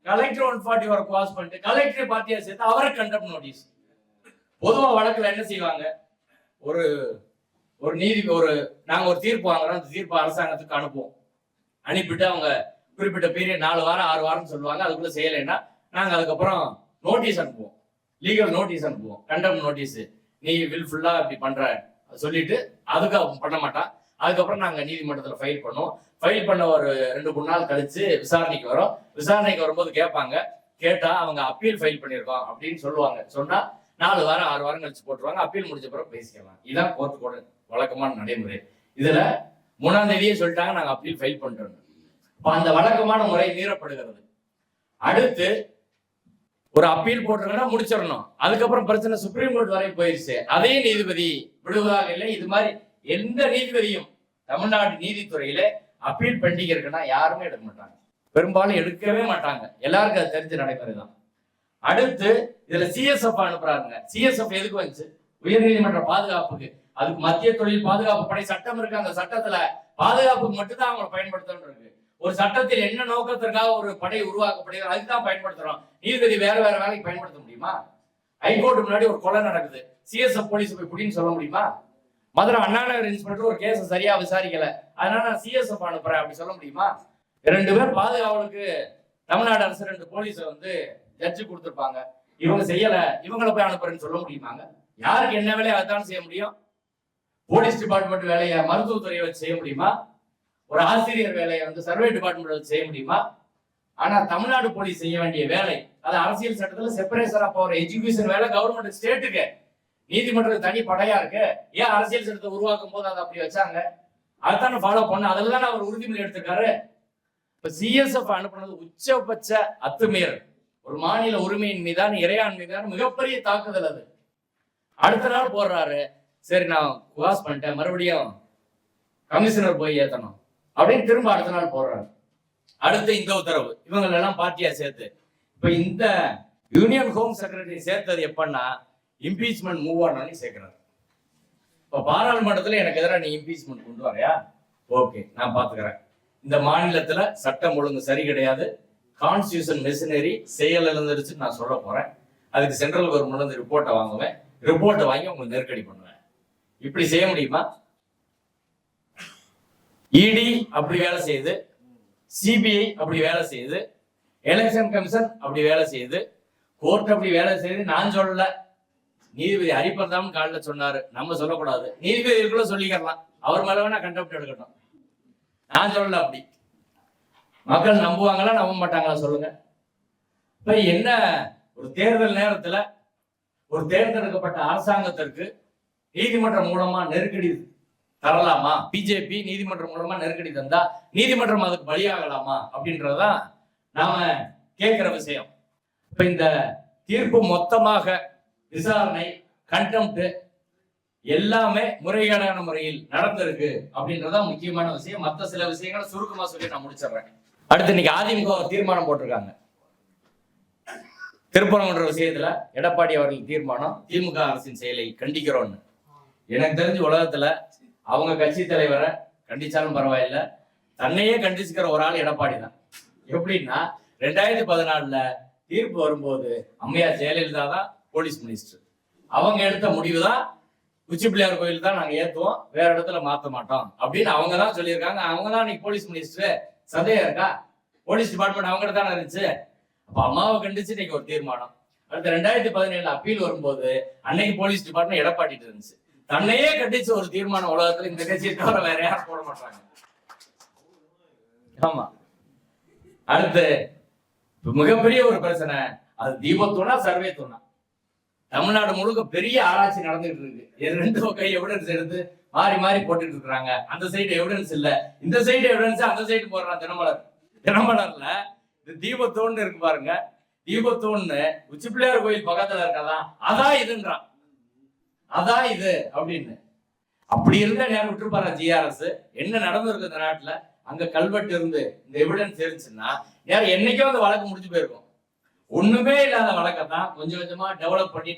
கலெக்டர் 144 பாஸ் பண்ணிட்டு கலெக்டர் பார்ட்டியா சேர்த்து அவரை கண்டெம்ட் நோட்டீஸ். பொதுவா வழக்குல என்ன செய்வாங்க, ஒரு நாங்க ஒரு தீர்ப்பு வாங்குறோம், அந்த தீர்ப்பு அரசாங்கத்துக்கு அனுப்புவோம். அனுப்பிட்டு அவங்க குறிப்பிட்ட பீரியட் 4 வாரம் 6 வாரம் சொல்லுவாங்க. அதுக்குள்ள செய்யலைன்னா நாங்க அதுக்கப்புறம் நோட்டீஸ் அனுப்புவோம், லீகல் நோட்டீஸ் அனுப்புவோம், கண்டெம்ட் நோட்டீஸ், நீ வில்ஃபுல்லா இப்படி பண்ற சொல்லிட்டு அதுக்கு பண்ண மாட்டான். அதுக்கப்புறம் நாங்க நீதிமன்றத்துல ஃபைல் பண்ணுவோம். ஃபைல் பண்ண ஒரு 2-3 நாள் கழிச்சு விசாரணைக்கு வரும். விசாரணைக்கு வரும்போது கேட்பாங்க, கேட்டா அவங்க அப்பீல் ஃபைல் பண்ணிருக்கோம் அப்படின்னு சொல்லுவாங்க. சொன்னா 4 வாரம் 6 வாரம் கழிச்சு போட்டுருவாங்க. அப்பீல் முடிஞ்ச பிறகு பேசிக்கலாம். இதான் கோர்ட்டுக்கோட வழக்கமான நடைமுறை. இதுல 3ஆம் தேதியே சொல்லிட்டாங்க நாங்க அப்பீல் ஃபைல் பண்றோம். அந்த வழக்கமான முறை மீறப்படுகிறது. அடுத்து ஒரு அப்பீல் போட்டிருக்கா முடிச்சிடணும். அதுக்கப்புறம் பிரச்சனை சுப்ரீம் கோர்ட் வரை போயிருச்சு, அதே நீதிபதி விடுவதாக இல்லை. இது மாதிரி எந்த நீதிபதியும் தமிழ்நாடு நீதித்துறையில அப்பீல் பெண்டிங் இருக்குன்னா யாருமே எடுக்க மாட்டாங்க, பெரும்பாலும் எடுக்கவே மாட்டாங்க. எல்லாருக்கும் அது தெரிஞ்ச நடைமுறை தான். அடுத்து இதுல சிஎஸ்எஃப் அனுப்புறாங்க. சிஎஸ்எஃப் எதுக்கு வந்துச்சு? உயர்நீதிமன்ற பாதுகாப்புக்கு. அதுக்கு மத்திய தொழில் பாதுகாப்பு படை சட்டம் இருக்கு. அந்த சட்டத்துல பாதுகாப்புக்கு மட்டும்தான் அவங்களை பயன்படுத்தணும் இருக்கு. ஒரு சட்டத்தில் என்ன நோக்கத்திற்காக ஒரு படை உருவாக்கப்படுகிறது அதுக்குதான் பயன்படுத்துறோம். நீதிபதி வேற வேற வேலைக்கு பயன்படுத்த முடியுமா? ஹைகோர்ட் முன்னாடி ஒரு கொலை நடக்குது, சிஎஸ்எஃப் போலீஸ் போய் புடின்னு சொல்ல முடியுமா? மதுரை அண்ணாநகர் இன்ஸ்பெக்டர் ஒரு கேஸ் சரியா விசாரிக்கல, அதனால நான் சிஎஸ்எஃப் அனுப்புறேன் அப்படி சொல்ல முடியுமா? 2 பேர் பாதுகாவலுக்கு தமிழ்நாடு அரசு 2 போலீஸ ஜட்ஜு கொடுத்துருப்பாங்க, இவங்க செய்யல, இவங்களை போய் அனுப்புறேன்னு சொல்ல முடியுமாங்க? யாருக்கு என்ன வேலையை அதான் செய்ய முடியும்? போலீஸ் டிபார்ட்மெண்ட் வேலையை மருத்துவத்துறையை வச்சு செய்ய முடியுமா? ஒரு ஆசிரியர் வேலையை சர்வே டிபார்ட்மெண்ட் வச்சு செய்ய முடியுமா? ஆனா தமிழ்நாடு போலீஸ் செய்ய வேண்டிய வேலை, அது அரசியல் சட்டத்துல செப்பரேஷன் ஆஃப் பவர் எஜுகேஷன் வேலை கவர்மெண்ட் ஸ்டேட்டுக்கு, நீதிமன்றத்துக்கு தனி படையா இருக்கு. ஏன் அரசியல் சட்டத்தை உருவாக்கும் போது அதை அப்படி வச்சாங்க? அதைத்தானே ஃபாலோ பண்ண, அதில் தானே அவர் உறுதிமொழி எடுத்திருக்காரு. இப்ப சிஎஸ்எஃப் அனுப்புனது உச்சபட்ச அத்துமீறல், ஒரு மாநில உரிமையின் மீதான இறையான் மீதான மிகப்பெரிய தாக்குதல் அது. அடுத்த நாள் போடுறாரு, சரி நான் குவாஸ் பண்ணிட்டேன், மறுபடியும் கமிஷனர் போய் ஏத்தணும் அப்படின்னு திரும்ப அடுத்த நாள் போடுறாரு. அடுத்து இந்த உத்தரவு, இவங்களெல்லாம் பார்ட்டியா சேர்த்து இப்ப இந்த யூனியன் ஹோம் செக்ரட்டரி சேர்த்தது எப்பன்னா இம்பீச்மெண்ட் மூவ் ஆனு சேர்க்கிறாரு. இப்ப பாராளுமன்றத்துல எனக்கு எதிராக நீ இம்பீச்மெண்ட் கொண்டு வரையா, ஓகே நான் பாத்துக்கிறேன். இந்த மாநிலத்துல சட்டம் ஒழுங்கு சரி கிடையாது, கான்ஸ்டியூஷன் மெஷினரி செயல் இழந்துருச்சு நான் சொல்ல போறேன். அதுக்கு சென்ட்ரல் கவர்மெண்ட் ரிப்போர்ட்டை வாங்குவேன், ரிப்போர்ட்டை வாங்கி உங்களுக்கு நெருக்கடி பண்ணுவேன். இப்படி செய்ய முடியுமா? இடி அப்படி வேலை செய்யுது, சிபிஐ அப்படி வேலை செய்யுது, எலெக்ஷன் கமிஷன் அப்படி வேலை செய்யுது, கோர்ட் அப்படி வேலை செய்யுது. நான் சொல்லல, நீதிபதி ஹரிபிரதாம் காலில் சொன்னாரு, நம்ம சொல்லக்கூடாது, நீதிபதிகளுக்குள்ள சொல்லிக்கலாம், அவர் மேல வேணா கண்டெப்ட் எடுக்கட்டும். நான் சொல்லல. அப்படி மக்கள் நம்புவாங்களா நம்ப மாட்டாங்களா சொல்லுங்க? இப்ப என்ன, ஒரு தேர்தல் நேரத்துல ஒரு தேர்ந்தெடுக்கப்பட்ட அரசாங்கத்திற்கு நீதிமன்றம் மூலமா நெருக்கடி தரலாமா? பிஜேபி நீதிமன்றம் மூலமா நெருக்கடி தந்தா நீதிமன்றம் அதுக்கு பலியாகலாமா அப்படின்றதான் நாம கேட்கிற விஷயம். இப்ப இந்த தீர்ப்பு மொத்தமாக விசாரணை, கண்டெம்ட் எல்லாமே முறைகேடான முறையில் நடந்திருக்கு அப்படின்றதான் முக்கியமான விஷயம். மற்ற சில விஷயங்களை சுருக்கமா சொல்லி நான் முடிச்சிடுறேன். அடுத்து இன்னைக்கு அதிமுக தீர்மானம் போட்டிருக்காங்க. திருப்பரங்குன்ற விஷயத்துல எடப்பாடி அவர்கள் தீர்மானம், திமுக அரசின் செயலை கண்டிக்கிறோம்னு. எனக்கு தெரிஞ்ச உலகத்துல அவங்க கட்சி தலைவரை கண்டிச்சாலும் பரவாயில்ல, தன்னையே கண்டிச்சுக்கிற ஒரு ஆள் எடப்பாடி தான். எப்படின்னா 2014 தீர்ப்பு வரும்போது அம்மையார் ஜெயலலிதா தான் போலீஸ் மினிஸ்டர், அவங்க எடுத்த முடிவு தான் உச்சி பிள்ளையார் கோயில் தான் நாங்க ஏத்துவோம், வேற இடத்துல மாத்த மாட்டோம் அப்படின்னு அவங்க தான் சொல்லியிருக்காங்க. அவங்க தான் இன்னைக்கு போலீஸ் மினிஸ்டர். சந்தேகம் இருக்கா? போலீஸ் டிபார்ட்மெண்ட் அவங்க தானே இருந்துச்சு. அப்ப அம்மாவை கண்டிச்சு இன்னைக்கு ஒரு தீர்மானம். அடுத்த 2017 அப்பீல் வரும்போது அன்னைக்கு போலீஸ் டிபார்ட்மெண்ட் எடப்பாடிட்டு இருந்துச்சு. தன்னையே கண்டிச்சு ஒரு தீர்மானம் உலகத்துல இந்த கட்சியை தவிர வேற யாரும் போட மாட்டாங்க. ஆமா. அடுத்து மிகப்பெரிய ஒரு பிரச்சனை, அது தீபத்தூணா சர்வே தூணா? தமிழ்நாடு முழுக்க பெரிய ஆராய்ச்சி நடந்துட்டு இருக்கு. 2 பக்கம் எவிடன்ஸ் எடுத்து மாறி மாறி போட்டுட்டு இருக்காங்க. அந்த சைடு எவிடன்ஸ் இல்ல, இந்த சைடு எவிடன்ஸ், அந்த சைடு போடுறான் தினமலர். தினமலர்ல இந்த தீபத்தூண் இருக்கு பாருங்க, தீபத்தூண் உச்சி பிள்ளையார் கோயில் பக்கத்துல இருக்கதான், அதான் இதுன்றான், அதான் இது அப்படின்னு. அப்படி இருந்த நேரம் விட்டுருப்பாரா ஜிஆர்எஸ்? என்ன நடந்திருக்கு இந்த நாட்டுல? அங்க கல்வெட்டு இருந்து இந்த எவிடன்ஸ் இருந்துச்சுன்னா யாரும் என்னைக்கோ அந்த வழக்கு முடிஞ்சு போயிருக்கும். ஒண்ணுமே இல்லாத வழக்கத்தான் கொஞ்சம் கொஞ்சமா டெவலப் பண்ணி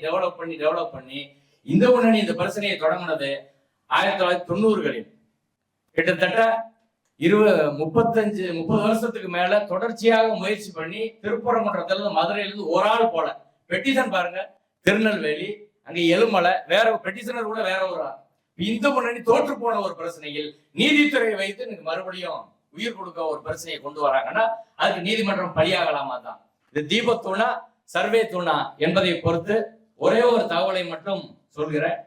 இந்த முன்னணி இந்த பிரச்சனையை தொடங்கினது 1990களில். கிட்டத்தட்ட 30 வருஷத்துக்கு மேல தொடர்ச்சியாக முயற்சி பண்ணி திருப்பரங்குன்றத்துல மதுரையிலிருந்து ஒரு ஆள் போல பெட்டிஷன் பாருங்க, திருநெல்வேலி, அங்க எலுமலை, வேற பெட்டிஷனர் கூட வேற ஒரு ஆள். இந்து முன்னணி தோற்று போன ஒரு பிரச்சனையில் நீதித்துறையை வைத்து எனக்கு மறுபடியும் உயிர் கொடுக்க ஒரு பிரச்சனையை கொண்டு வராங்கன்னா அதுக்கு நீதிமன்றம் பலியாகலாமா தான். இது தீபத்தூணா சர்வே தூணா என்பதை பொறுத்து ஒரே ஒரு தகவலை மட்டும் சொல்கிறேன்.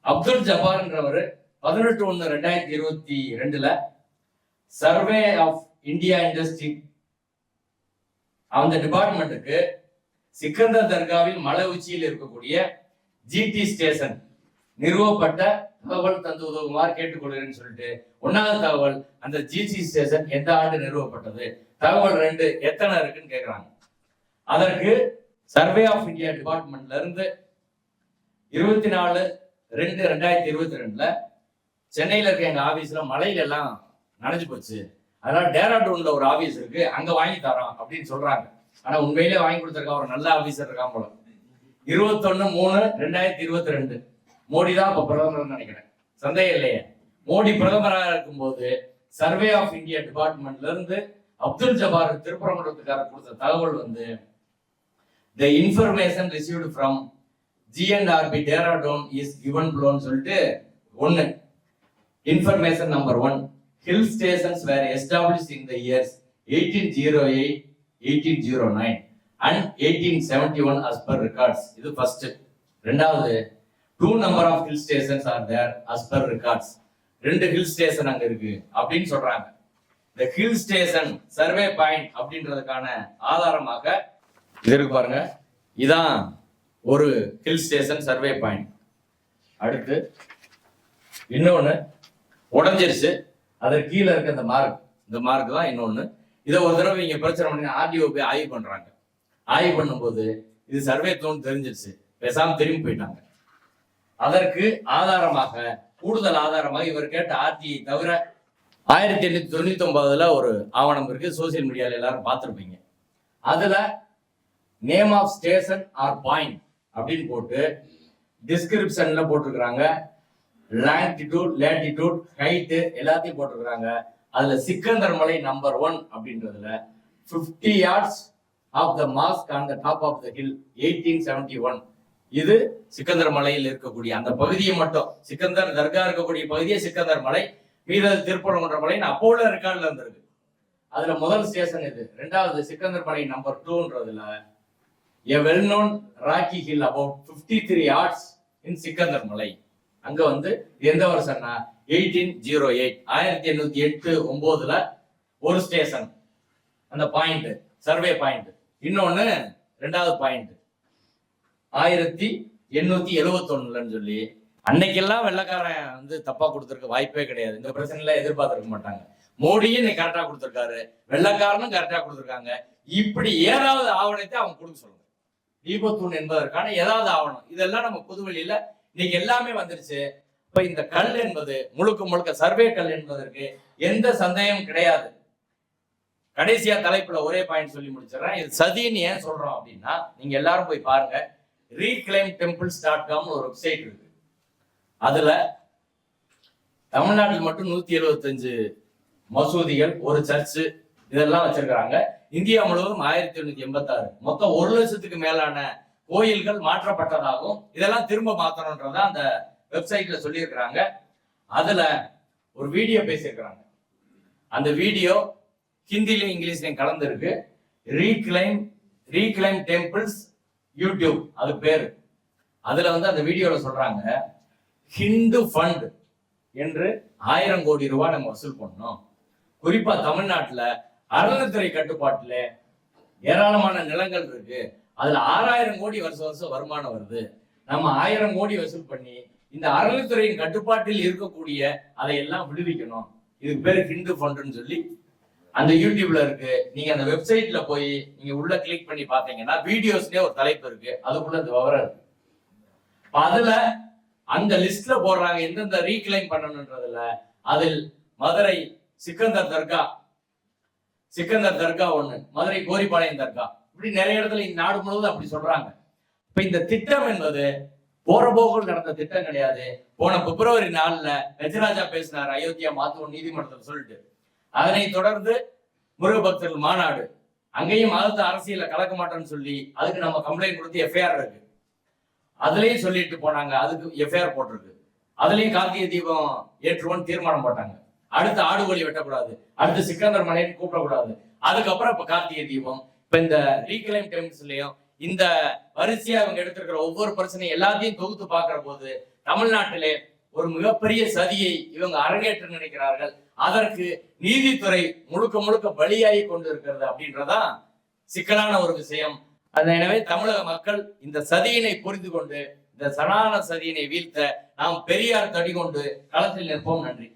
அப்துல் ஜப்பார்ன்றவர் 18/1/2022 சர்வே ஆஃப் இந்தியா இண்டஸ்ட்ரி அந்த டிபார்ட்மெண்ட்டுக்கு சிக்கந்தர் தர்காவில் மலை உச்சியில் இருக்கக்கூடிய ஜிடி ஸ்டேஷன் நிறுவப்பட்ட தகவல் தந்து உதவுமாறு கேட்டுக்கொள்கிறேன்னு சொல்லிட்டு 1வது தகவல், அந்த ஜிடி ஸ்டேஷன் எந்த ஆண்டு நிறுவப்பட்டது, தகவல் 2 எத்தனை இருக்குன்னு கேட்கிறாங்க. அதற்கு சர்வே ஆஃப் இந்தியா டிபார்ட்மெண்ட்ல இருந்து 24/2/2022 சென்னையில இருக்க எங்க ஆபீஸ்ல மலையில எல்லாம் நனைஞ்சு போச்சு, அதனால டேராடூன்ல ஒரு ஆபீஸ் இருக்கு, அங்க வாங்கி தரோம் அப்படின்னு சொல்றாங்க. ஆனா உண்மையிலே வாங்கி கொடுத்திருக்கா ஒரு நல்ல ஆபீசர் இருக்கான் போல. 21/3/2022 மோடி தான் இப்ப பிரதமர் நினைக்கிறேன், சந்தேகம் இல்லையே. மோடி பிரதமராக இருக்கும்போது சர்வே ஆஃப் இந்தியா டிபார்ட்மெண்ட்ல இருந்து அப்துல் ஜபார் திருப்பரங்குன்றத்துக்காரர் கொடுத்த தகவல் வந்து the information received from GNRB Dehradun is given below சொல்லிட்டு ஒன்னு information number 1 hill stations were established in the years 1808 1809 and 1871 as per records. இது first. ரெண்டாவது 2 number of hill stations are there as per records. 2 hill station அங்க இருக்கு அப்படின்னு சொல்றாங்க. the hill station survey point அப்படின்றதுக்கான ஆதாரமாக இது இருக்கு பாருங்க, இதான் ஒரு ஹில் ஸ்டேஷன் சர்வே பாயிண்ட். அடுத்து இன்னொன்னு உடஞ்சிருச்சு, அதற்கு கீழே இருக்க இந்த மார்க் தான் இன்னொன்னு. இதை ஒரு தடவை இங்க பிரச்சனை பண்ணி ஆர்டிஓ போய் ஆய்வு பண்றாங்க. ஆய்வு பண்ணும்போது இது சர்வே தோன்னு தெரிஞ்சிருச்சு, பேசாம திரும்பி போயிட்டாங்க. அதற்கு ஆதாரமாக கூடுதல் ஆதாரமாக இவர் கேட்ட ஆர்டிஐ தவிர 1899 ஒரு ஆவணம் இருக்கு, சோசியல் மீடியால எல்லாரும் பார்த்திருப்பீங்க. அதுல name of station or point அப்படின்னு போட்டு டிஸ்கிரிப்ஷன்ல போட்டிருக்கிறாங்க, லாங்கிடியூட் லேட்டிடியூட் ஹைட் எல்லாத்தையும் போட்டிருக்கிறாங்க. அதுல சிக்கந்தர் மலை நம்பர் 1 அப்படின்றதுல 50 yards of the mosque on the top of the hill 1871. இது சிக்கந்தர் மலையில் இருக்கக்கூடிய அந்த பகுதியை மட்டும், சிக்கந்தர் தர்கா இருக்கக்கூடிய பகுதியே சிக்கந்தர் மலை, மீது திருப்பரங்குன்ற மலைன்னு அப்போ உள்ள ரெக்கார்ட்ல இருந்திருக்கு. அதுல முதல் ஸ்டேஷன் இது. ரெண்டாவது சிக்கந்தர் மலை நம்பர் 2ன்றதுல a well-known rocky hill about 53 yards in Sikandar மலை. அங்க வந்து எந்த வருஷம்னா 1808 1808-9 ஒரு ஸ்டேஷன், அந்த பாயிண்ட் சர்வே பாயிண்ட். இன்னொன்னு ரெண்டாவது பாயிண்ட் 1871 சொல்லி அன்னைக்கெல்லாம் வெள்ளக்காரன் வந்து தப்பா கொடுத்திருக்க வாய்ப்பே கிடையாது. இந்த பிரச்சனை எல்லாம் எதிர்பார்த்திருக்க மாட்டாங்க. மோடியும் இன்னைக்கு கரெக்டா கொடுத்திருக்காரு, வெள்ளக்காரனும் கரெக்டா கொடுத்திருக்காங்க. இப்படி ஏதாவது ஆவணத்தை அவங்க கொடுக்க சொல்லுங்க. தீபத்தூண் என்பதற்கான ஏதாவது ஆவணம், இதெல்லாம் நம்ம புதுவெளியில இன்னைக்கு எல்லாமே வந்துருச்சு. இப்ப இந்த கல் என்பது முழுக்க முழுக்க சர்வே கல் என்பதற்கு எந்த சந்தேகம் கிடையாது. கடைசியா தலைப்புல ஒரே பாயிண்ட் சொல்லி முடிச்சிடறேன். இது சதின்னு ஏன் சொல்றோம் அப்படின்னா, நீங்க எல்லாரும் போய் பாருங்க, reclaimtemples.com ஒரு வெப்சைட் இருக்கு. அதுல தமிழ்நாட்டில் மட்டும் 175 மசூதிகள், ஒரு சர்ச்சு இதெல்லாம் வச்சிருக்கிறாங்க. இந்தியா முழுவதும் 1886 மொத்தம் 1 லட்சத்துக்கு மேலான கோயில்கள் மாற்றப்பட்டதாகவும் இதெல்லாம் திரும்ப மாத்தணும்ன்றத அந்த வெப்சைட்ல சொல்லியிருக்கிறாங்க. அதுல ஒரு வீடியோ பேசியிருக்கிறாங்க. அந்த வீடியோ ஹிந்திலையும் இங்கிலீஷ்லையும் கலந்து இருக்கு. ரீக்ளைம் டெம்பிள்ஸ் யூடியூப் அது பேரு. அதுல வந்து அந்த வீடியோல சொல்றாங்க, ஹிந்து ஃபண்ட் என்று 1000 கோடி ரூபாய் நம்ம வசூல் பண்ணோம். குறிப்பா தமிழ்நாட்டுல அறநிலைத்துறை கட்டுப்பாட்டுல ஏராளமான நிலங்கள் இருக்கு, அதுல 6000 கோடி வருஷம் வருமானம் வருது. நம்ம 1000 கோடி வசூல் பண்ணி இந்த அறநிலைத்துறையின் கட்டுப்பாட்டில் இருக்கக்கூடிய அதை எல்லாம் விடுவிக்கணும். இதுக்கு பேரு ஹிந்து ஃபண்ட்னு சொல்லி அந்த யூடியூப்ல இருக்கு. நீங்க அந்த வெப்சைட்ல போய் நீங்க உள்ள கிளிக் பண்ணி பாத்தீங்கன்னா வீடியோஸ்லயே ஒரு தலைப்பு இருக்கு, அதுக்குள்ள இந்த விவரம் இருக்கு. அதுல அந்த லிஸ்ட்ல போடுறாங்க எந்தெந்த ரீக்ளைம் பண்ணணும்ன்றதுல. அதில் மதுரை சிக்கந்தர் தர்கா 1, மதுரை கோரிப்பாளையம் தர்கா, இப்படி நிறைய இடத்துல இந்த நாடு முழுவதும் அப்படி சொல்றாங்க. இப்ப இந்த திட்டம் என்பது போற போகல் நடந்த திட்டம் கிடையாது. போன பிப்ரவரி 4 கஜராஜா பேசினார் அயோத்தியா மாத்துவோம் நீதிமன்றத்தில் சொல்லிட்டு. அதனை தொடர்ந்து முருக பக்தர்கள் மாநாடு, அங்கேயும் மதத்தை அரசியல கலக்க மாட்டோம்னு சொல்லி அதுக்கு நம்ம கம்ப்ளைண்ட் கொடுத்து எஃப்ஐஆர் இருக்கு. அதுலயும் சொல்லிட்டு போனாங்க, அதுக்கு எஃப்ஐஆர் போட்டிருக்கு. அதுலயும் கார்த்திகை தீபம் ஏற்றுவோன்னு தீர்மானம் போட்டாங்க. அடுத்து ஆடுகோழி வெட்டக்கூடாது, அடுத்து சிக்கந்தர் மலைன்னு கூப்பிடக்கூடாது. அதுக்கப்புறம் இப்ப கார்த்திகை தீபம். இப்ப இந்த ரீக்ளைம் டெம்பிள்ஸ்லயும் இந்த வரிசையா அவங்க எடுத்திருக்கிற ஒவ்வொரு பிரச்சனையும் எல்லாத்தையும் தொகுத்து பார்க்கிற போது தமிழ்நாட்டிலே ஒரு மிகப்பெரிய சதியை இவங்க அரங்கேற்ற நினைக்கிறார்கள். அதற்கு நீதித்துறை முழுக்க முழுக்க பலியாகி கொண்டு இருக்கிறது அப்படின்றதான் சிக்கலான ஒரு விஷயம். எனவே தமிழக மக்கள் இந்த சதியினை புரிந்து கொண்டு இந்த சனாதன சதியினை வீழ்த்த நாம் பெரியார் தடி கொண்டு களத்தில் நிற்போம். நன்றி.